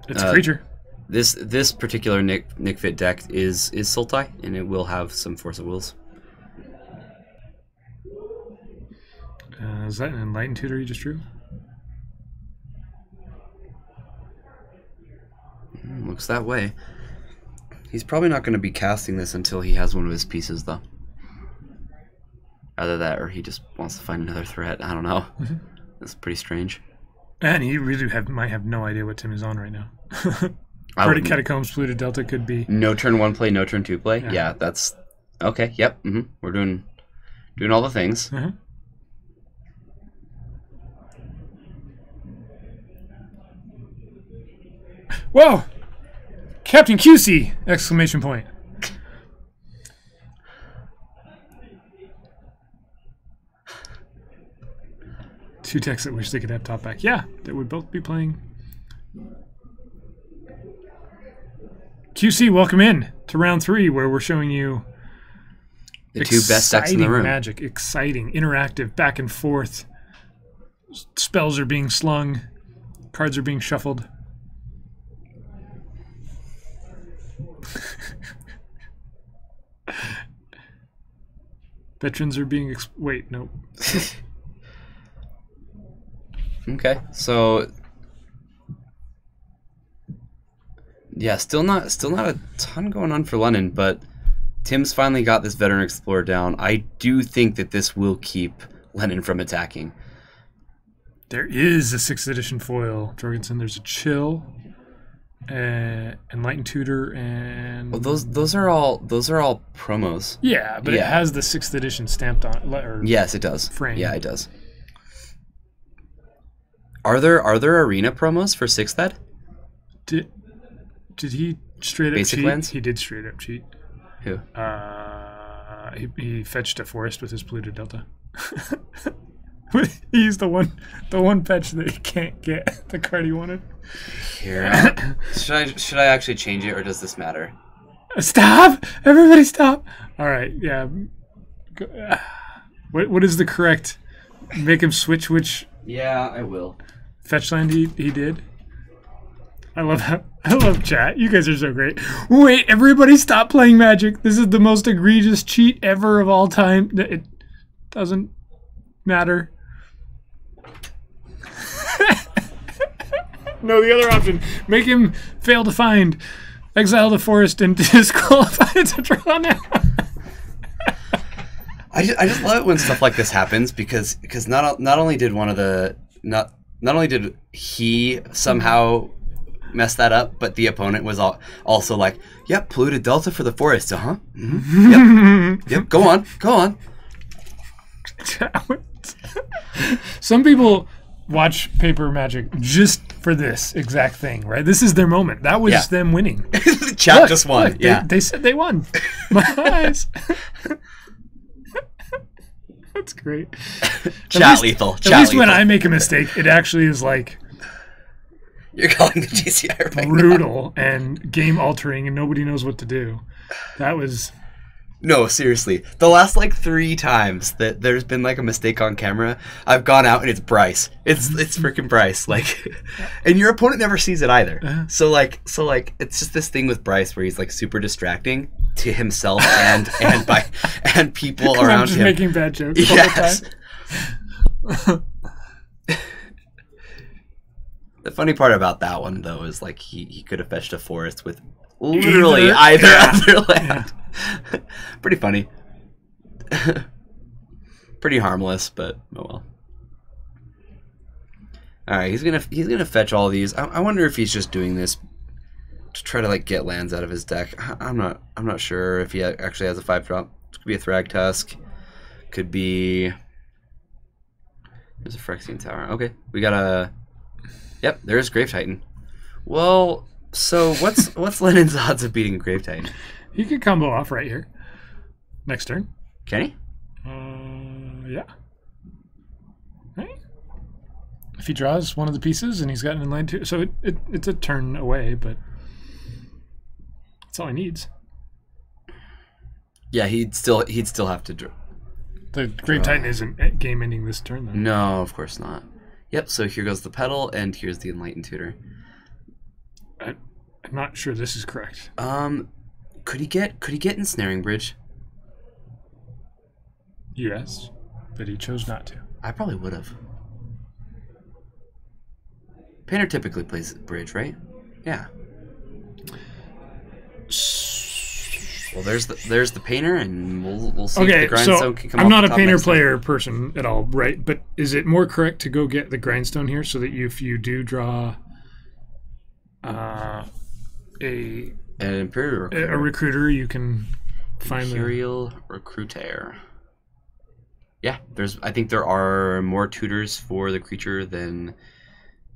It's a creature. This particular Nick Fit deck is Sultai, and it will have some Force of Wills. Is that an Enlightened Tutor you just drew? Looks that way. He's probably not going to be casting this until he has one of his pieces, though. Either that, or he just wants to find another threat. I don't know. That's pretty strange. And he really might have no idea what Tim is on right now. Party Catacombs, Polluted Delta could be. No turn 1 play, no turn 2 play? Yeah, that's... Okay, yep. We're doing all the things. Whoa! Captain QC! Exclamation point. Two decks that wish they could have top back. Yeah, they would both be playing. QC, welcome in to round 3, where we're showing you the 2 best decks in the room. Magic, exciting, interactive, back and forth. Spells are being slung, cards are being shuffled. Veterans are being wait, no. Okay, so yeah, still not a ton going on for London, but Tim's finally got this Veteran Explorer down. I do think that this will keep Lennon from attacking. There is a 6th edition foil, Jorgensen. There's a Chill, Enlightened Tutor, and well, those are all promos. Yeah, but it has the 6th edition stamped on. Yes, it does. Frame. Yeah, it does. Are there arena promos for 6th ed? Did he straight up Basic cheat? lands? He did straight up cheat. Who? He fetched a forest with his Polluted Delta. He's the one fetch that he can't get the card he wanted. Here, should I actually change it, or does this matter? Stop! Everybody stop! All right, yeah. What is the correct? Make him switch which? Yeah, I will. Fetch land he did. I love chat. You guys are so great. Wait, everybody stop playing Magic. This is the most egregious cheat ever of all time. It doesn't matter. No, the other option. Make him fail to find, exile the forest, and disqualify it to draw now. I just love it when stuff like this happens because not only did he somehow mess that up, but the opponent was also like, "Yep, Polluted Delta for the forest, Yep, go on." Some people watch Paper Magic just for this exact thing, right? This is their moment. That was them winning. The chat just won. Look, they said they won. My eyes. That's great. Chat lethal. At least when I make a mistake, it actually is like, You're calling the GCI right brutal and game altering, and nobody knows what to do. That was. No, seriously. The last like 3 times that there's been like a mistake on camera, I've gone out and it's Bryce. It's freaking Bryce. Like, and your opponent never sees it either. So like it's just this thing with Bryce where he's like super distracting to himself and people around I'm just him. Making bad jokes. Yes. The funny part about that one though is like he could have fetched a forest with literally either other land. Yeah. Pretty funny. Pretty harmless, but oh well. All right, he's gonna fetch all these. I wonder if he's just doing this to try to like get lands out of his deck. I'm not sure if he actually has a 5-drop. It could be a Thrag Tusk. Could be. There's a Phyrexian Tower. Okay, we got a. Yep, there's Grave Titan. Well, so what's Lennon's odds of beating Grave Titan? He could combo off right here. Next turn. Can he? Yeah. Right. If he draws one of the pieces and he's got an inland too, so it's a turn away, but that's all he needs. Yeah, he'd still have to draw. The Grave Titan isn't game ending this turn, though. No, of course not. Yep. So here goes the pedal, and here's the Enlightened Tutor. I'm not sure this is correct. Could he get Ensnaring Bridge? Yes, but he chose not to. I probably would have. Painter typically plays Bridge, right? Yeah. Well, there's the Painter, and we'll see if the Grindstone can come I'm off not the a top Painter next player person at all, right? But is it more correct to go get the Grindstone here so that if you do draw an Imperial Recruiter. A recruiter, you can find Imperial Recruiter. Yeah, I think there are more tutors for the creature than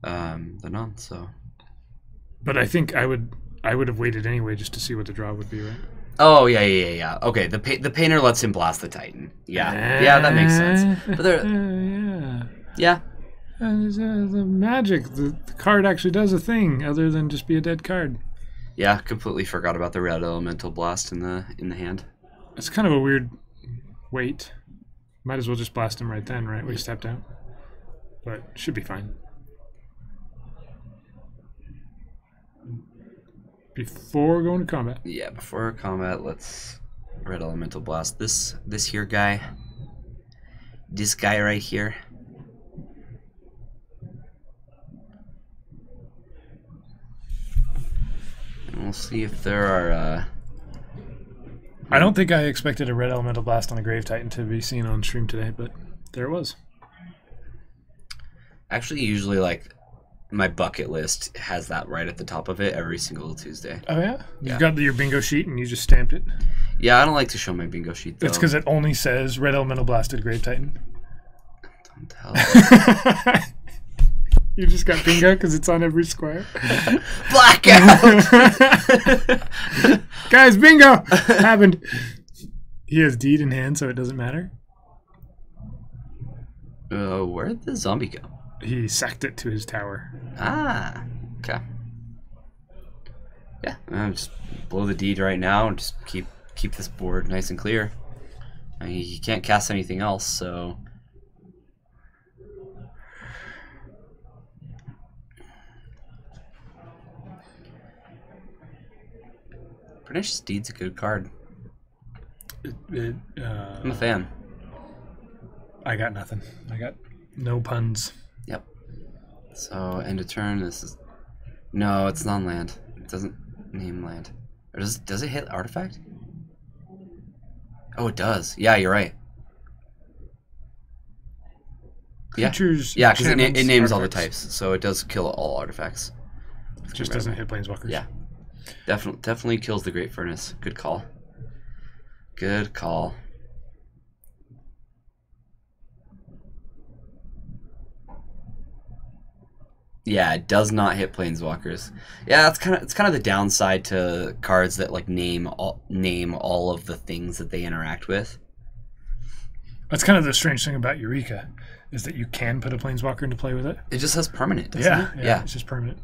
none. So, but I think I would have waited anyway just to see what the draw would be, right? Oh yeah. Okay, the Painter lets him blast the Titan. Yeah, that makes sense. But yeah. The magic, the card actually does a thing other than just be a dead card. Yeah, completely forgot about the Red Elemental Blast in the hand. It's kind of a weird wait. Might as well just blast him right then, right? We just tapped out. But should be fine. Before going to combat. Yeah, before combat, let's Red Elemental Blast this here guy. This guy right here. And we'll see if there are I don't think I expected a Red Elemental Blast on a Grave Titan to be seen on stream today, but there it was. Actually, usually like my bucket list has that right at the top of it every single Tuesday. Oh yeah? You've got your bingo sheet and you just stamped it? Yeah, I don't like to show my bingo sheet though. It's because it only says Red Elemental Blasted Grave Titan. Don't tell. You just got bingo because it's on every square. Blackout! Guys, bingo! Happened. He has deed in hand, so it doesn't matter. Where'd the zombie go? He sacked it to his tower. Ah, okay. Yeah, I'll just blow the deed right now and just keep this board nice and clear. I mean, he can't cast anything else, so... Pernicious Deed's a good card. I'm a fan. I got nothing. I got no puns. Yep. So, end of turn, this is... No, it's non-land. It doesn't name land. Or does it hit artifact? Oh, it does. Yeah, you're right. Creatures, yeah, because it names all the types, so it does kill all artifacts. It just doesn't hit planeswalkers. Yeah. Definitely kills the Great Furnace. Good call. Good call. Yeah, it does not hit planeswalkers. Yeah, it's kind of the downside to cards that like name all of the things that they interact with. That's kind of the strange thing about Eureka, is that you can put a planeswalker into play with it. It just has permanent, doesn't it? Yeah, it's just permanent.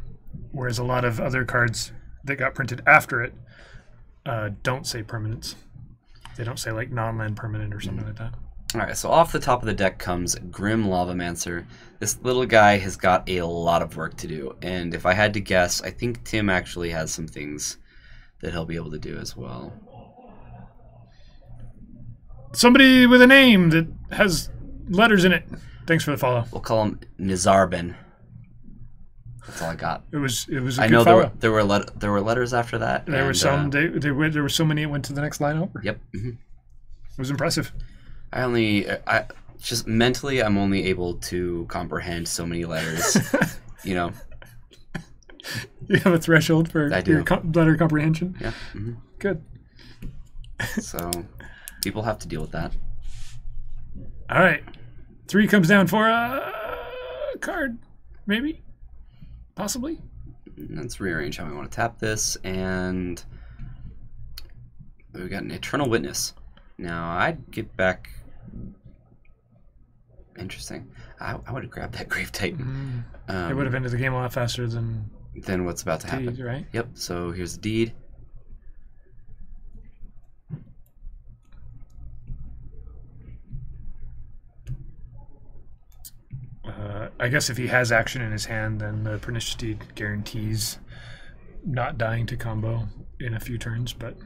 whereas a lot of other cards that got printed after it don't say permanents. They don't say like non-land permanent or something like that. All right, so off the top of the deck comes Grim Lavamancer. This little guy has got a lot of work to do, and if I had to guess, I think Tim actually has some things that he'll be able to do as well. Somebody with a name that has letters in it. Thanks for the follow. We'll call him Nizarbin. That's all I got. It was a good I know follow. there were letters after that. There were some. There were so many. It went to the next line over. Yep. It was impressive. I just mentally, I'm only able to comprehend so many letters. You know. You have a threshold for your letter comprehension. Yeah. Good. So, people have to deal with that. All right. 3 comes down for a card, maybe, possibly. Let's rearrange how we want to tap this, and we've got an Eternal Witness. Now, I'd get back. Interesting. I would have grabbed that Grave Titan. It would have ended the game a lot faster than what's about to happen. Deed, right? Yep. So here's the deed. I guess if he has action in his hand, then the Pernicious Deed guarantees not dying to combo in a few turns. But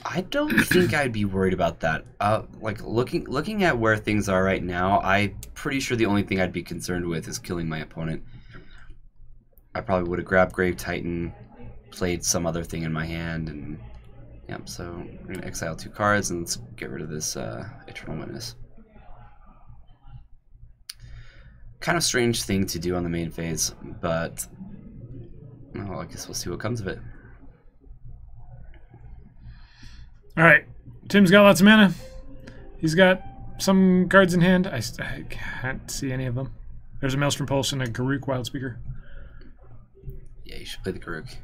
I don't think I'd be worried about that. Like looking at where things are right now, I'm pretty sure the only thing I'd be concerned with is killing my opponent. I probably would have grabbed Grave Titan, played some other thing in my hand, and yeah. So we're gonna exile 2 cards and let's get rid of this Eternal Witness. Kind of strange thing to do on the main phase, but well, I guess we'll see what comes of it. all right, Tim's got lots of mana. He's got some cards in hand. I can't see any of them. There's a Maelstrom Pulse and a Garruk Wildspeaker. Yeah, you should play the Garruk.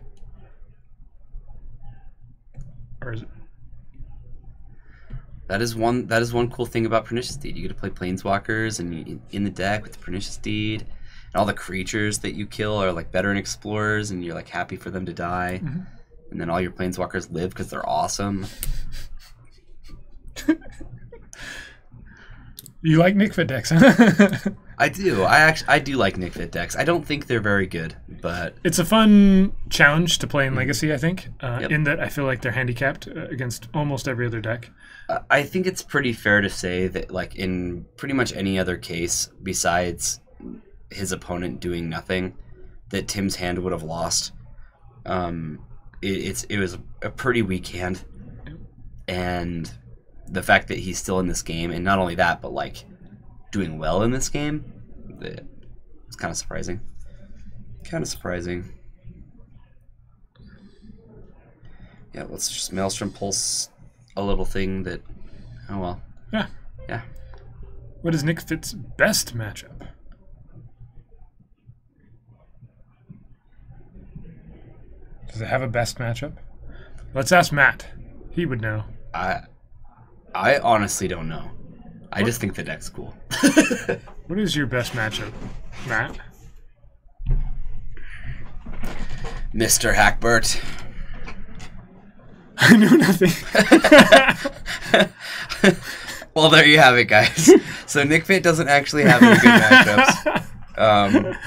Or is it? That is one cool thing about Pernicious Deed. You get to play Planeswalkers and in the deck with the Pernicious Deed, and all the creatures that you kill are like veteran explorers, and you're like happy for them to die, and then all your Planeswalkers live because they're awesome. You like Nick Fit decks, huh? I do. I do like Nick Fit decks. I don't think they're very good, but it's a fun challenge to play in Legacy, I think, Yep. in that I feel like they're handicapped against almost every other deck. I think it's pretty fair to say that, like, in pretty much any other case besides his opponent doing nothing, that Tim's hand would have lost. It was a pretty weak hand, and the fact that he's still in this game, and not only that, but like doing well in this game, it's kind of surprising. Yeah, let's just Maelstrom Pulse a little thing that, oh well. Yeah. What is Nick Fit's best matchup? Does it have a best matchup? Let's ask Matt. He would know. I honestly don't know. I just think the deck's cool. What is your best matchup, Matt? Mr. Hackbert. I know nothing. Well, there you have it, guys. So Nick Fit doesn't actually have any good matchups.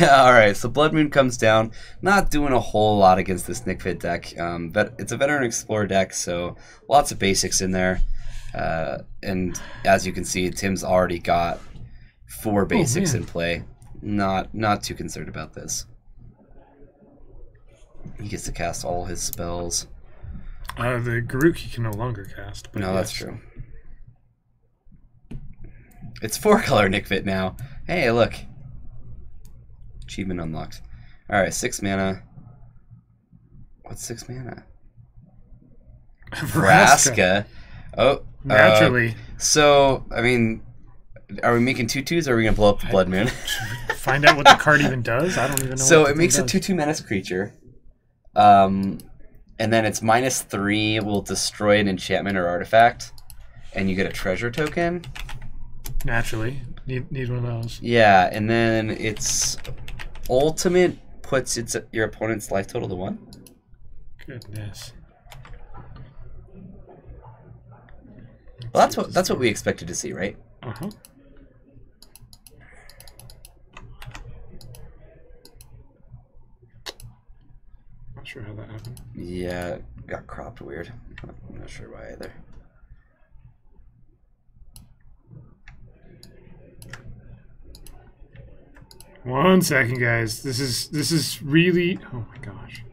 All right, so Blood Moon comes down. Not doing a whole lot against this Nick Fit deck. But it's a Veteran Explorer deck, so lots of basics in there. And as you can see, Tim's already got 4 basics in play. Not too concerned about this. He gets to cast all his spells. The Garruk he can no longer cast. But No, that's true. It's 4-color Nick Fit now. Hey, look. Achievement unlocked. Alright, 6 mana. What's 6 mana? Vraska. Oh. Naturally. So, I mean, are we making 2/2s or are we going to blow up the Blood Moon? Find out what the card even does? I don't even know So what it makes a 2/2 menace creature. And then it's -3 will destroy an enchantment or artifact. And you get a treasure token. Naturally. Need one of those. Yeah, and then its ultimate puts your opponent's life total to 1. Goodness. Well, that's what we expected to see, right? Uh-huh. Not sure how that happened. Yeah, it got cropped weird. I'm not sure why either. One second, guys. This is really. Oh my gosh.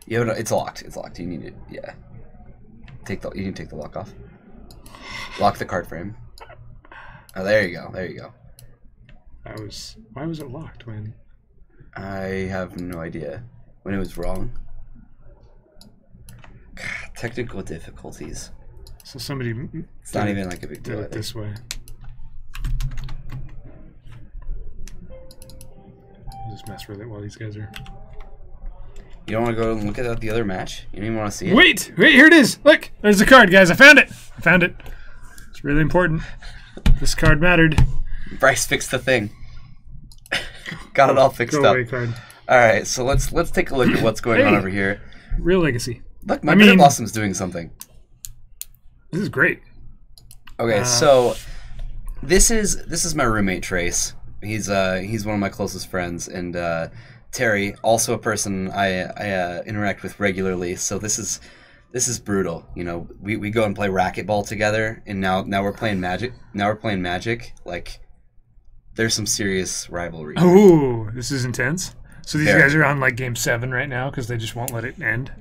Yeah, no, it's locked. It's locked. You need it. Yeah. You need to take the lock off. Lock the card frame. Oh, there you go. There you go. Why was it locked when? I have no idea. When it was wrong. God, technical difficulties. So somebody. It's not even like a big Did deal. it this way. I'll just mess with it while these guys are. You don't want to go and look at the other match? You don't even want to see it? Wait, here it is. Look, there's the card, guys. I found it. It's really important. This card mattered. Bryce fixed the thing. Got it all fixed Go up. away, card. All right, so let's take a look at what's going on over here. Real Legacy. Look, my Bitter Blossom's doing something. This is great. Okay, so this is my roommate Trace. He's one of my closest friends, and Terry, also a person I interact with regularly. So this is brutal. You know, we go and play racquetball together, and now we're playing Magic. Like, there's some serious rivalry. Oh, this is intense. So these Very. guys are on like game 7 right now because they just won't let it end.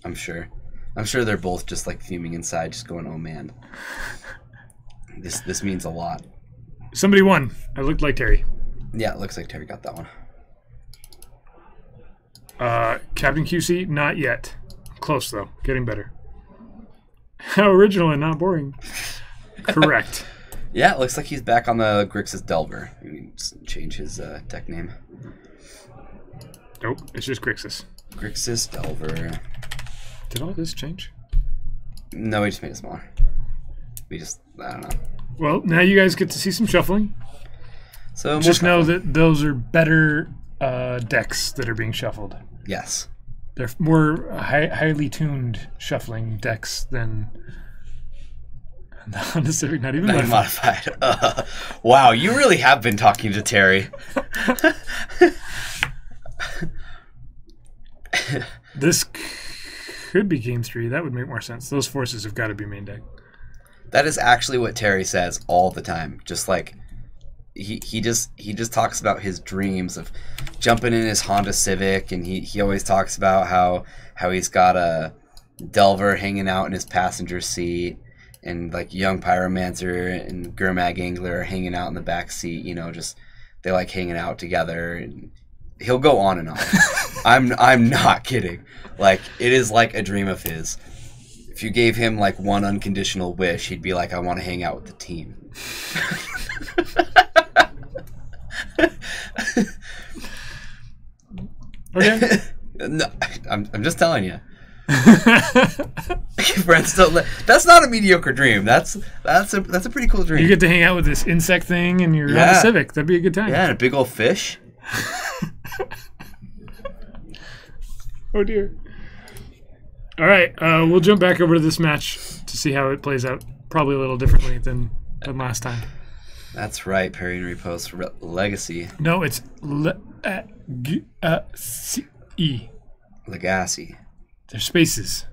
I'm sure they're both just like fuming inside, just going, "Oh man, this means a lot." Somebody won. I looked like Terry. Yeah, it looks like Terry got that one. Captain QC, not yet. Close though. Getting better. How original and not boring. Correct. Yeah, it looks like he's back on the Grixis Delver. We can just change his deck name. Nope, it's just Grixis. Grixis Delver. Did all this change? No, we just made it smaller. I don't know. Well, now you guys get to see some shuffling. So Just know that those are better decks that are being shuffled. Yes. They're more highly tuned shuffling decks than the Honda Civic, not even modified. Wow, you really have been talking to Terry. This could be game 3. That would make more sense. Those forces have got to be main deck. That is actually what Terry says all the time. Just like he just talks about his dreams of jumping in his Honda Civic, and he always talks about how he's got a Delver hanging out in his passenger seat, and like young Pyromancer and Gurmag Angler are hanging out in the back seat. You know, just they like hanging out together, and he'll go on and on. I'm not kidding. Like, it is like a dream of his. If you gave him like one unconditional wish, he'd be like, "I want to hang out with the team." Okay. No, I'm just telling you. Friends don't that's not a mediocre dream. That's a pretty cool dream. You get to hang out with this insect thing and your Yeah. Honda Civic. That'd be a good time. Yeah, and a big old fish. Oh dear. All right, we'll jump back over to this match to see how it plays out. Probably a little differently than last time. That's right, Perry and Repost Legacy. No, it's Legacy. There's spaces.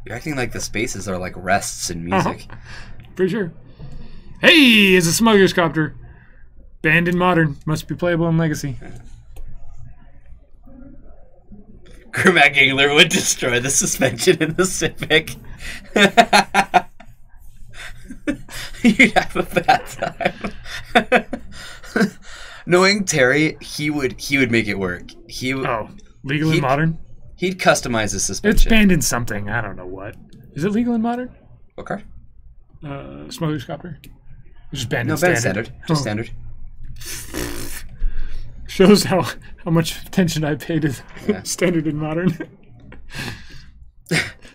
You're acting like the spaces are like rests in music. For sure. Hey, it's a smuggler's copter. Banned in modern. Must be playable in legacy. Gurmag Angler would destroy the suspension in the Civic. You'd have a bad time. Knowing Terry, he would make it work. Legal in modern? He'd customize the suspension. It's banned in something. I don't know what. Is it legal in modern? What card? Smuggler's copter. It's just banned No, in banned standard. Just standard. Shows how much attention I pay to Yeah. standard and modern.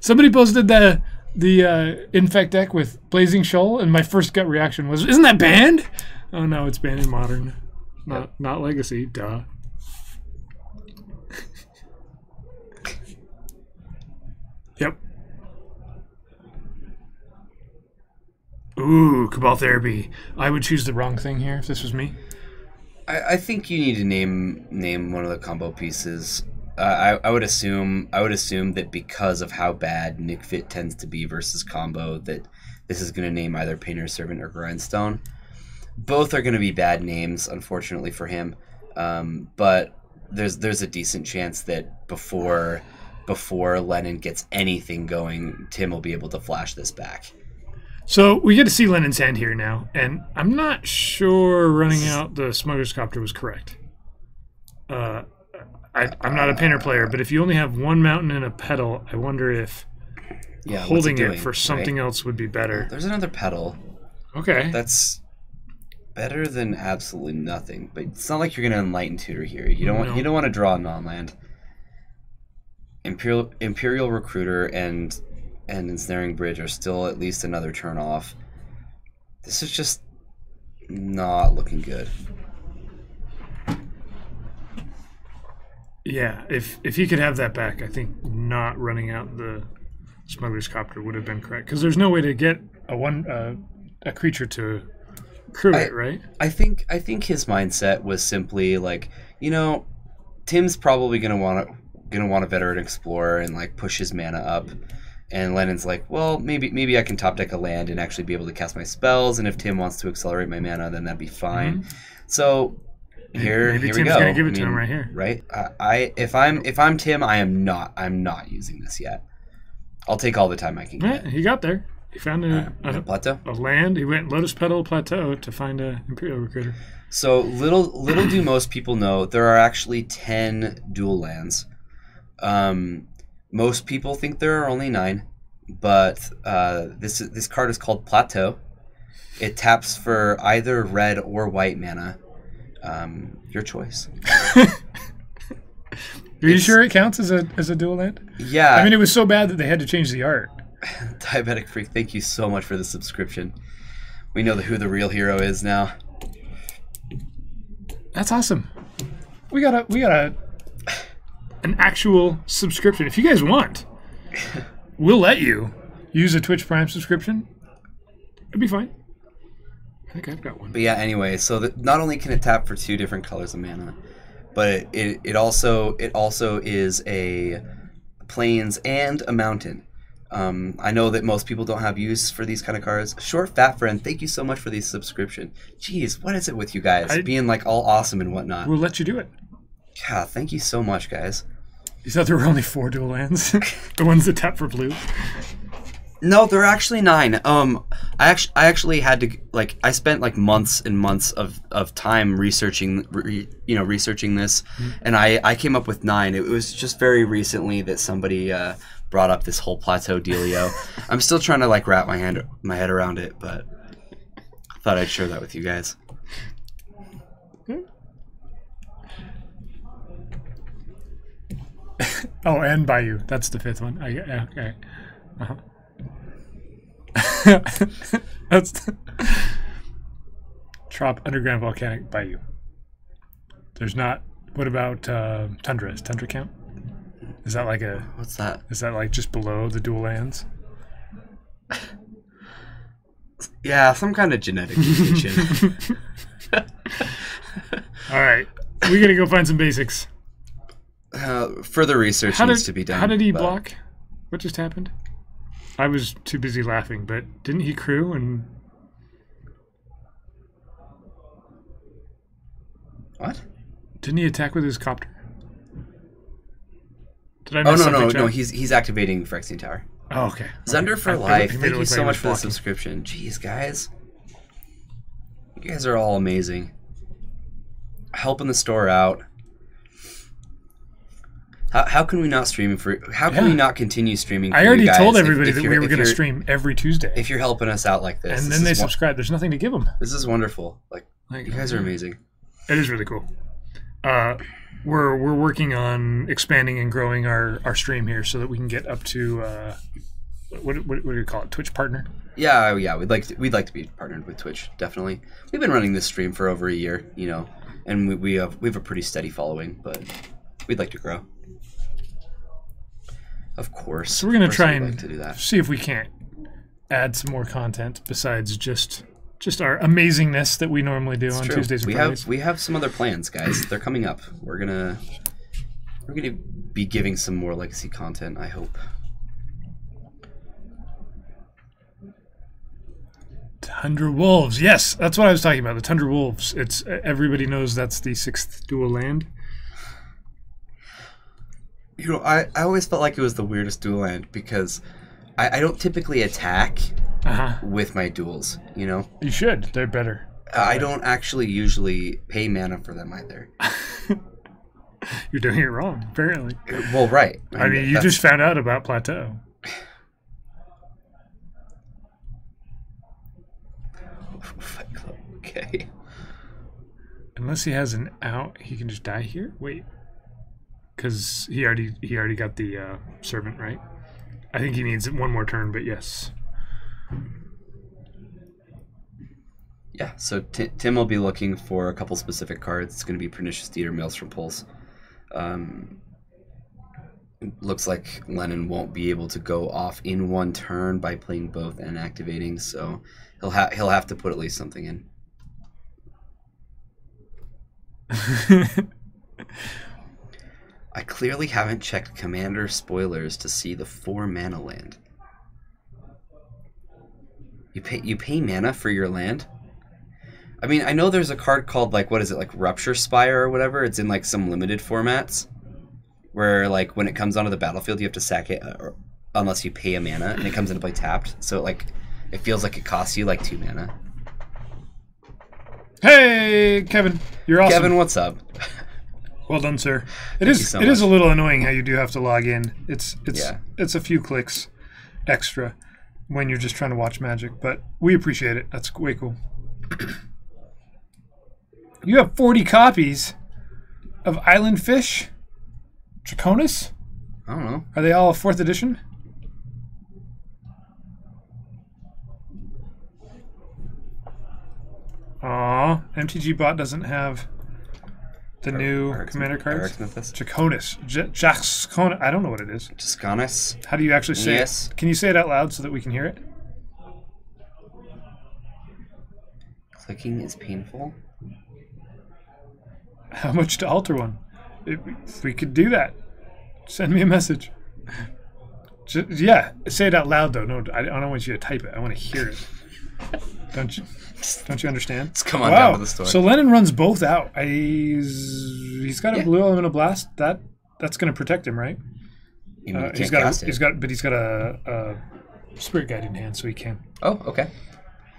Somebody posted the Infect deck with Blazing Shoal, and my first gut reaction was, "Isn't that banned?" Oh no, it's banned in Modern, not Legacy. Duh. Yep. Ooh, Cabal Therapy. I would choose the wrong thing here if this was me. I think you need to name one of the combo pieces. I would assume that because of how bad Nick Fit tends to be versus combo, that this is going to name either Painter's Servant or Grindstone. Both are going to be bad names, unfortunately for him. But there's a decent chance that before Lennon gets anything going, Tim will be able to flash this back. So we get to see Lennon's hand here now, and I'm not sure running out the Smuggler's Copter was correct. I'm not a Painter player, but if you only have one mountain and a pedal, I wonder if holding it for something else would be better. There's another pedal. Okay. That's better than absolutely nothing, but it's not like you're going to Enlighten Tutor here. You don't want to draw a non-land. Imperial Recruiter and Ensnaring Bridge are still at least another turn off. This is just not looking good. Yeah, if he could have that back, I think not running out the Smuggler's Copter would have been correct, because there's no way to get a creature to crew it, right? I think his mindset was simply like, Tim's probably gonna want a Veteran Explorer and like push his mana up, and Lennon's like, well, maybe I can top deck a land and actually be able to cast my spells, and if Tim wants to accelerate my mana, then that'd be fine. Mm-hmm. So. Here we go. Gonna give it to him right here. Right? If I'm Tim, I'm not using this yet. I'll take all the time I can get. He got there. He found a plateau, a land. He went Lotus Petal Plateau to find a Imperial Recruiter. So little do most people know, there are actually 10 dual lands. Most people think there are only 9, but this card is called Plateau. It taps for either red or white mana. Your choice. Are you sure it counts as a dual land? Yeah. I mean, it was so bad that they had to change the art. Diabetic Freak, thank you so much for the subscription. We know who the real hero is now. That's awesome. We got an actual subscription. If you guys want, we'll let you use a Twitch Prime subscription. It'd be fine. I think I've got one. But yeah, anyway, so not only can it tap for 2 different colors of mana, but it also is a plains and a mountain. I know that most people don't have use for these kind of cards. Short Fat Friend, thank you so much for the subscription. Jeez, what is it with you guys being like all awesome and whatnot? We'll let you do it. Yeah, thank you so much, guys. You thought there were only 4 dual lands? The ones that tap for blue? No, there are actually 9. I actually had to I spent like months and months of time researching this, and I came up with 9. It was just very recently that somebody brought up this whole plateau dealio. I'm still trying to wrap my head around it, but I thought I'd share that with you guys. Oh, and Bayou. That's the 5th one. Okay. Uh-huh. That's Trop Underground Volcanic Bayou. There's not. What about Tundra? Is Tundra count? Is that like a? What's that? Is that like just below the dual lands? Yeah, some kind of genetic mutation. All right, we gotta go find some basics. Further research needs to be done. How did he block? What just happened? I was too busy laughing, but didn't he crew and... What? Didn't he attack with his copter? Did I miss something? No, he's activating Phyrexian Tower. Oh, okay. Zunder for life, thank you so much for the subscription. Jeez, guys. You guys are all amazing. Helping the store out. How can we not stream How can we not continue streaming? I already told everybody that we were going to stream every Tuesday. If you're helping us out like this, and then they subscribe. There's nothing to give them. This is wonderful. You guys are amazing. It is really cool. We're working on expanding and growing our stream here so that we can get up to what do you call it? Twitch partner? Yeah, we'd like to be partnered with Twitch, definitely. We've been running this stream for over a year, you know, and we have a pretty steady following, but we'd like to grow. Of course. So we're gonna try like and to do that. see if we can't add some more content besides just our amazingness that we normally do on Tuesdays and Fridays. We have some other plans, guys. They're coming up. We're gonna be giving some more legacy content, I hope. Tundra Wolves. Yes, that's what I was talking about. The Tundra Wolves. It's everybody knows that's the 6th dual land. You know, I always felt like it was the weirdest dual land because I don't typically attack with my duels, you know? You should. They're better. I don't actually usually pay mana for them either. You're doing it wrong, apparently. Well, right. I mean, you just found out about Plateau. Okay. Unless he has an out, he can just die here? Wait. Because he already got the servant, right? I think he needs one more turn, but yes. Yeah, so Tim will be looking for a couple specific cards. It's going to be Pernicious Deed or Maelstrom Pulse. Looks like Lennon won't be able to go off in one turn by playing both and activating, so he'll have to put at least something in. I clearly haven't checked Commander spoilers to see the 4 mana land. You pay mana for your land? I mean, I know there's a card called, like, what is it, like Rupture Spire or whatever. It's in, like, some limited formats where, like, when it comes onto the battlefield, you have to sack it unless you pay a mana, and it comes into play tapped. So, like, it feels like it costs you, like, 2 mana. Hey, Kevin. You're awesome. Kevin, what's up? Well done, sir. It is a little annoying how you do have to log in. It's a few clicks extra when you're just trying to watch Magic, but we appreciate it. That's way cool. You have 40 copies of Island Fish? Draconis? I don't know. Are they all 4th edition? Aw, MTG Bot doesn't have the new commander cards. Draconis. Jaxconis. I don't know what it is. Jaxconis. How do you actually say it? Can you say it out loud so that we can hear it? Clicking is painful. How much to alter one? If we could do that, send me a message. Yeah, say it out loud though. No, I don't want you to type it. I want to hear it. Don't you understand? Let's come on down to the store. So Lennon runs both out. He's got a blue elemental blast. That's going to protect him, right? He's got a spirit guide in hand, so he can. Oh, okay.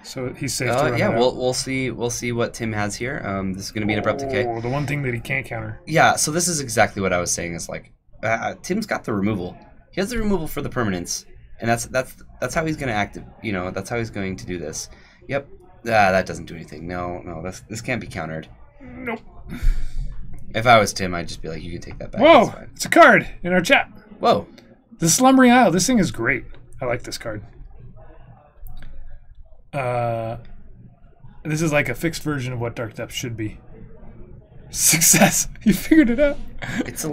So he's safe to run yeah, it out. we'll see what Tim has here. This is going to be an abrupt decay. The one thing that he can't counter. Yeah, so this is exactly what I was saying. Is like Tim's got the removal. He has the removal for the permanence, and that's how he's going to act. You know, that's how he's going to do this. Yep. That doesn't do anything. No, this can't be countered. Nope. If I was Tim, I'd just be like, you can take that back. Whoa! It's a card in our chat. Whoa. The Slumbering Isle. This thing is great. I like this card. This is like a fixed version of what Dark Depths should be. Success! You figured it out. It's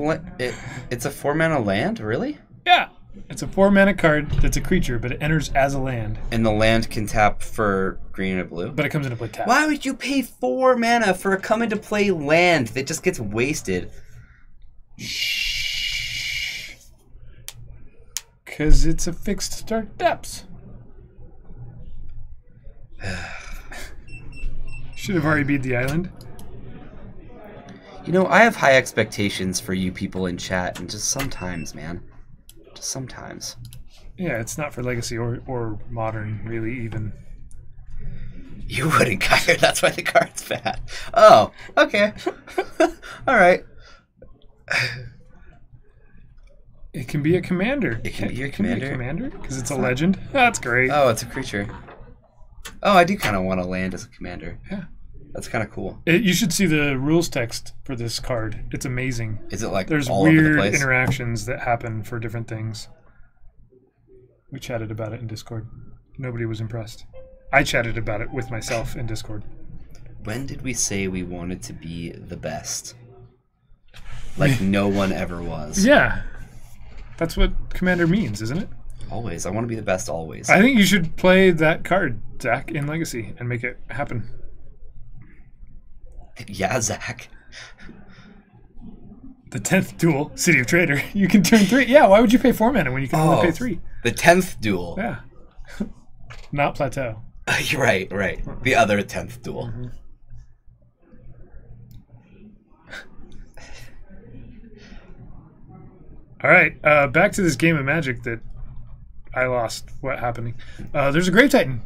a 4 mana land, really? Yeah. It's a 4 mana card that's a creature, but it enters as a land. And the land can tap for green or blue? But it comes into play tapped. Why would you pay 4 mana for a come into play land that just gets wasted? Shh. Because it's a fixed Dark Depths. Should have already beat the island. You know, I have high expectations for you people in chat, and just sometimes, man. Just sometimes. Yeah, it's not for Legacy or Modern, really, even. You wouldn't, Kyler. That's why the card's bad. Oh, okay. All right. It can be a commander. It can be a commander? Because it's a legend. That's great. Oh, it's a creature. Oh, I do kind of want to land as a commander. Yeah. That's kind of cool. You should see the rules text for this card. It's amazing. Is it like there's all weird over the place? Interactions that happen for different things. We chatted about it in Discord. Nobody was impressed. I chatted about it with myself in Discord. When did we say we wanted to be the best? Like no one ever was. Yeah. That's what Commander means, isn't it? Always. I want to be the best always. I think you should play that card, Zach, in Legacy and make it happen. Yeah, Zach. The 10th duel, City of Trader. You can turn 3. Yeah, why would you pay 4 mana when you can only pay 3? The 10th duel. Yeah. Not Plateau. You're right. The other 10th duel. Mm-hmm. All right, back to this game of Magic that I lost. What happening? There's a Grave Titan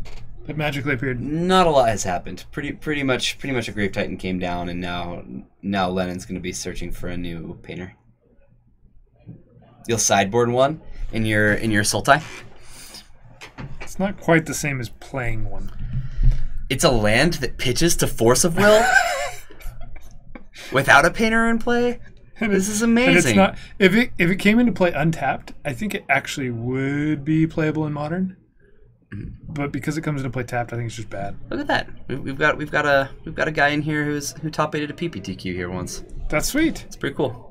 that magically appeared. Not a lot has happened. Pretty much a Grave Titan came down, and now Lennon's going to be searching for a new painter. You'll sideboard one in your Sultai. It's not quite the same as playing one. It's a land that pitches to Force of Will without a painter in play. This is amazing. And it's not, if it came into play untapped, I think it actually would be playable in Modern. But because it comes into play tapped, I think it's just bad. Look at that. We've got a guy in here who top aided a PPTQ here once. That's sweet. It's pretty cool.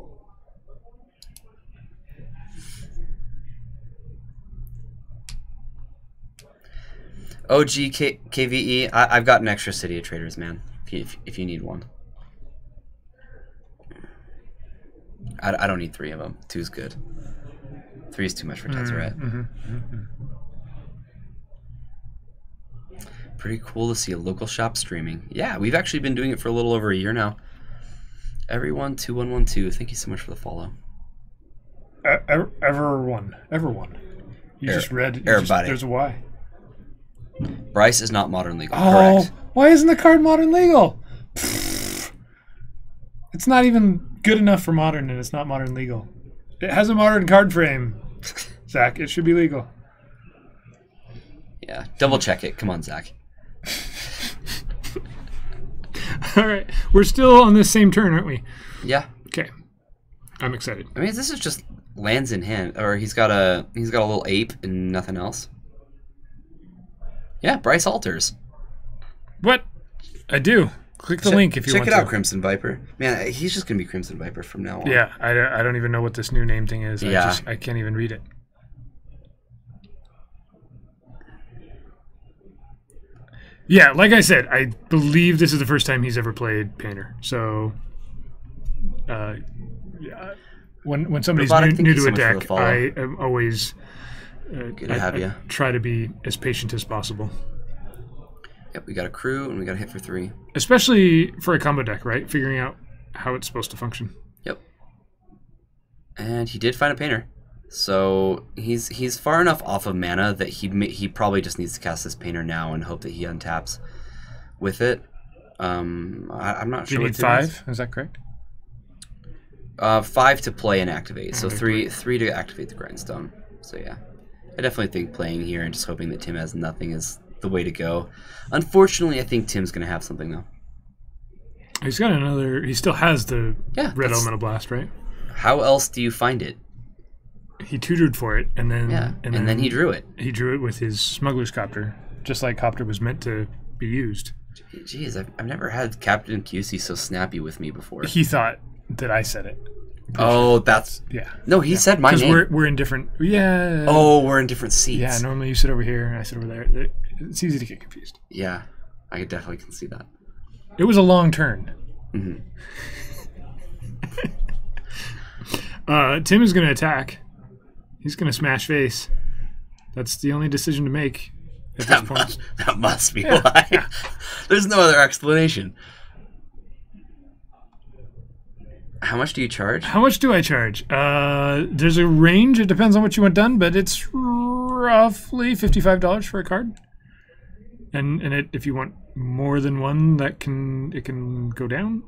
OG KVE. I've got an extra City of Traders, man. If you need one. I don't need 3 of them. 2's good. 3 is too much for Tezzeret. Pretty cool to see a local shop streaming. Yeah, we've actually been doing it for a little over a year now. Everyone 2112. Thank you so much for the follow. Everyone. You just read. Everybody. There's a Y. Bryce is not Modern legal. Oh, Correct. why isn't the card Modern legal? It's not even good enough for Modern, and it's not Modern legal. It has a Modern card frame, Zach. It should be legal. Yeah, double check it. Come on, Zach. All right, we're still on this same turn, aren't we? Yeah. Okay, I'm excited. I mean, this is just lands in hand, or he's got a little ape and nothing else. Yeah, Bryce alters. What? I do. Click the link if you want to. Check it out, Crimson Viper. Man, he's just going to be Crimson Viper from now on. Yeah, I don't even know what this new name thing is. Yeah. I can't even read it. Yeah, like I said, I believe this is the first time he's ever played Painter. So, yeah, when somebody's new to a deck, I am always good to have you. Try to be as patient as possible. Yep, we got a crew and we got to hit for 3. Especially for a combo deck, right? Figuring out how it's supposed to function. Yep. And he did find a painter. So he's far enough off of mana that he probably just needs to cast this painter now and hope that he untaps with it. I'm not sure. You need 5? Is that correct? 5 to play and activate. So three to activate the grindstone. So yeah, I definitely think playing here and just hoping that Tim has nothing is the way to go. Unfortunately, I think Tim's going to have something though. He's got another. He still has the red elemental blast, right? How else do you find it? He tutored for it, and then and then he drew it. He drew it with his smuggler's copter, just like copter was meant to be used. Jeez, I've never had Captain QC so snappy with me before. He thought that I said it. Oh, that's yeah. No, he said my name. Because we're in different. Yeah. Oh, we're in different seats. Yeah. Normally you sit over here, and I sit over there. It's easy to get confused. Yeah, I definitely can see that. It was a long turn. Mm-hmm. Tim is going to attack. He's going to smash face. That's the only decision to make at this point. That must be why. Yeah. There's no other explanation. How much do you charge? How much do I charge? There's a range. It depends on what you want done, but it's roughly $55 for a card. And if you want more than one, it can go down.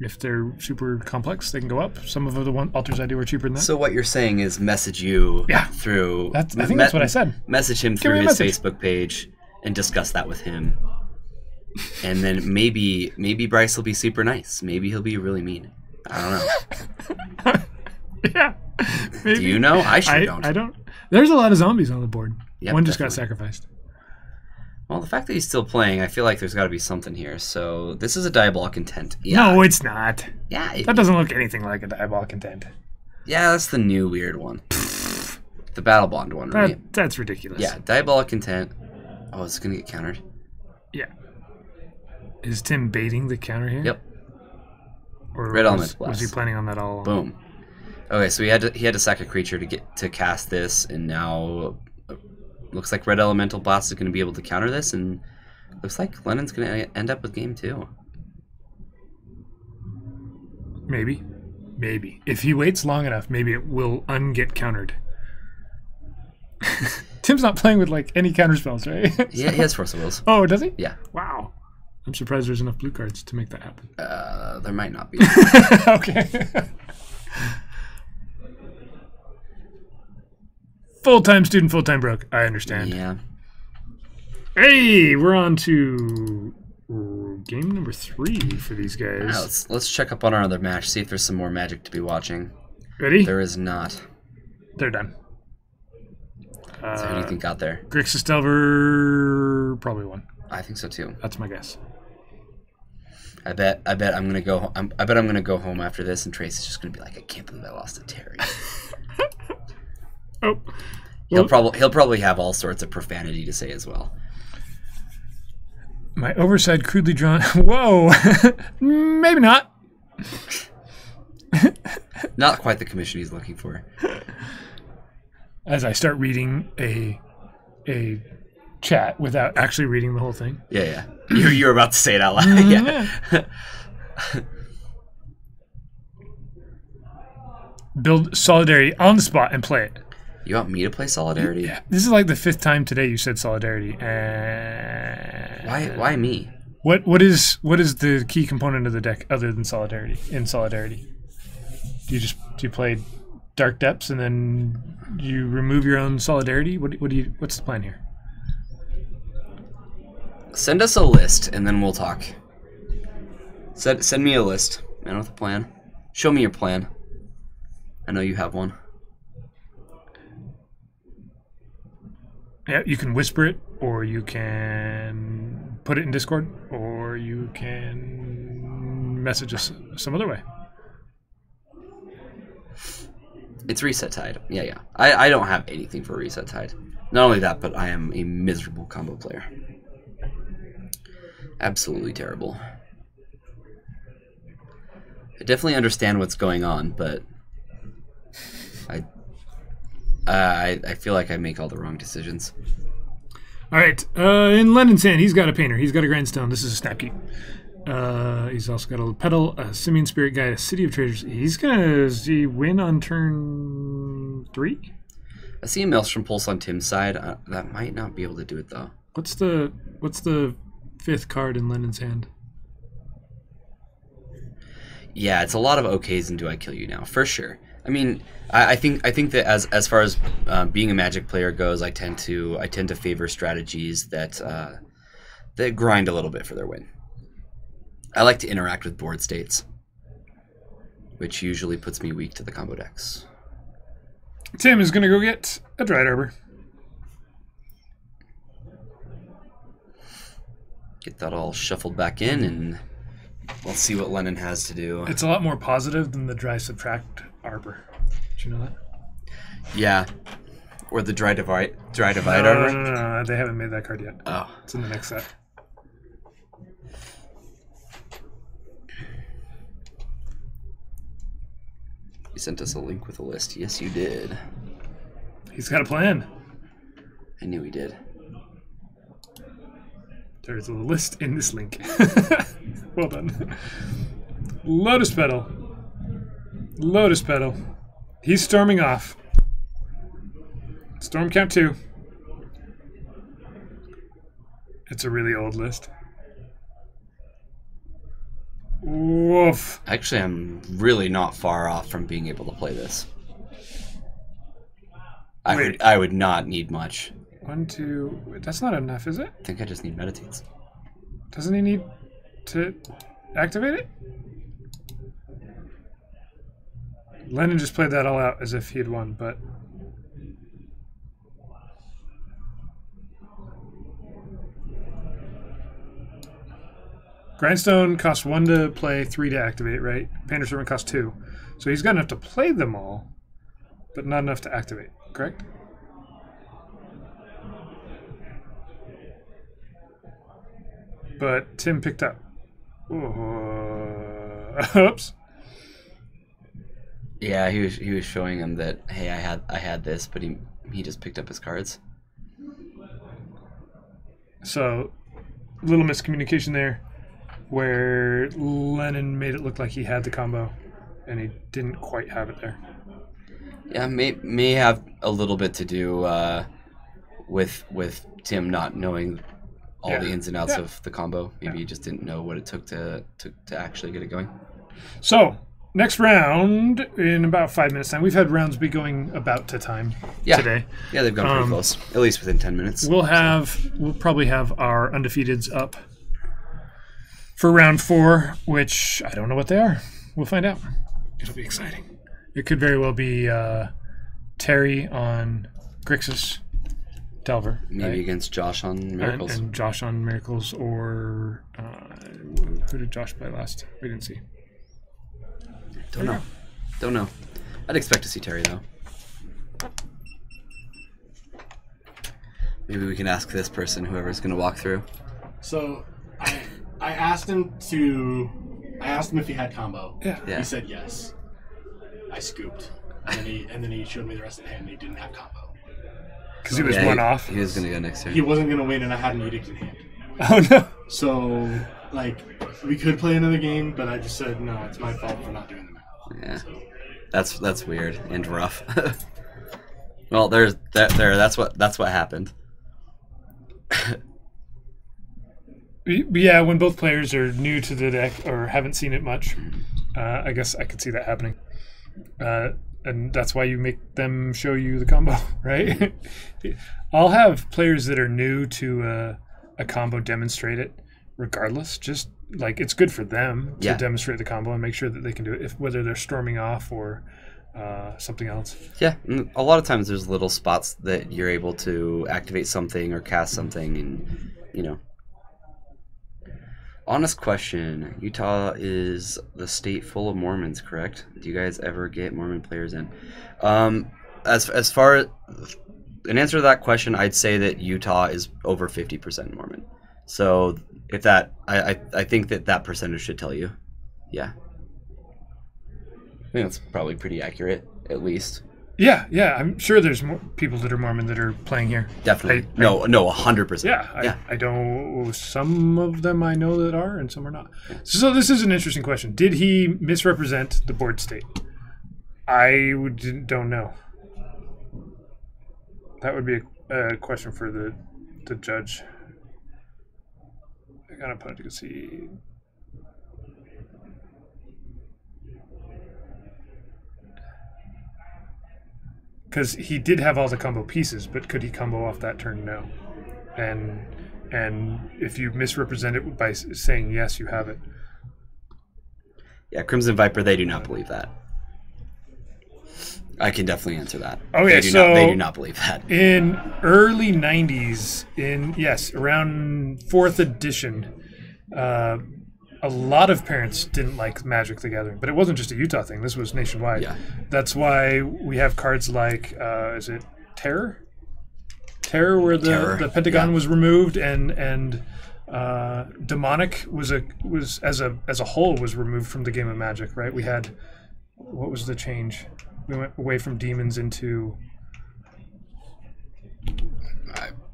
If they're super complex, they can go up. Some of the alters I do are cheaper than that. So what you're saying is message you through... I think that's what I said. Message him through his Facebook page and discuss that with him. And then maybe Bryce will be super nice. Maybe he'll be really mean. I don't know. Yeah. Maybe. Do you know? I don't. I don't. There's a lot of zombies on the board. Yep, One just got definitely. sacrificed. Well, the fact that he's still playing, I feel like there's got to be something here. So this is a Diabolic Intent. Yeah. No, it's not. Yeah. That doesn't look anything like a Diabolic Intent. Yeah, that's the new weird one. The Battle Bond one, right? That's ridiculous. Yeah, Diabolic Intent. Oh, it's going to get countered. Yeah. Is Tim baiting the counter here? Yep. Or Red Elemental was he Blast. planning on that all along? Boom. Okay, so he had to sack a creature to cast this, and now looks like Red Elemental Blast is going to be able to counter this, and looks like Lennon's going to end up with game 2. Maybe. Maybe. If he waits long enough, maybe it will unget countered. Tim's not playing with like any counter spells, right? Yeah, he has Force of Wills. Oh, does he? Yeah. Wow. I'm surprised there's enough blue cards to make that happen. There might not be. Okay. Full-time student, full-time broke. I understand. Yeah. Hey, we're on to game number 3 for these guys. Now, let's check up on our other match, see if there's some more Magic to be watching. Ready? There is not. They're done. So who do you think got there? Grixis Delver probably won. I think so too. That's my guess. I bet I'm gonna go. I bet I'm gonna go home after this, and Trace is just gonna be like, I can't believe I lost to Terry. Oh, He'll probably have all sorts of profanity to say as well. my overside crudely drawn. Whoa, maybe not. Not quite the commission he's looking for. As I start reading a chat without actually reading the whole thing. Yeah. You're about to say it out loud. Yeah. Build Solidarity on the spot and play it. You want me to play Solidarity? Yeah. This is like the 5th time today you said Solidarity. Why me? What is the key component of the deck other than Solidarity? In Solidarity, do you play Dark Depths and then you remove your own Solidarity? What's the plan here? Send us a list and then we'll talk. Send me a list. Man with a plan. Show me your plan. I know you have one. Yeah, you can whisper it, or you can put it in Discord, or you can message us some other way. It's Reset Tide. Yeah. I don't have anything for Reset Tide. Not only that, but I am a miserable combo player. Absolutely terrible. I definitely understand what's going on, but I feel like I make all the wrong decisions. All right, in London's hand, he's got a painter. He's got a grindstone. This is a snapkeep. He's also got a pedal, a simian spirit guide, a city of treasures. Does he win on turn 3? I see a Maelstrom Pulse on Tim's side. That might not be able to do it though. What's the 5th card in London's hand? Yeah, it's a lot of OKs and do I kill you now for sure. I mean, I think that as far as being a Magic player goes, I tend to favor strategies that grind a little bit for their win. I like to interact with board states, which usually puts me weak to the combo decks. Tim is going to go get a Dried Arbor. Get that all shuffled back in, and we'll see what Lennon has to do. It's a lot more positive than the Dry Subtract Arbor. Did you know that? Yeah. Or the Dry Divide No, Arbor? no, they haven't made that card yet. Oh. It's in the next set. You sent us a link with a list. Yes, you did. He's got a plan. I knew he did. There's a list in this link. Well done. Lotus Petal. Lotus Petal. He's storming off. Storm count 2. It's a really old list. Woof. Actually, I'm really not far off from being able to play this. I would not need much. 1, 2. Wait, that's not enough, is it? I think I just need Meditates. Doesn't he need to activate it? Lennon just played that all out as if he had won, but Grindstone costs 1 to play, 3 to activate, right? Painter Servant costs 2. So he's got enough to play them all, but not enough to activate, correct? But Tim picked up. Oops. Yeah, he was showing him that, hey, I had this, but he just picked up his cards. So, a little miscommunication there, where Lennon made it look like he had the combo, and he didn't quite have it there. Yeah, may have a little bit to do with Tim not knowing all the ins and outs of the combo. Maybe he just didn't know what it took to actually get it going. So, next round in about 5 minutes time. We've had rounds be going about to time today. Yeah, they've gone pretty close. At least within 10 minutes. We'll probably have our undefeateds up for round 4, which I don't know what they are. We'll find out. It'll be exciting. It could very well be Terry on Grixis Delver. Maybe against Josh on Miracles. And Josh on Miracles, or who did Josh play last? We didn't see. Don't know. I'd expect to see Terry, though. Maybe we can ask this person, whoever's going to walk through. So, I asked him if he had combo. Yeah. He said yes. I scooped. And then he showed me the rest of the hand and he didn't have combo. Because he was one off. He was going to go next turn. He wasn't going to win and I had an edict in hand. Oh, no. So, we could play another game, but I just said, no, it's my fault for not doing the math. Yeah. So. That's weird and rough. Well, that's what happened. Yeah, when both players are new to the deck or haven't seen it much, I guess I could see that happening. And that's why you make them show you the combo, right? I'll have players that are new to a combo demonstrate it regardless. Just like it's good for them to demonstrate the combo and make sure that they can do it, whether they're storming off or something else. Yeah, a lot of times there's little spots that you're able to activate something or cast something, and you know. Honest question: Utah is the state full of Mormons, correct? Do you guys ever get Mormon players in? As far as an answer to that question, I'd say that Utah is over 50% Mormon. So if that, I think that percentage should tell you. Yeah. I think that's probably pretty accurate, at least. Yeah, I'm sure there's more people that are Mormon that are playing here. Definitely. No, 100%. Yeah, I don't. Some of them I know that are, and some are not. So this is an interesting question. Did he misrepresent the board state? I don't know. That would be a question for the judge. I got a opponent to see. Because he did have all the combo pieces, but could he combo off that turn? No. And if you misrepresent it by saying yes, you have it. Yeah, Crimson Viper, they do not believe that. I can definitely answer that. Oh yeah, they do not believe that. In early '90s, around 4th edition, a lot of parents didn't like Magic the Gathering, but it wasn't just a Utah thing. This was nationwide. Yeah. That's why we have cards like, is it Terror? Terror, where the Pentagon was removed, and Demonic was as a whole was removed from the game of Magic. Right? We had, what was the change? We went away from demons into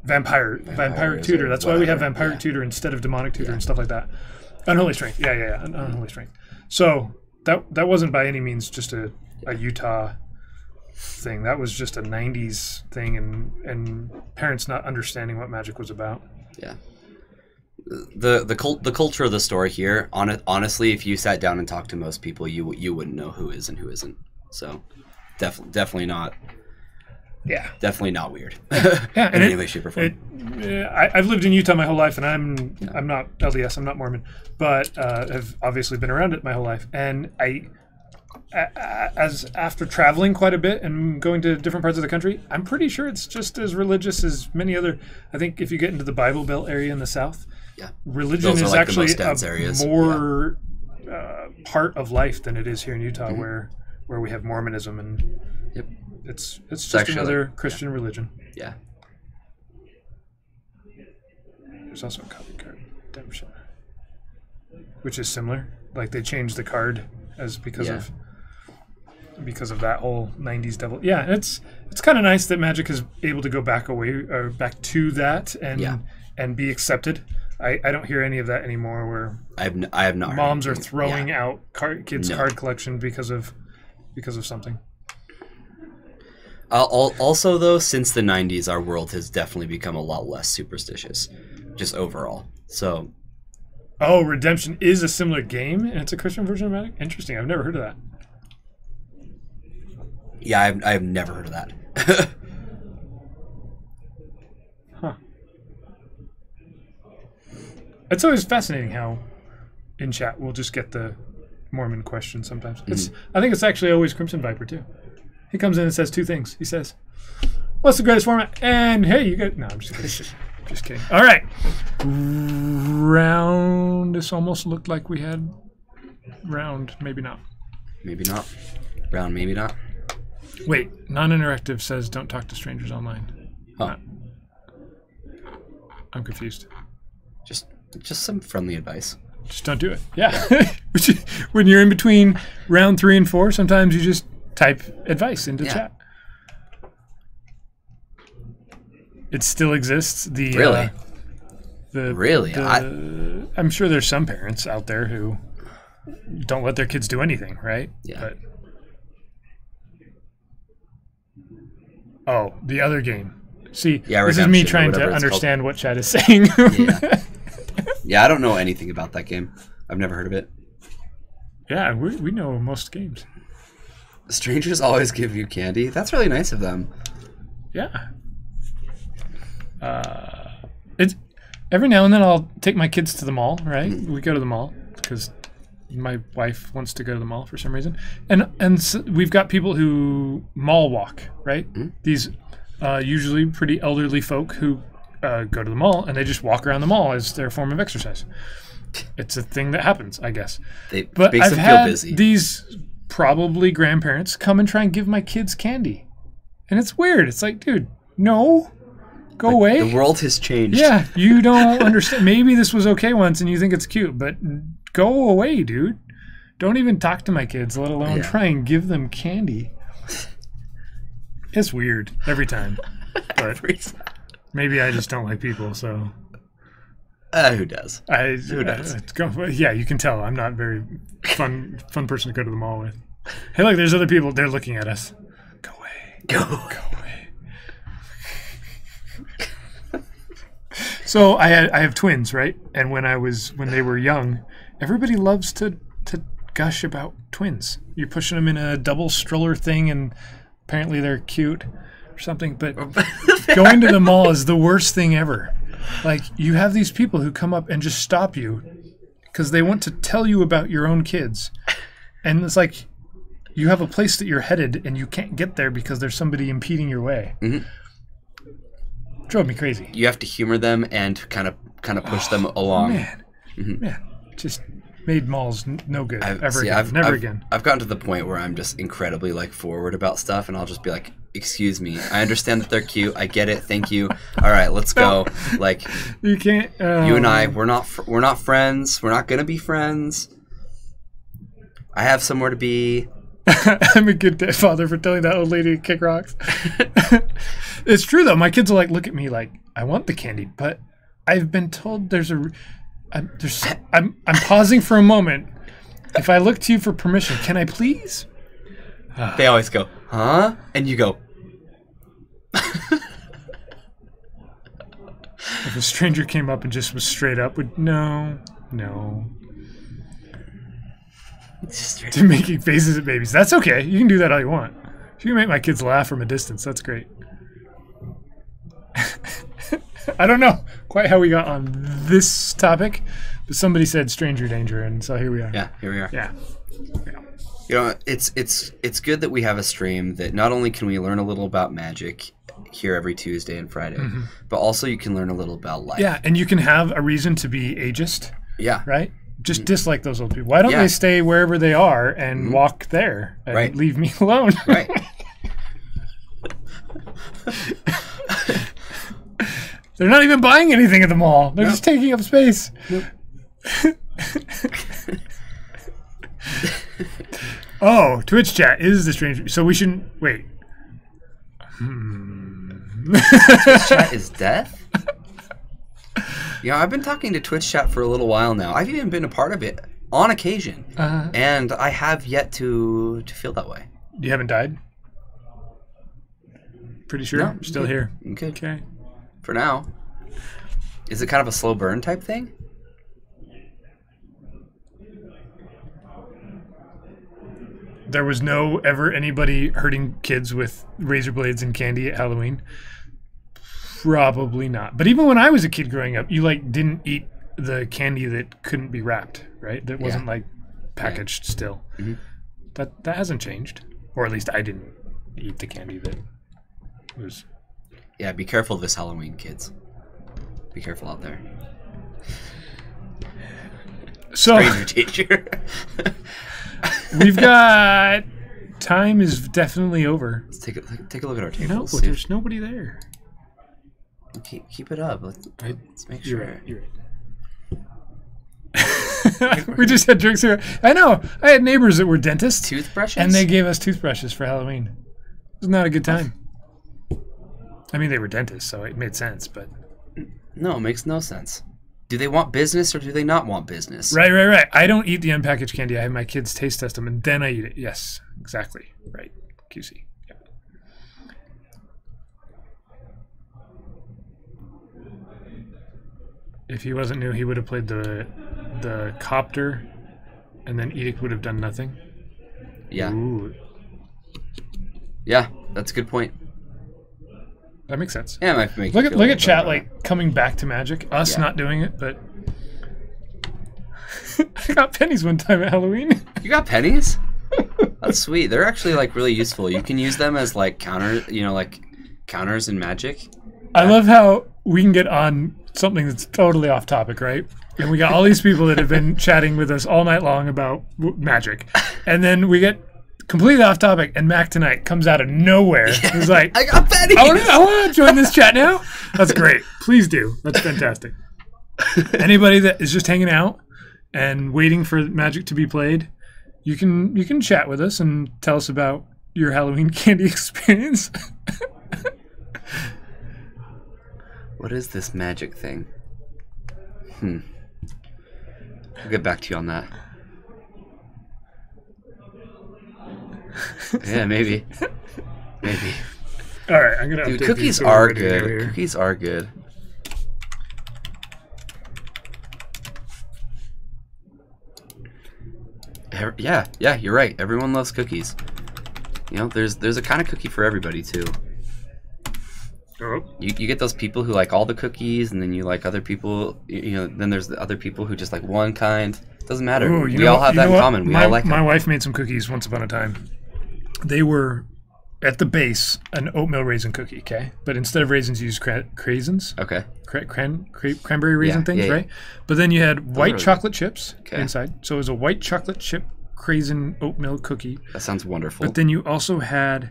Vampire Tutor. That's why we have Vampire Tutor instead of Demonic Tutor and stuff like that. Unholy Strength. Yeah. Unholy Strength. So that wasn't by any means just a Utah thing. That was just a 90s thing, and parents not understanding what Magic was about. Yeah. The culture of the store here, honestly, if you sat down and talked to most people, you wouldn't know who is and who isn't. So definitely not. Yeah. Definitely not weird. Yeah, in any way, shape, or form. I've lived in Utah my whole life, and I'm not LDS, I'm not Mormon, but have obviously been around it my whole life. And as after traveling quite a bit and going to different parts of the country, I'm pretty sure it's just as religious as many other. I think if you get into the Bible Belt area in the South, Yeah. religion Those are is like the actually most dense a areas. more part of life than it is here in Utah, where we have Mormonism, and Yep. it's just actually another like- Christian religion. Yeah. There's also a copy card redemption, which is similar. Like they changed the card because of that whole '90s devil. Yeah, it's kind of nice that Magic is able to go back to that and be accepted. I don't hear any of that anymore. Where I have not. heard moms are anything. throwing Yeah. out kids' card collection because of something. Also, though, since the '90s, our world has definitely become a lot less superstitious, just overall. So. Oh, Redemption is a similar game, and it's a Christian version of Magic? Interesting. I've never heard of that. Yeah, I've never heard of that. Huh. It's always fascinating how in chat we'll just get the Mormon question sometimes. I think it's actually always Crimson Viper, too. He comes in and says two things. He says, what's the greatest format? And, hey, you got... No, I'm just kidding. Just kidding. All right. Round. This almost looked like we had round. Maybe not. Maybe not. Round, maybe not. Wait. Non-interactive says don't talk to strangers online. Huh. I'm confused. Just some friendly advice. Just don't do it. Yeah. When you're in between round 3 and 4, sometimes you just type advice into chat. It still exists. Really? Really? I'm sure there's some parents out there who don't let their kids do anything, right? Yeah. But, the other game. See, this is Redemption, me trying to understand what chat is saying. Yeah, I don't know anything about that game. I've never heard of it. Yeah, we know most games. Strangers always give you candy. That's really nice of them. Yeah. It's every now and then I'll take my kids to the mall, right? We go to the mall because my wife wants to go to the mall for some reason. And so we've got people who mall walk, right? These usually pretty elderly folk who go to the mall and they just walk around the mall as their form of exercise. It's a thing that happens, I guess. But makes them feel busy. These probably grandparents come and try and give my kids candy. And it's weird. It's like, dude, no. Go away. The world has changed. Yeah, you don't understand. Maybe this was okay once and you think it's cute, but go away, dude. Don't even talk to my kids, let alone try and give them candy. It's weird every time. But maybe I just don't like people, so. Who does? Who does? Yeah, you can tell I'm not very fun person to go to the mall with. Hey, look, there's other people. They're looking at us. Go away. Go away. So I have twins, right? And when they were young, everybody loves to gush about twins. You're pushing them in a double stroller thing, and apparently they're cute or something. But going to the mall is the worst thing ever. Like, you have these people who come up and just stop you because they want to tell you about your own kids. And it's like you have a place that you're headed and you can't get there because there's somebody impeding your way. Drove me crazy. You have to humor them and kind of push them along. Man, man, just made malls no good never again. I've gotten to the point where I'm just incredibly forward about stuff, and I'll just be like, "Excuse me, I understand that they're cute. I get it. Thank you. All right, let's go." You can't. You and I, we're not friends. We're not gonna be friends. I have somewhere to be. I'm a good father for telling that old lady to kick rocks. It's true though. My kids will look at me like I want the candy, but I've been told I'm pausing for a moment. If I look to you for permission, can I please? They always go, huh? And you go. If a stranger came up and just was straight up, no. To making faces at babies. That's okay. You can do that all you want. If you can make my kids laugh from a distance, that's great. I don't know quite how we got on this topic, but somebody said stranger danger, and so here we are. Yeah, here we are. Yeah. You know, it's good that we have a stream that not only can we learn a little about Magic here every Tuesday and Friday, but also you can learn a little about life. Yeah, and you can have a reason to be ageist. Yeah. Right? Just dislike those old people. Why don't they stay wherever they are and walk there and leave me alone? Right. They're not even buying anything at the mall. They're just taking up space. Nope. Oh, Twitch chat is the strange. So we shouldn't wait. Twitch chat is death? Yeah, I've been talking to Twitch chat for a little while now. I've even been a part of it on occasion, and I have yet to feel that way. You haven't died? Pretty sure? No, Still here. Okay. Okay. For now. Is it kind of a slow burn type thing? There was no ever anybody hurting kids with razor blades and candy at Halloween? Probably not. But even when I was a kid growing up, you like didn't eat the candy that couldn't be wrapped, right? That wasn't like packaged still. That hasn't changed. Or at least I didn't eat the candy that was... Yeah, be careful this Halloween, kids. Be careful out there. So, Stranger teacher. we've got... Time is definitely over. Let's take a look at our No, tables. there's nobody there. Keep it up. Let's make You're sure. right. You're right. We just had drinks here. I know. I had neighbors that were dentists. Toothbrushes? And they gave us toothbrushes for Halloween. It was not a good time. I mean, they were dentists, so it made sense, but... No, it makes no sense. Do they want business or do they not want business? Right. I don't eat the unpackaged candy. I have my kids taste test them, and then I eat it. Yes, exactly. Right. QC. Yeah. If he wasn't new, he would have played the copter, and then Edict would have done nothing. Yeah. Ooh, Yeah, that's a good point. that makes sense. Yeah, it might make Look you at feel a little chat better. like coming back to Magic. Us Yeah. not doing it, but I got pennies one time at Halloween. You got pennies? That's sweet. They're actually like really useful. You can use them as like counters in Magic. I love how we can get on something that's totally off topic, right? And we got all these people that have been chatting with us all night long about Magic, and then we get completely off topic, and Mac tonight comes out of nowhere. He's like, I got pennies. I want to join this chat now. That's great. Please do. That's fantastic. Anybody that is just hanging out and waiting for Magic to be played, you can chat with us and tell us about your Halloween candy experience. What is this Magic thing? I'll get back to you on that. Yeah, maybe. All right, I'm gonna. Dude, update cookies these so are we're ready to go good. here. Cookies are good. Yeah, you're right. Everyone loves cookies. You know, there's a kind of cookie for everybody too. Oh. You get those people who like all the cookies, and then you like other people. You know, then there's the other people who just like one kind. Doesn't matter. Ooh, We all have that in common. We all like my them. wife made some cookies once upon a time. They were at the base an oatmeal raisin cookie, okay? But instead of raisins, you use craisins. Okay. Cranberry raisin Yeah, things, yeah. right? But then you had white really chocolate chips Okay. inside. So it was a white chocolate chip craisin oatmeal cookie. That sounds wonderful. But then you also had,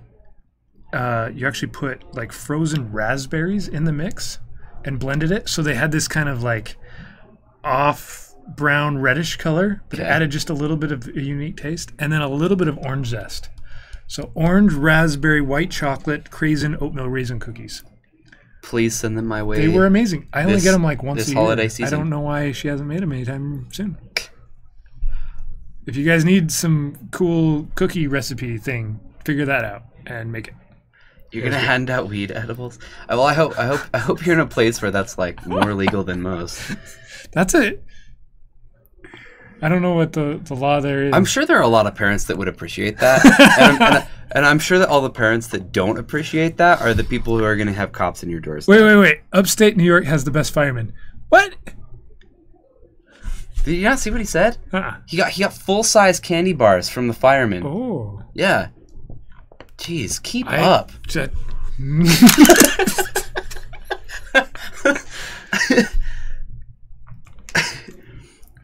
you actually put like frozen raspberries in the mix and blended it. So they had this kind of like off brown reddish color, but it Okay. added just a little bit of a unique taste. And then a little bit of orange zest. So orange, raspberry, white chocolate, craisin, oatmeal raisin cookies. Please send them my way. They were amazing. I only this- get them like once this a year. holiday season. I don't know why she hasn't made them anytime soon. If you guys need some cool cookie recipe thing, figure that out and make it. You're gonna hand out weed edibles. Well, I hope you're in a place where that's like more legal than most. That's it. I don't know what the law there is. I'm sure there are a lot of parents that would appreciate that, and I'm sure that all the parents that don't appreciate that are the people who are gonna have cops in your doors. Wait. Upstate New York has the best firemen. What? Did you not see what he said? He got full-size candy bars from the fireman. Oh. Yeah. Jeez, keep up.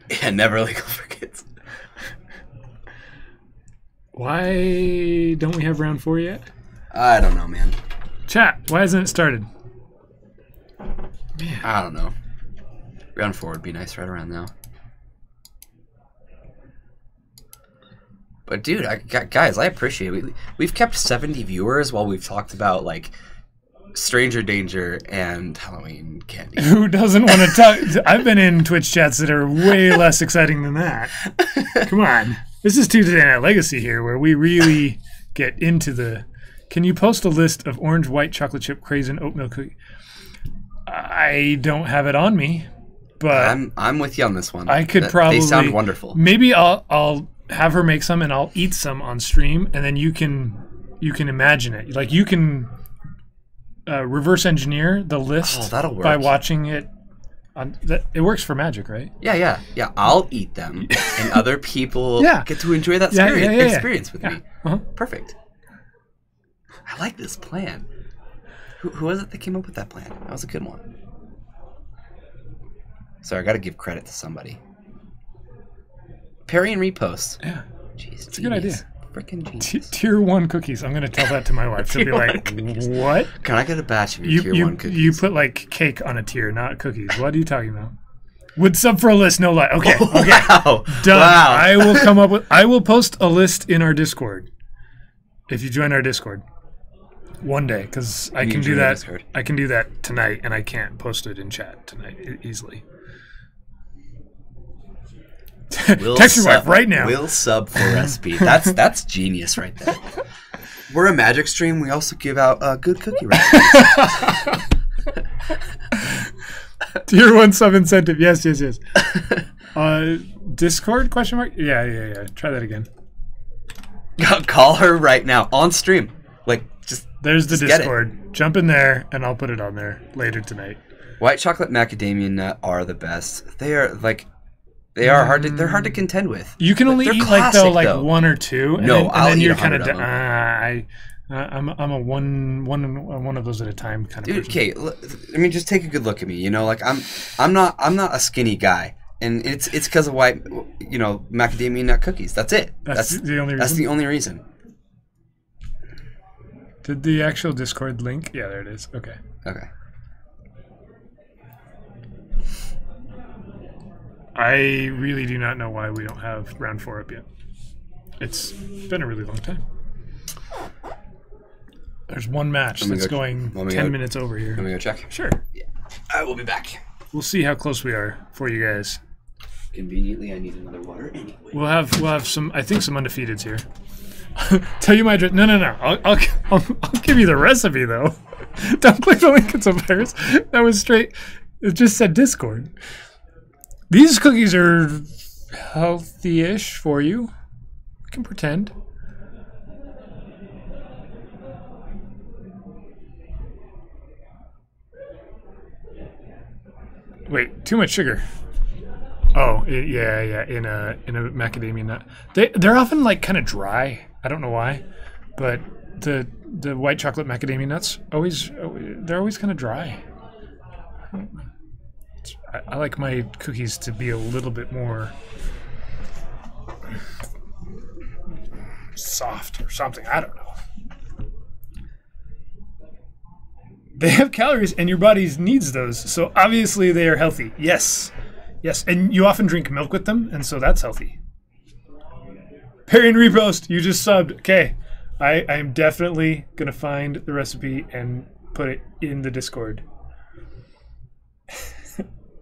Yeah, never legal for kids. Why don't we have round 4 yet? I don't know, man. Chat, why hasn't it started? Man. I don't know. Round 4 would be nice right around now. But dude, guys, I appreciate it. We've kept 70 viewers while we've talked about like stranger danger and Halloween candy. Who doesn't want to talk? I've been in Twitch chats that are way less exciting than that. Come on. This is Tuesday Night Legacy here, where we really get into the... Can you post a list of orange, white, chocolate chip, craisin, oatmeal cookie? I don't have it on me, but... I'm with you on this one. I could probably... They sound wonderful. Maybe I'll have her make some and I'll eat some on stream, and then you can imagine it. Like, you can reverse engineer the list that'll work. by watching it. It works for Magic, right? Yeah. I'll eat them, and other people get to enjoy that experience with me. Perfect. I like this plan. Who was it that came up with that plan? That was a good one. Sorry, I got to give credit to somebody. Parry and repost. Yeah. Jeez, it's a good idea. Freaking genius. Tier 1 cookies. I'm going to tell that to my wife. She'll be like, what? Can I get a batch of your Tier 1 cookies? You put like cake on a tier, not cookies. What are you talking about? Would sub for a list, no lie. Okay. Wow. Done. Wow. I will post a list in our Discord. If you join our Discord. One day, because I can do that. I can do that tonight, and I can't post it in chat tonight easily. Text your wife right now. We'll sub for recipe. That's genius right there. We're a Magic stream. We also give out good cookie recipes. Tier 1 sub incentive. Yes. Discord? Question mark? Yeah. Try that again. Call her right now on stream. Like, there's the Discord. Jump in there, and I'll put it on there later tonight. White chocolate macadamia nut are the best. They are like. They are hard to. They're hard to contend with. You can only eat classic, like 1 or 2. And I'll then eat you're kind of. I'm a one of those at a time kind of. Dude, okay. I mean, just take a good look at me. You know, like I'm not a skinny guy, and it's because of white, macadamia nut cookies. That's it. That's the only reason. That's the only reason. Did the actual Discord link? Yeah, there it is. Okay. I really do not know why we don't have round 4 up yet. It's been a really long time. There's one match that's going 10 minutes over here. Let me go check. Sure. Yeah. I will be back. We'll see how close we are for you guys. Conveniently, I need another water anyway. We'll have some. I think some undefeateds here. Tell you my address. No. I'll give you the recipe though. Don't click the link. It's a virus. That was straight. It just said Discord. These cookies are healthy-ish for you. We can pretend. Wait, too much sugar. Oh, yeah. In a macadamia nut, they're often like kind of dry. I don't know why, but the white chocolate macadamia nuts they're always kind of dry. I like my cookies to be a little bit more soft or something. I don't know. They have calories, and your body needs those, so obviously they are healthy. Yes, and you often drink milk with them, and so that's healthy. Parry and repost, you just subbed. Okay, I am definitely going to find the recipe and put it in the Discord.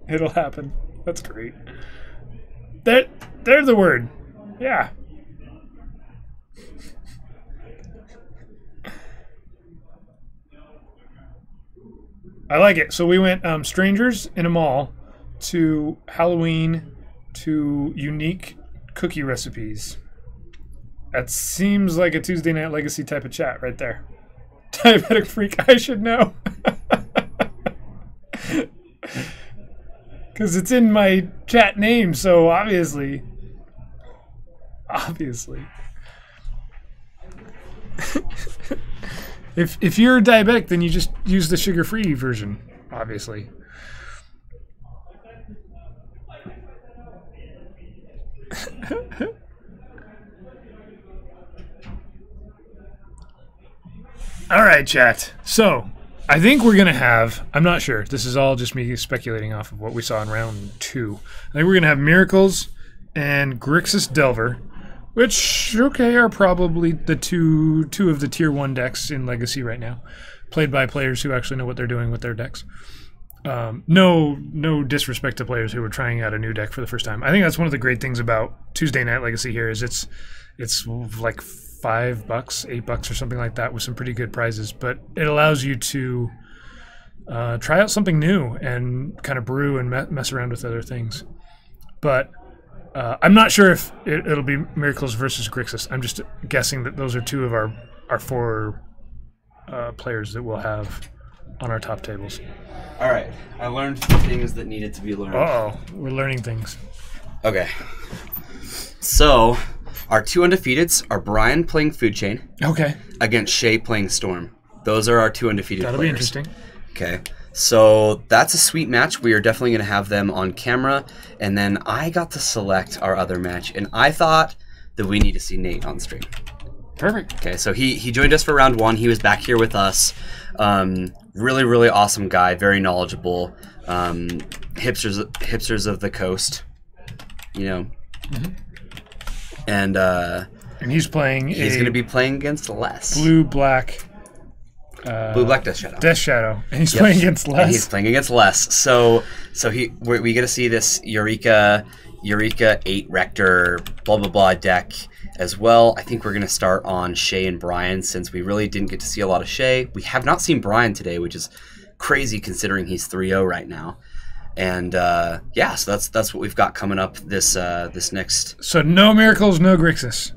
It'll happen. That's great. There's the word. Yeah. I like it. So we went strangers in a mall to Halloween to unique cookie recipes. That seems like a Tuesday Night Legacy type of chat right there. Diabetic freak, I should know. Because it's in my chat name, so obviously. Obviously. If you're diabetic, then you just use the sugar-free version, obviously. All right, chat. So, I think we're going to have, I'm not sure, this is all just me speculating off of what we saw in round 2. I think we're going to have Miracles and Grixis Delver, which, okay, are probably the two of the tier 1 decks in Legacy right now, played by players who actually know what they're doing with their decks. No disrespect to players who are trying out a new deck for the first time. I think that's one of the great things about Tuesday Night Legacy here is it's like $5, $8 or something like that with some pretty good prizes, but it allows you to try out something new and kind of brew and mess around with other things. But I'm not sure if it'll be Miracles versus Grixis. I'm just guessing that those are two of our 4 players that we'll have on our top tables. All right, I learned things that needed to be learned. Uh-oh, we're learning things. Okay. So, our 2 undefeateds are Brian playing Food Chain. Okay. Against Shay playing Storm. Those are our 2 undefeated That'll players. be interesting. Okay. So, that's a sweet match. We are definitely going to have them on camera. And then I got to select our other match. And I thought that we need to see Nate on stream. Perfect. Okay, so he joined us for round 1. He was back here with us. Really, really awesome guy. Very knowledgeable. Hipsters of the coast. You know. Mm-hmm. And he's playing. He's going to be playing against Les. Blue-black. Blue-black Death Shadow. Death Shadow, and he's playing against Les. And he's playing against Les. So we get to see this Eureka 8 Rector blah blah blah deck as well. I think we're going to start on Shay and Brian since we really didn't get to see a lot of Shay. We have not seen Brian today, which is crazy considering he's 3-0 right now. And yeah, so that's what we've got coming up this next. So no Miracles, no Grixis.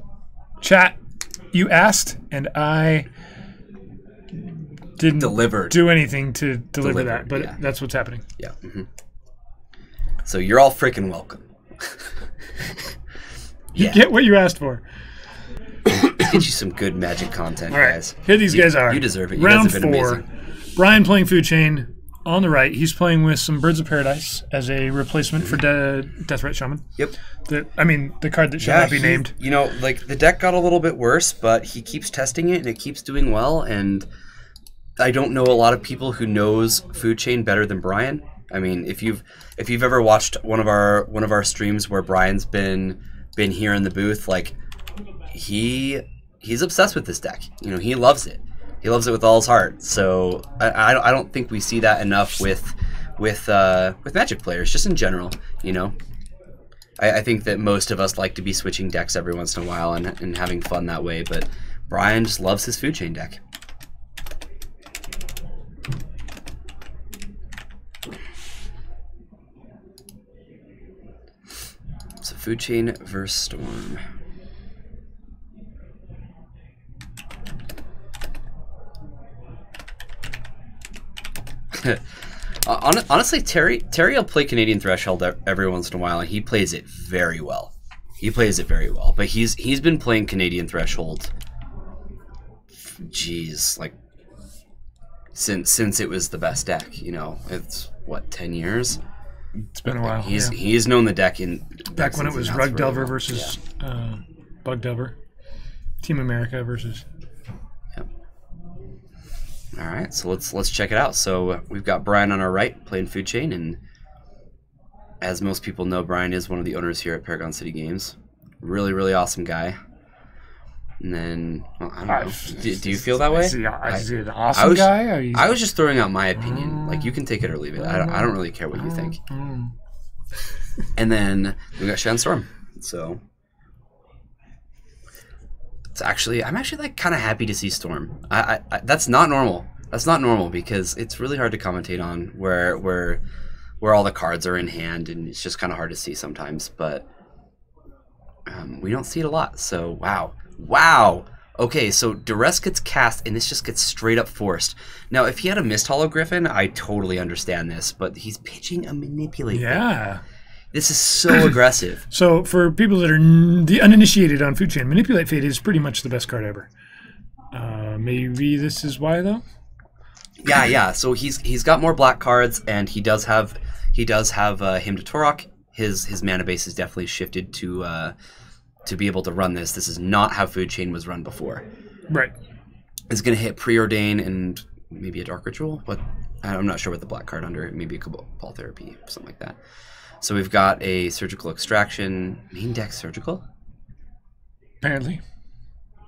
Chat, you asked, and I didn't do anything to deliver that, but yeah. That's what's happening. Yeah. Mm-hmm. So you're all freaking welcome. You get what you asked for. Get you some good Magic content, all right. guys. Here these guys are. You deserve it. You Round guys have been 4. Amazing. Brian playing Food Chain. On the right, he's playing with some Birds of Paradise as a replacement for Deathrat Shaman. Yep. The card that should not be named. You know, like the deck got a little bit worse, but he keeps testing it and it keeps doing well. And I don't know a lot of people who knows Food Chain better than Brian. I mean, if you've ever watched one of our streams where Brian's been here in the booth, like he's obsessed with this deck. You know, he loves it. He loves it with all his heart. So I don't think we see that enough with Magic players, just in general. You know, I think that most of us like to be switching decks every once in a while and having fun that way. But Brian just loves his Food Chain deck. So Food Chain versus Storm. Honestly, Terry will play Canadian Threshold every once in a while, and he plays it very well. But he's been playing Canadian Threshold, geez, like since it was the best deck. You know, it's what, 10 years. It's been a while. He's known the deck back when it was Rug Delver versus Bug Delver, Team America versus. All right, so let's check it out. So we've got Brian on our right playing Food Chain, and as most people know, Brian is one of the owners here at Paragon City Games. Really, really awesome guy. And then, well, I don't know. Do you feel that way? Is he an awesome guy? I was just throwing out my opinion. Like, you can take it or leave it. I don't really care what you think. And then we got Shan Storm. So I'm actually like kind of happy to see Storm. I that's not normal. That's not normal because it's really hard to commentate on where all the cards are in hand, and it's just kind of hard to see sometimes. But we don't see it a lot. So wow, Okay, so Duress gets cast, and this just gets straight up forced. Now, if he had a Mist Hollow Griffin, I totally understand this, but he's pitching a Manipulate. Yeah. This is so aggressive. So for people that are the uninitiated on Food Chain, Manipulate Fate is pretty much the best card ever. Maybe this is why, though? Yeah. So he's got more black cards, and he does have Hymn to Torok. His mana base is definitely shifted to be able to run this. This is not how Food Chain was run before. Right. It's going to hit Preordain and maybe a Dark Ritual, but I'm not sure what the black card under it. Maybe a Cabal Therapy, something like that. So we've got a Surgical Extraction. Main deck Surgical? Apparently.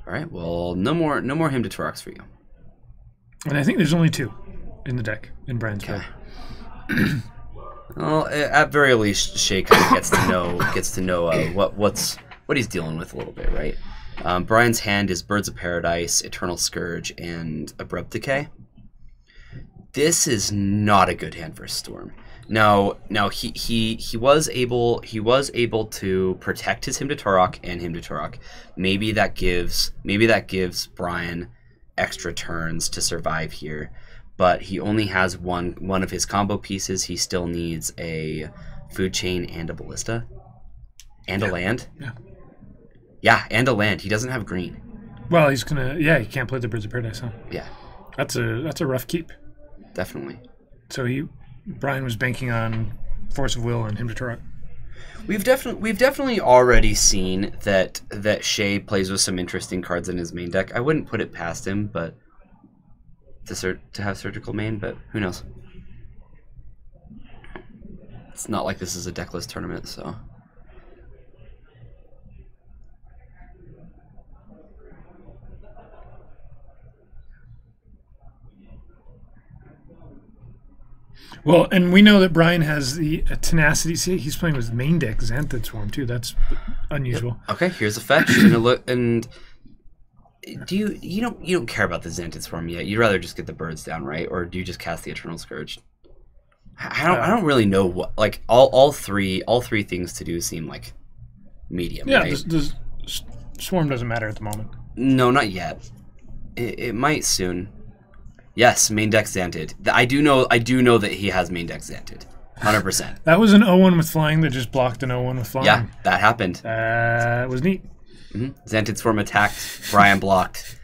All right, well, no more Hymn to Toroks for you. And I think there's only 2 in the deck in Brian's build. Well, at very least, Shay kind of gets to know what he's dealing with a little bit, right? Brian's hand is Birds of Paradise, Eternal Scourge, and Abrupt Decay. This is not a good hand for Storm. Now he was able to protect his Hymn to Torok and Hymn to Torok. Maybe that gives Brian extra turns to survive here. But he only has one of his combo pieces. He still needs a Food Chain and a Ballista. And a land. Yeah. Yeah, and a land. He doesn't have green. Well, he's gonna. Yeah, he can't play the Birds of Paradise, huh? Yeah. That's a rough keep. Definitely. So Brian was banking on Force of Will and Hymn to Torok. We've definitely already seen that Shay plays with some interesting cards in his main deck. I wouldn't put it past him, but to have Surgical main, but who knows? It's not like this is a deckless tournament, so. Well, and we know that Brian has the tenacity. See, he's playing with main deck Xanthid Swarm too. That's unusual. Yep. Okay, here's a fetch and a look. And do you don't care about the Xanthid Swarm yet? You'd rather just get the birds down, right? Or do you just cast the Eternal Scourge? I don't really know what, like, all three things to do seem like medium. Yeah, right? the Swarm doesn't matter at the moment. No, not yet. It might soon. Yes, main deck Xanthid. I do know that he has main deck Xanthid. 100%. That was an 0-1 with flying that just blocked an 0-1 with flying. Yeah, that happened. It was neat. Mm-hmm. Xanthid Swarm attacked, Brian blocked,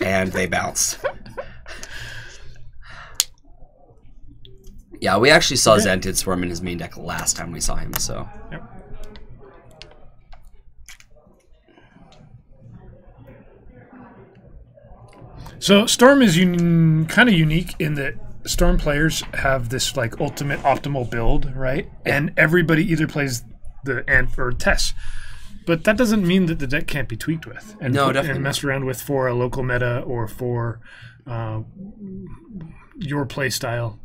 and they bounced. Yeah, we actually saw Xanthid Swarm in his main deck last time we saw him, so. Yep. So Storm is kind of unique in that Storm players have this like ultimate optimal build, right? Yeah. And everybody either plays the Ant or Tess. But that doesn't mean that the deck can't be tweaked with and, and messed around with for a local meta or for your play style.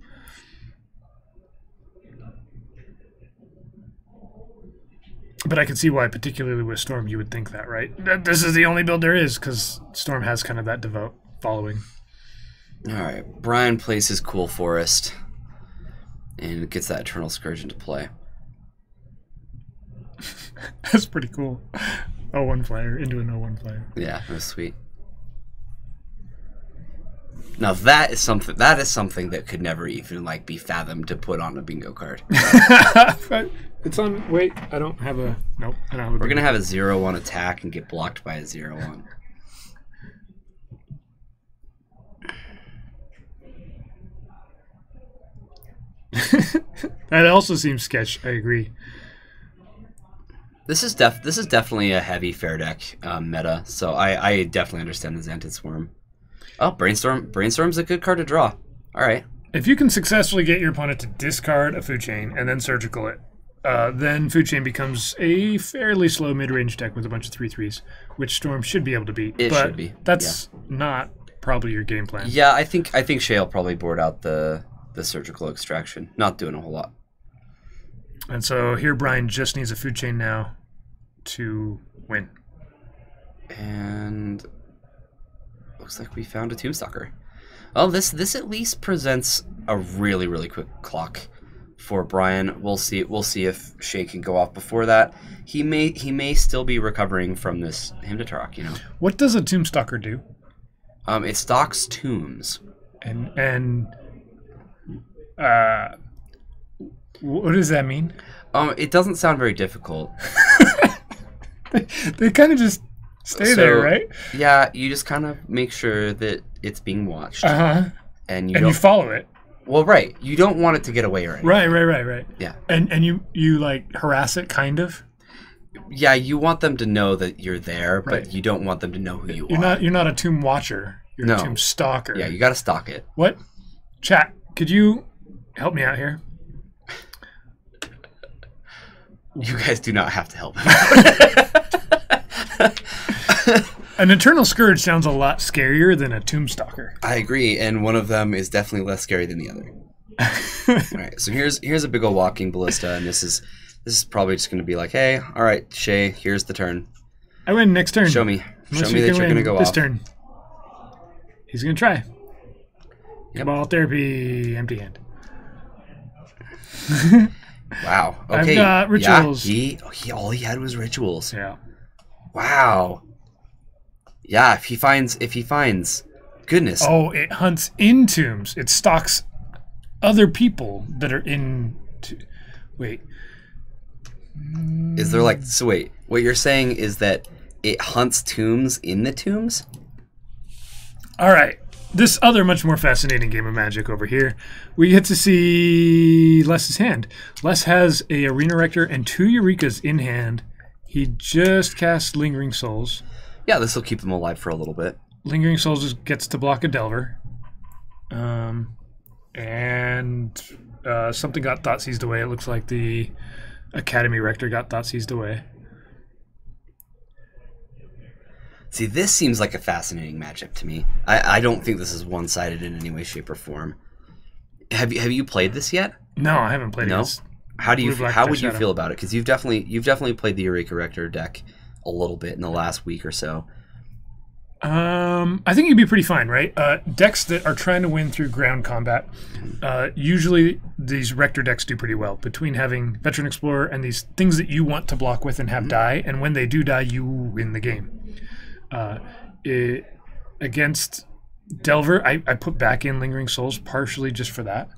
But I can see why, particularly with Storm, you would think that, right? This is the only build there is, because Storm has kind of that devout following. All right, Brian plays his Cool Forest and gets that Eternal Scourge into play. That's pretty cool. 0-1 flyer into an 0-1 flyer. Yeah, that was sweet. Now that is something that could never even like be fathomed to put on a bingo card. It's on. Wait, I don't have a. Nope, I don't have a. We're gonna have a 0-1 attack and get blocked by a 0-1. That also seems sketch. I agree. This is definitely a heavy fair deck meta, so I definitely understand the Xanthid Swarm. Oh, Brainstorm's a good card to draw. All right. If you can successfully get your opponent to discard a Food Chain and then Surgical it, then Food Chain becomes a fairly slow mid-range deck with a bunch of 3/3s, which Storm should be able to beat. It should be. That's not probably your game plan. Yeah, I think Shay will probably board out the Surgical Extraction. Not doing a whole lot. And so here Brian just needs a Food Chain now to win. And looks like we found a Tombstalker. Well, this at least presents a really, really quick clock for Brian. We'll see if Shay can go off before that. He may still be recovering from this Hymn to Tarok, you know. What does a Tombstalker do? It stalks tombs. And what does that mean? It doesn't sound very difficult. They kind of just stay there, right? Yeah, you just kind of make sure that it's being watched. Uh-huh. And you follow it. Well, right. You don't want it to get away or anything. Right. Yeah. And you like harass it, kind of? Yeah, you want them to know that you're there, but Right. you don't want them to know who you are. You're not a tomb watcher. You're a tomb stalker. Yeah, you got to stalk it. What? Chat, could you help me out here? You guys do not have to help him. An Eternal Scourge sounds a lot scarier than a Tombstalker. I agree, and one of them is definitely less scary than the other. All right, so here's a big old walking ballista, and this is probably just going to be like, hey, all right, Shay, here's the turn. I win next turn. Show me Unless that you're going to go this off. turn. He's going to try. Yep. Ball therapy, empty hand. Wow. Okay. I've got rituals. Yeah, he all he had was rituals. Yeah. Wow. Yeah, if he finds goodness. Oh, it hunts in tombs. It stalks other people that are in. Wait. Is there like so? Wait, what you're saying is that it hunts tombs in the tombs? All right. This other much more fascinating game of Magic over here, we get to see Les's hand. Les has a Arena Rector and 2 Eurekas in hand. He just cast Lingering Souls. Yeah, this will keep them alive for a little bit. Lingering Souls gets to block a Delver. And something got thought seized away. It looks like the Academy Rector got thought seized away. See, this seems like a fascinating matchup to me. I don't think this is one-sided in any way, shape, or form. Have you played this yet? No, I haven't played No? it. How would you Shadow. feel about it? Because you've definitely played the Eureka Rector deck a little bit in the last week or so. I think you'd be pretty fine, right? Decks that are trying to win through ground combat, usually these Rector decks do pretty well between having Veteran Explorer and these things that you want to block with and have die, and when they do die, you win the game. Against Delver, I put back in Lingering Souls partially just for that.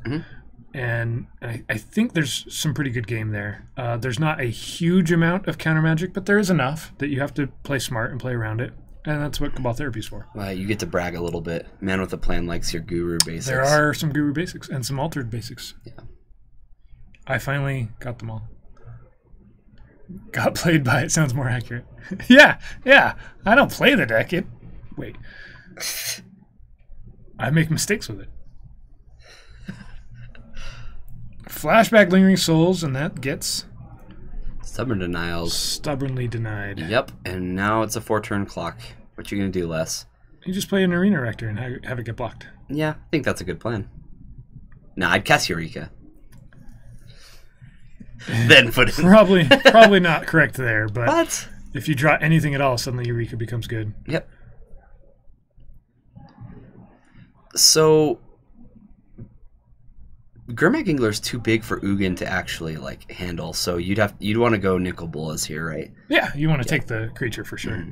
And I think there's some pretty good game there. There's not a huge amount of counter magic, but there is enough that you have to play smart and play around it. And that's what Cabal Therapy is for. You get to brag a little bit. Man with a Plan likes your Guru basics. There are some Guru basics and some altered basics. Yeah. I finally got them all. Got played by it sounds more accurate. yeah. I don't play the deck. Wait. I make mistakes with it. Flashback Lingering Souls, and that gets... Stubborn Denials. Stubbornly denied. Yep, and now it's a 4-turn clock. What you going to do, Les? You just play an Arena Rector and have it get blocked. Yeah, I think that's a good plan. Nah, I'd cast Eureka. Then put it... Probably not correct there, but What? If you draw anything at all, suddenly Eureka becomes good. Yep. So... Gurmag Angler's too big for Ugin to actually like handle, so you'd want to go Nicol Bolas here, right? Yeah, you want to take the creature for sure.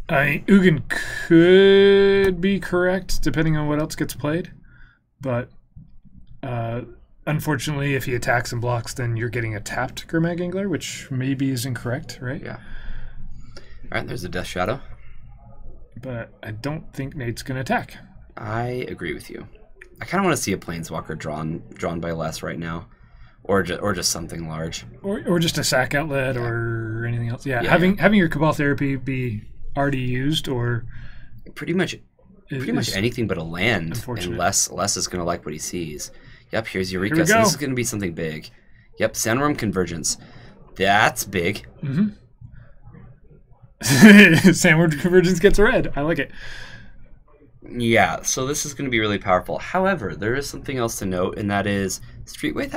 Ugin could be correct depending on what else gets played, but unfortunately, if he attacks and blocks, then you're getting a tapped Gurmag Angler, which maybe is incorrect, right? Yeah. All right, there's a Death Shadow. But I don't think Nate's going to attack. I agree with you. I kind of want to see a Planeswalker drawn by Les right now, or just something large, or just a sack outlet or anything else. Yeah, Yeah, having your Cabal Therapy be already used or pretty much anything but a land. And Les is going to like what he sees. Yep, here's Eureka. Here we So go. this is going to be something big. Yep, Sandworm Convergence. That's big. Sandwich Convergence gets a red. I like it. Yeah, so this is going to be really powerful. However, there is something else to note, and that is Street Wraith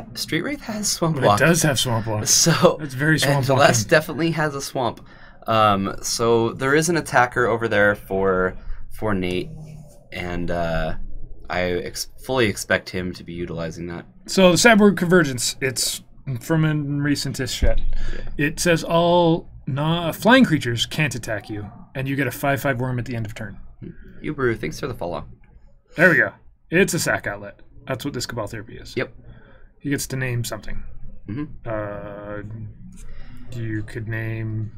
has Swamp Walk. It does have Swamp Walk. So it's very swamp and walking. Les definitely has a swamp. So there is an attacker over there for Nate, and fully expect him to be utilizing that. So the Cyborg Convergence, it's from a recent-ish set. It says all flying creatures can't attack you, and you get a 5/5 worm at the end of turn. Ubru, thanks for the follow. There we go. It's a sack outlet. That's what this Cabal Therapy is. Yep. He gets to name something. Mm-hmm. You could name...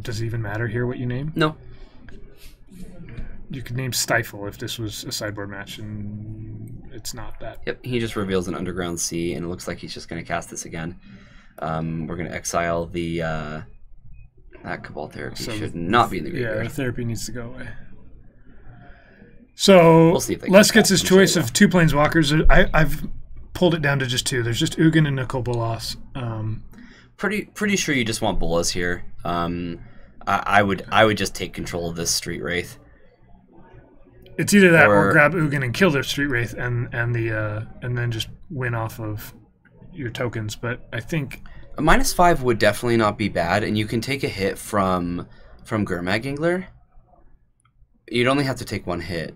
Does it even matter here what you name? No. You could name Stifle if this was a sideboard match, and it's not that. Yep, he just reveals an Underground Sea, and it looks like he's just going to cast this again. We're going to exile the... that Cabal Therapy should not be in the graveyard. Yeah, the therapy needs to go away. So, We'll see if they Les can gets his choice of 2 Planeswalkers. I've pulled it down to just 2. There's just Ugin and Nicol Bolas. Pretty sure you just want Bolas here. I would just take control of this Street Wraith. It's either that or grab Ugin and kill their Street Wraith and then just win off of your tokens. But I think a -5 would definitely not be bad, and you can take a hit from Gurmag Angler. You'd only have to take 1 hit.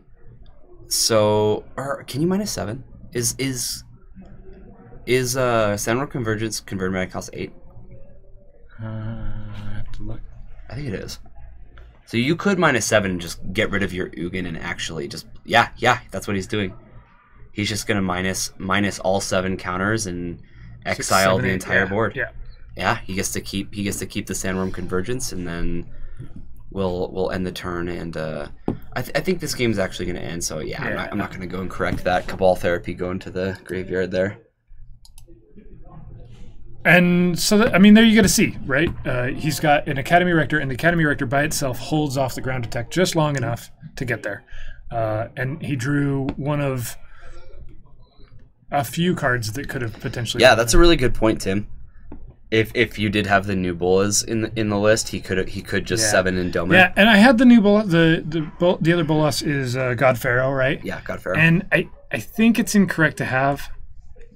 So, or can you -7? Is Sandworm Convergence converted mana cost 8? I have to look. I think it is. So you could -7 and just get rid of your Ugin and actually just yeah, that's what he's doing. He's just gonna minus all 7 counters and exile 6, 7, the 8, entire board. Yeah. He gets to keep the Sandworm Convergence, and then we'll end the turn. And I think this game's actually gonna end. So I'm not gonna go and correct that Cabal Therapy going to the graveyard there. And so, there you get to see, right? He's got an Academy Rector, and the Academy Rector by itself holds off the ground attack just long enough to get there. And he drew one of a few cards that could have potentially... Yeah, that's a really good point, Tim. If you did have the new Bolas in the list, he could just 7 and dome it. Yeah, and I had the new Bolas. The other Bolas is God Pharaoh, right? Yeah, God Pharaoh. And I think it's incorrect to have,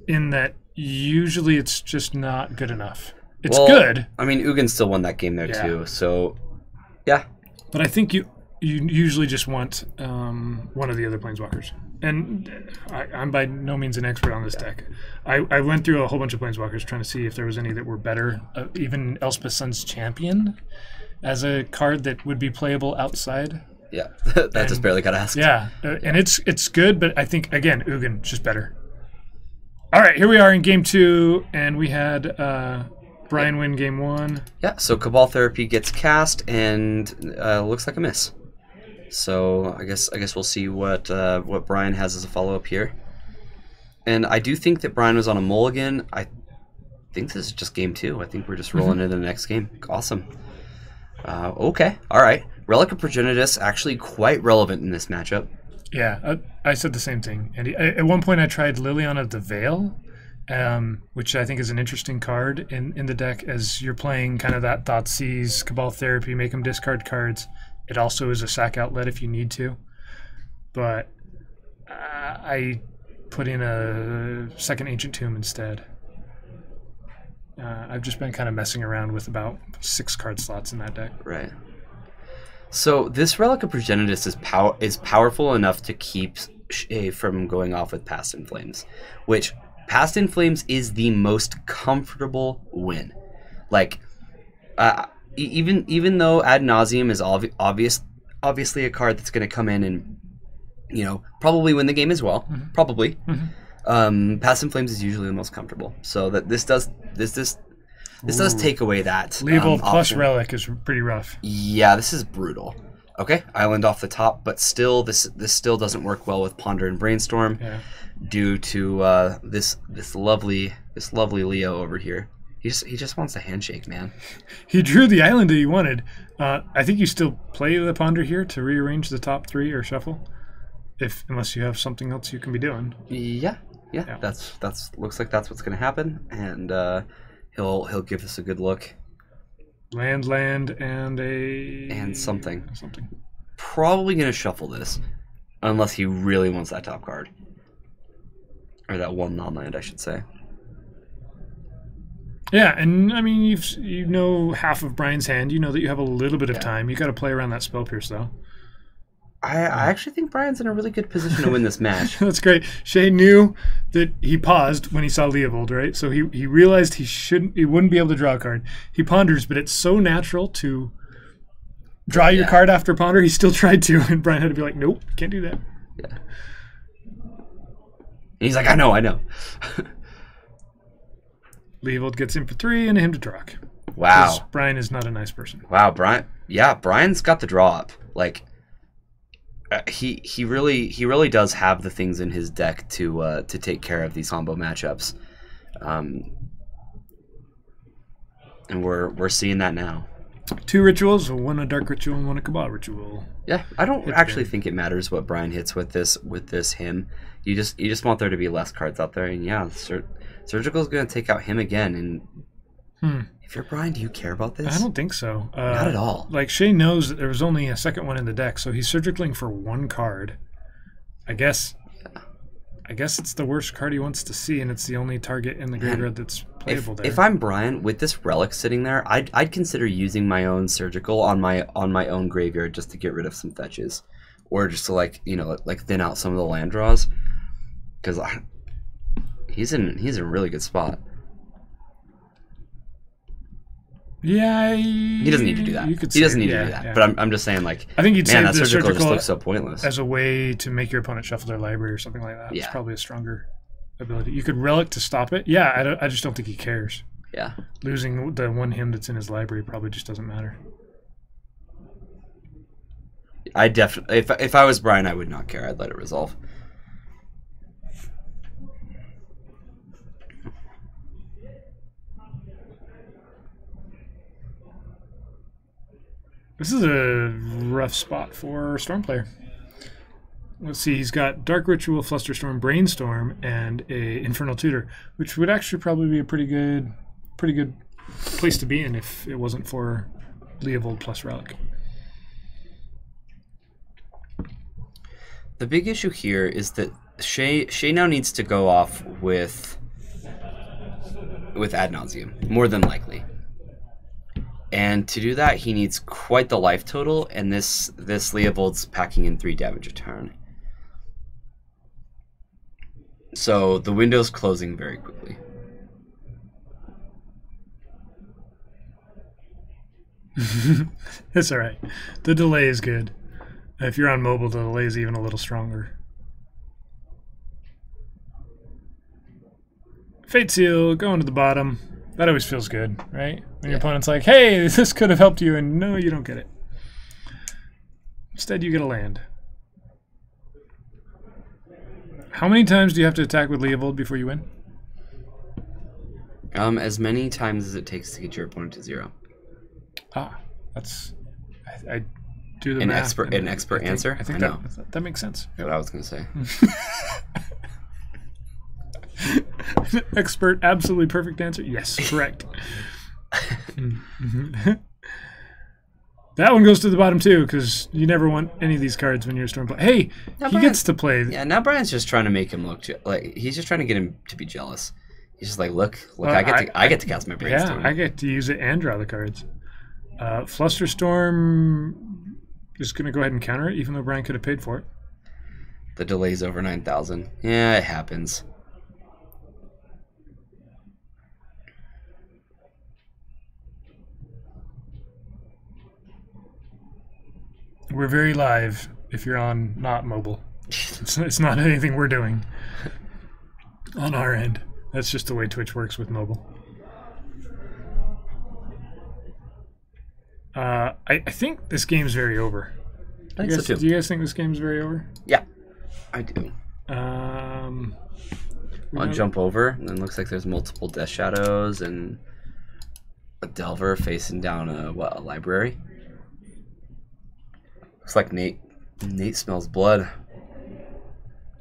in that usually it's just not good enough. It's good. I mean, Ugin still won that game there too, so yeah. But I think you usually just want one of the other Planeswalkers. And I'm by no means an expert on this deck. I went through a whole bunch of Planeswalkers trying to see if there was any that were better. Even Elspeth Sun's Champion as a card that would be playable outside. Yeah, just barely got asked. Yeah, and it's good, but I think, again, Ugin just better. All right, here we are in Game 2, and we had Brian win Game 1. Yeah, so Cabal Therapy gets cast, and looks like a miss. So I guess we'll see what Brian has as a follow-up here. And I do think that Brian was on a mulligan. I think this is just Game 2. I think we're just rolling into the next game. Awesome. Okay, all right. Relic of Progenitus, actually quite relevant in this matchup. Yeah, I said the same thing. And at one point I tried Liliana of the Veil, which I think is an interesting card in the deck, as you're playing kind of that Thoughtseize, Cabal Therapy, make them discard cards. It also is a sack outlet if you need to. But I put in a second Ancient Tomb instead. I've just been kind of messing around with about 6 card slots in that deck. Right. So this Relic of Progenitus is powerful enough to keep Shay from going off with Past in Flames, which Past in Flames is the most comfortable win. Like, even though Ad Nauseam is obviously a card that's going to come in and probably win the game as well, probably. Past in Flames is usually the most comfortable, so that this does take away that. Level plus option. Relic is pretty rough. Yeah, this is brutal. Okay, Island off the top, but still, this still doesn't work well with Ponder and Brainstorm, due to this lovely Leo over here. He just wants a handshake, man. He drew the island that he wanted. I think you still play the Ponder here to rearrange the top 3 or shuffle, unless you have something else you can be doing. Yeah. That's looks like that's what's gonna happen, and he'll give us a good look. Land, and something. Probably gonna shuffle this, unless he really wants that top card, or that one non-land, I should say. Yeah, and I mean you know half of Brian's hand. You know that you have a little bit of time. You got to play around that Spell Pierce though. I actually think Brian's in a really good position to win this match. That's great. Shay knew that he paused when he saw Leovold, right? So he realized he wouldn't be able to draw a card. He ponders, but it's so natural to draw your card after ponder. He still tried to, and Brian had to be like, nope, can't do that. Yeah. And he's like, I know. Leovold gets in for 3 and a him to draw. Wow. Brian is not a nice person. Wow, Brian. Yeah, Brian's got the draw up. Like, he really does have the things in his deck to take care of these combo matchups, and we're seeing that now. 2 rituals, 1 a dark ritual and 1 a Cabal ritual. Yeah, I don't actually think it matters what Brian hits with this him. You just want there to be less cards out there, and yeah, Surgical's going to take out him again. And if you're Brian, do you care about this? I don't think so. Not at all. Like, Shay knows that there was only a second one in the deck, so he's surgicaling for 1 card. I guess it's the worst card he wants to see, and it's the only target in the graveyard that's playable there. If I'm Brian, with this relic sitting there, I'd consider using my own Surgical on my own graveyard just to get rid of some fetches, or just to thin out some of the land draws, because he's in a really good spot. Yeah, he doesn't need to do that. He doesn't need to do that. Yeah. But I'm just saying, like, I think you'd say that the Surgical just looks so pointless as a way to make your opponent shuffle their library or something like that. Yeah. It's probably a stronger ability. You could relic to stop it. Yeah, I just don't think he cares. Yeah, losing the 1 him that's in his library probably just doesn't matter. I definitely, if I was Brian, I would not care. I'd let it resolve. This is a rough spot for Storm player. Let's see, he's got Dark Ritual, Flusterstorm, Brainstorm, and a Infernal Tutor, which would actually probably be a pretty good place to be in if it wasn't for Leovold plus Relic. The big issue here is that Shay now needs to go off with Ad Nauseam, more than likely. And to do that, he needs quite the life total, and this Leovold's packing in 3 damage a turn. So the window's closing very quickly. It's all right. The delay is good. If you're on mobile, the delay is even a little stronger. Fate Seal going to the bottom. That always feels good, right? When your opponent's like, hey, this could have helped you, and no, you don't get it. Instead, you get a land. How many times do you have to attack with Leovold before you win? As many times as it takes to get your opponent to 0. Ah, that's... I do the an math. An expert answer? I think that makes sense. That's what I was going to say. Expert, absolutely perfect answer. Yes, correct. That one goes to the bottom too, because you never want any of these cards when you're a Storm player. Hey, he gets to play. Yeah, now Brian's just trying to make him look like he's just trying to get him to be jealous. He's just like, look, I get to cast my Brainstorm. Yeah, I get to use it and draw the cards. Flusterstorm is going to go ahead and counter it, even though Brian could have paid for it. The delay's over 9,000. Yeah, it happens. We're very live if you're on not mobile. It's not anything we're doing on our end. That's just the way Twitch works with mobile. I think this game's very over. I think so too. Do you guys think this game's very over? Yeah, I do. I'll jump over, and then looks like there's multiple Death Shadows and a Delver facing down a library. Looks like Nate smells blood.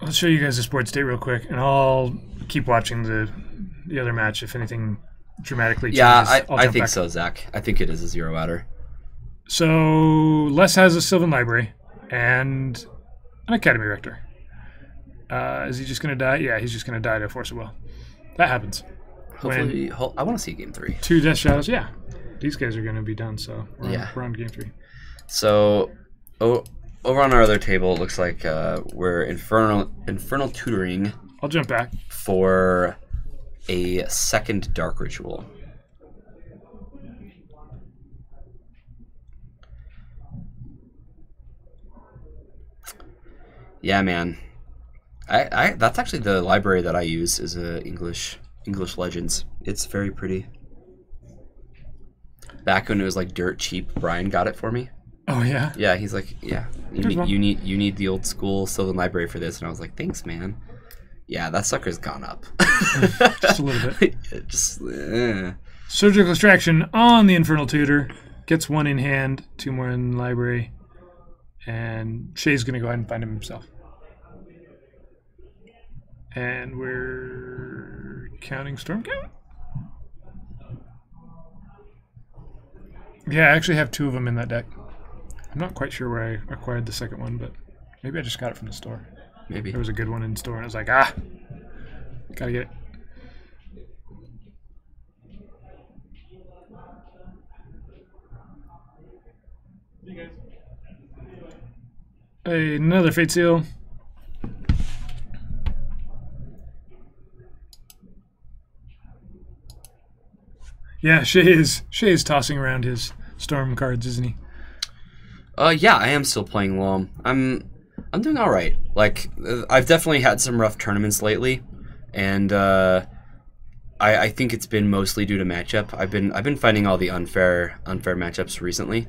Let's show you guys the sports date real quick, and I'll keep watching the other match if anything dramatically changes. Yeah, I think so, Zach. I think it is a 0-outer. So Les has a Sylvan Library and an Academy Rector. Is he just going to die? Yeah, he's just going to die to Force of Will. That happens. Hopefully, I want to see Game 3. 2 Death Shadows, yeah. These guys are going to be done, so we're on Game 3. So, over on our other table, it looks like we're infernal tutoring I'll jump back. for a second dark ritual. Yeah, man. I that's actually the library that I use is English Legends. It's very pretty. Back when it was like dirt cheap, Brian got it for me. Oh yeah. Yeah, he's like, yeah, you need the old school Sylvan library for this, and I was like, thanks, man. Yeah, that sucker's gone up. Just a little bit. Just Surgical extraction on the Infernal Tutor. Gets 1 in hand, 2 more in library. And Shay's going to go ahead and find him himself. And we're counting Storm Count? Yeah, I actually have 2 of them in that deck. I'm not quite sure where I acquired the second one, but maybe I just got it from the store. maybe. There was a good one in store, and I was like, gotta get it. Another Fate Seal. Yeah, Shay is tossing around his storm cards, isn't he? Yeah, I am still playing LOM. I'm doing all right. Like, I've definitely had some rough tournaments lately, and I think it's been mostly due to matchup. I've been fighting all the unfair matchups recently,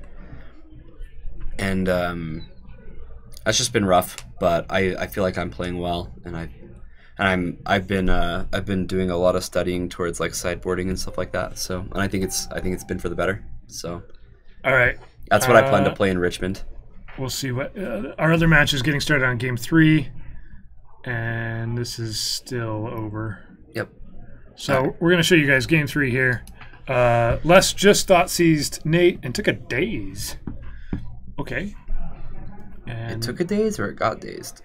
and that's just been rough. But I feel like I'm playing well, and I've been doing a lot of studying towards like sideboarding and stuff like that. So, and I think it's been for the better. So, all right. That's what I plan to play in Richmond. We'll see what our other match is getting started on game 3, and this is still over. Yep. So we're going to show you guys game 3 here. Les just thought seized Nate and took a daze. Okay. And It took a daze or it got dazed?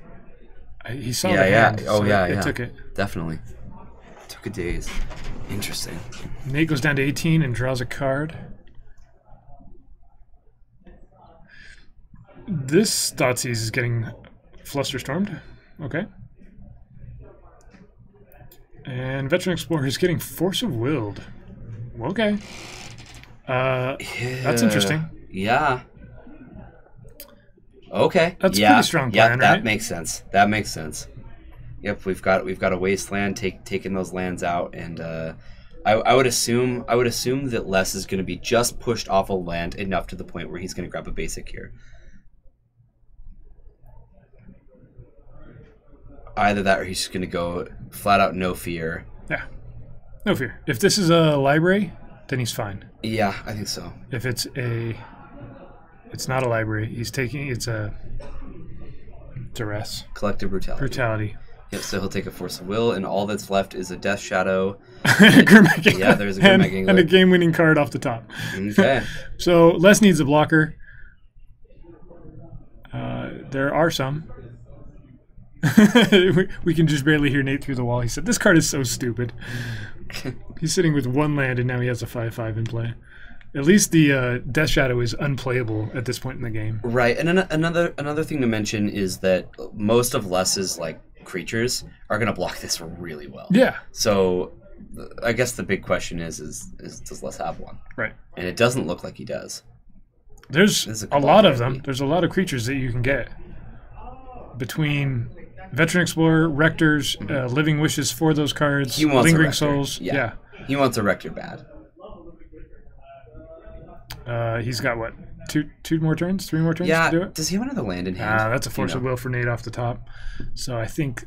he saw the hand. Oh, so yeah, it yeah. took it. Definitely. Took a daze. Interesting. Nate goes down to 18 and draws a card. This Thoughtseize is getting Flusterstormed. Okay. And Veteran Explorer is getting Force of Willed. Okay. That's interesting. Yeah. Okay. That's a pretty strong plan, that right? makes sense. That makes sense. Yep, we've got a wasteland, taking those lands out, and I would assume that Les is going to be just pushed off a land enough to the point where he's going to grab a basic here. Either that or he's just going to go flat out no fear. Yeah. No fear. If this is a library, then he's fine. Yeah, I think so. If it's not a library, it's a duress. Collective brutality. Yep, so he'll take a Force of Will, and all that's left is a Death Shadow. Grimmack Yeah, there's a Grimmack Angler. and a game-winning card off the top. Okay. So Les needs a blocker. There are some. we can just barely hear Nate through the wall. He said, "This card is so stupid." He's sitting with 1 land, and now he has a 5/5 in play. At least the Death Shadow is unplayable at this point in the game. Right, and another thing to mention is that most of Les's like creatures are going to block this really well. Yeah. So I guess the big question is does Les have one? Right. And it doesn't look like he does. There's a lot of them. There's a lot of creatures that you can get between Veteran Explorer, Rectors, Living Wishes for those cards, He wants Lingering a Rector. Souls. Yeah. He wants a Rector bad. He's got what? 3 more turns to do it? Does he have another land in hand? That's a Force of Will for Nate off the top. So I think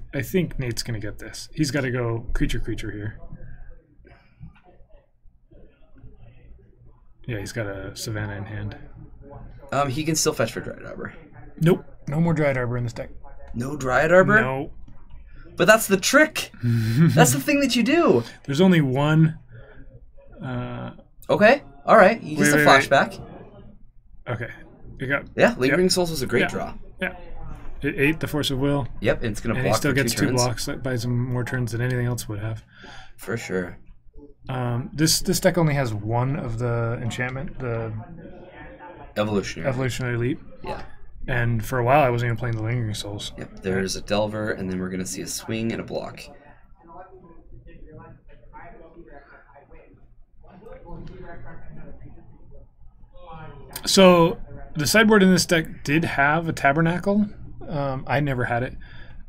Nate's gonna get this. He's got to go creature here. Yeah, he's got a Savannah in hand. He can still fetch for Dryad Arbor. Nope, no more Dryad Arbor in this deck. No Dryad Arbor? No. But that's the trick. That's the thing that you do. There's only one. Okay. All right. You get a flashback. Okay. You got. Yeah, Lingering Souls was a great draw. Yeah. It ate the Force of Will. Yep, and it's going to block and he still for gets 2 2 turns. blocks. That buys him more turns than anything else would have. For sure. This deck only has 1 of the enchantment, the Evolutionary Leap. Yeah. And for a while, I wasn't even playing the Lingering Souls. Yep, there's a Delver, and then we're going to see a swing and a block. So the sideboard in this deck did have a Tabernacle. I never had it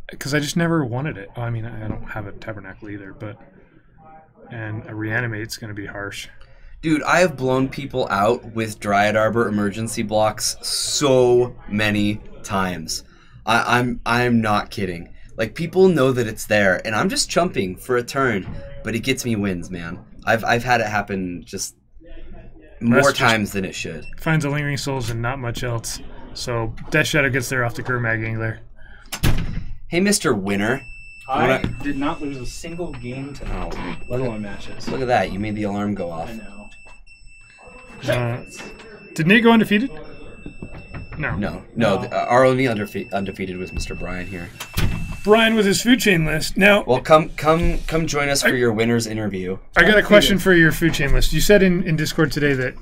because I just never wanted it. Well, I mean, I don't have a Tabernacle either, but and a Reanimate's going to be harsh. Dude, I have blown people out with Dryad Arbor emergency blocks so many times. I'm not kidding. Like, people know that it's there, and I'm just chumping for a turn, but it gets me wins, man. I've had it happen just more times than it should. Finds a Lingering Souls and not much else. So Death Shadow gets there off the Gurmag Angler. Hey, Mr. Winner. I did not lose a single game tonight, let alone matches. Look at that. You made the alarm go off. I know. Did Nate go undefeated? No. No. Our only undefeated was Mr. Brian here. Brian with his food chain list. Now, well, come join us for your winner's interview. I got a question for your food chain list. You said in Discord today that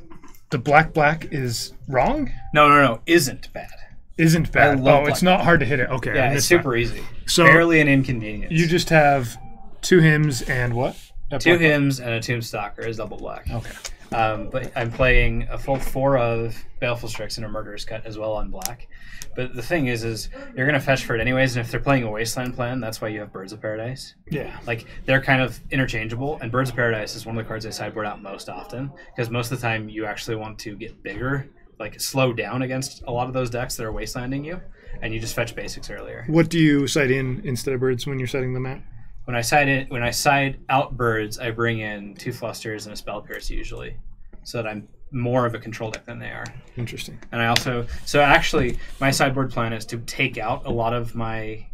the black is wrong? No. Isn't bad. Isn't bad. Black. It's not hard to hit it. Okay. Yeah, it's super easy. So barely an inconvenience. You just have 2 hymns and what? 2 hymns and a Tombstalker is double black. Okay. But I'm playing a full 4 of Baleful Strix and a Murderous Cut as well on black. But the thing is you're going to fetch for it anyways, and if they're playing a Wasteland plan, that's why you have Birds of Paradise. Yeah. Like, they're kind of interchangeable, and Birds of Paradise is one of the cards I sideboard out most often, because most of the time you actually want to get bigger, like slow down against a lot of those decks that are Wastelanding you, and you just fetch basics earlier. What do you side in instead of Birds when you're setting them out? When I side out Birds, I bring in 2 Flusters and a Spell Pierce usually, so that I'm more of a control deck than they are. Interesting. And I also, so actually, my sideboard plan is to take out a lot of my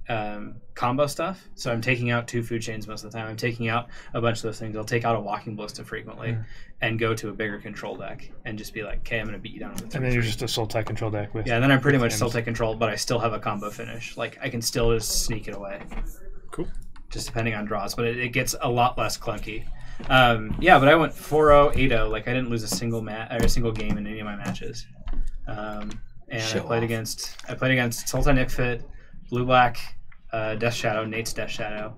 combo stuff. So I'm taking out 2 food chains most of the time. I'm taking out a bunch of those things. I'll take out a Walking Ballista frequently and go to a bigger control deck and just be like, okay, I'm going to beat you down on the turn. And then you're just a Sultai control deck with. Yeah, and then I'm pretty much Sultai control, but I still have a combo finish. Like, I can still just sneak it away. Cool. Just depending on draws, but it gets a lot less clunky. But I went 4-0, 8-0. Like, I didn't lose a single game in any of my matches. And I played against Sultai Nikfit, Blue Black, Death Shadow, Nate's Death Shadow,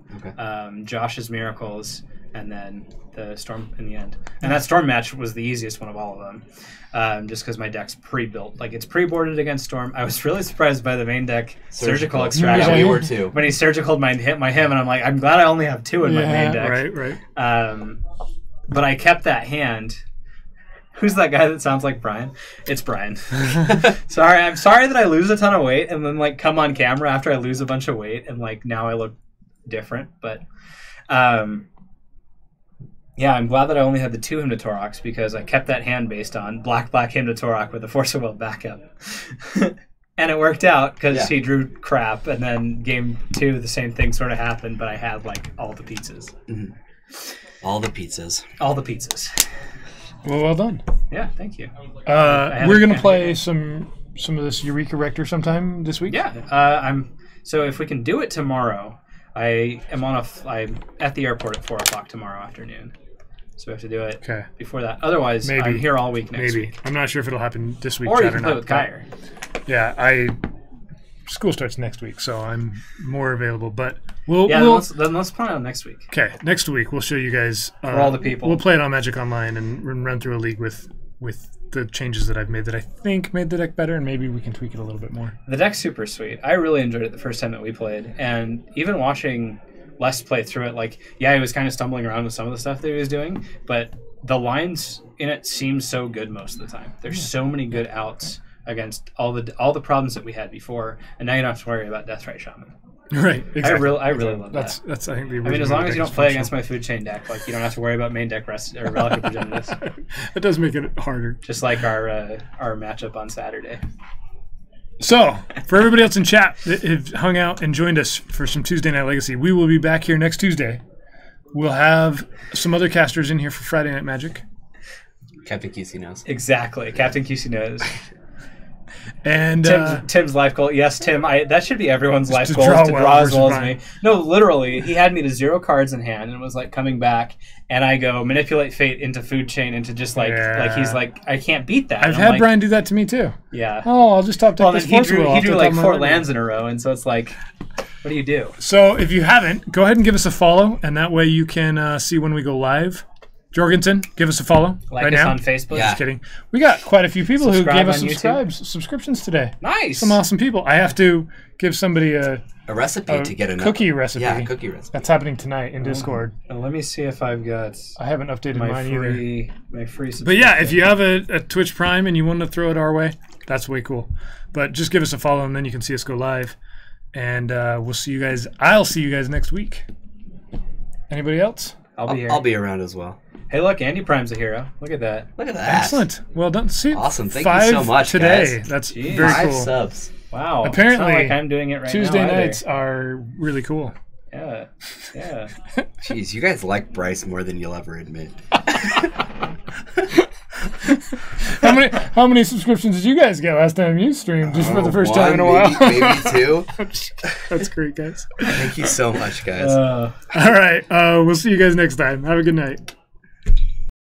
Josh's Miracles, and then the Storm in the end. And that Storm match was the easiest one of all of them, just because my deck's pre-built. Like, it's pre-boarded against Storm. I was really surprised by the main deck Surgical Extraction. Yeah, we were too. When he surgicaled my him, and I'm like, I'm glad I only have 2 in my main deck. Right. But I kept that hand. Who's that guy that sounds like Brian? It's Brian. I'm sorry that I lose a ton of weight and then like come on camera after I lose a bunch of weight and like now I look different. But yeah, I'm glad that I only had the 2 Hymn to Torok because I kept that hand based on black Hymn to Torok with a Force of Will backup. And it worked out because he drew crap, and then game 2 the same thing sort of happened, but I had like all the pizzas. Mm-hmm. All the pizzas. All the pizzas. Well done. Yeah, thank you. We're gonna play some of this Eureka Rector sometime this week. Yeah, so if we can do it tomorrow, I'm at the airport at 4:00 tomorrow afternoon. So we have to do it before that. Otherwise, I'm here all week next week. I'm not sure if it'll happen this week. Or you can play with Kyer. Yeah, school starts next week, so I'm more available. But then let's plan on next week. Okay, next week we'll show you guys for all the people. We'll play it on Magic Online and run through a league with the changes that I've made that I think made the deck better, and maybe we can tweak it a little bit more. The deck's super sweet. I really enjoyed it the first time that we played, and even watching Les play through it, like, he was kind of stumbling around with some of the stuff that he was doing, but the lines in it seem so good most of the time. There's so many good outs against all the problems that we had before, and now you don't have to worry about Deathrite Shaman. Right, exactly. I really love that. That's I think the original. I mean, as long as you don't play against my food chain deck, like, you don't have to worry about main deck rest or Relic of Progenitus. It does make it harder. Just like our matchup on Saturday. So, for everybody else in chat that have hung out and joined us for some Tuesday Night Legacy, we will be back here next Tuesday. We'll have some other casters in here for Friday Night Magic. Captain QC knows. Exactly. Captain QC knows. And Tim's life goal. Yes, Tim. That should be everyone's life to goal, draw is to well draw as versus well as mine. me. No, literally, he had me to 0 cards in hand and was like coming back, and I go manipulate fate into food chain into just like he's like, I can't beat that. I've And I'm had like, Brian do that to me too. Yeah. Oh, I'll just top deck Well, this then he force drew wheel off the top like of my 4 board. lands in a row, and so it's like, what do you do? So if you haven't, go ahead and give us a follow, and that way you can see when we go live. Jorgensen, give us a follow Like right us now. on Facebook. Yeah. Just kidding. We got quite a few people who Subscribe gave us on YouTube. subscriptions today. Nice. Some awesome people. I have to give somebody a recipe to get a cookie recipe. Yeah, cookie recipe. That's happening tonight in Discord. Let me see if I've got I haven't updated my mine either. free But yeah, if you have a Twitch Prime and you want to throw it our way, that's way cool. But just give us a follow and then you can see us go live. And we'll see you guys. I'll see you guys next week. Anybody else? I'll be here. I'll be around as well. Hey, look, Andy Prime's a hero. Look at that. Look at that. Excellent. Well done. See, Awesome. Thank 5 you so much, today. guys. That's Jeez. very 5 cool. subs. Wow. Apparently, it's not like I'm doing it right Tuesday now. nights are really cool. Yeah. Yeah. Jeez, you guys like Bryce more than you'll ever admit. How many subscriptions did you guys get last time you streamed? Just for the first time in a while. Maybe 2. That's great, guys. Thank you so much, guys. All right. We'll see you guys next time. Have a good night.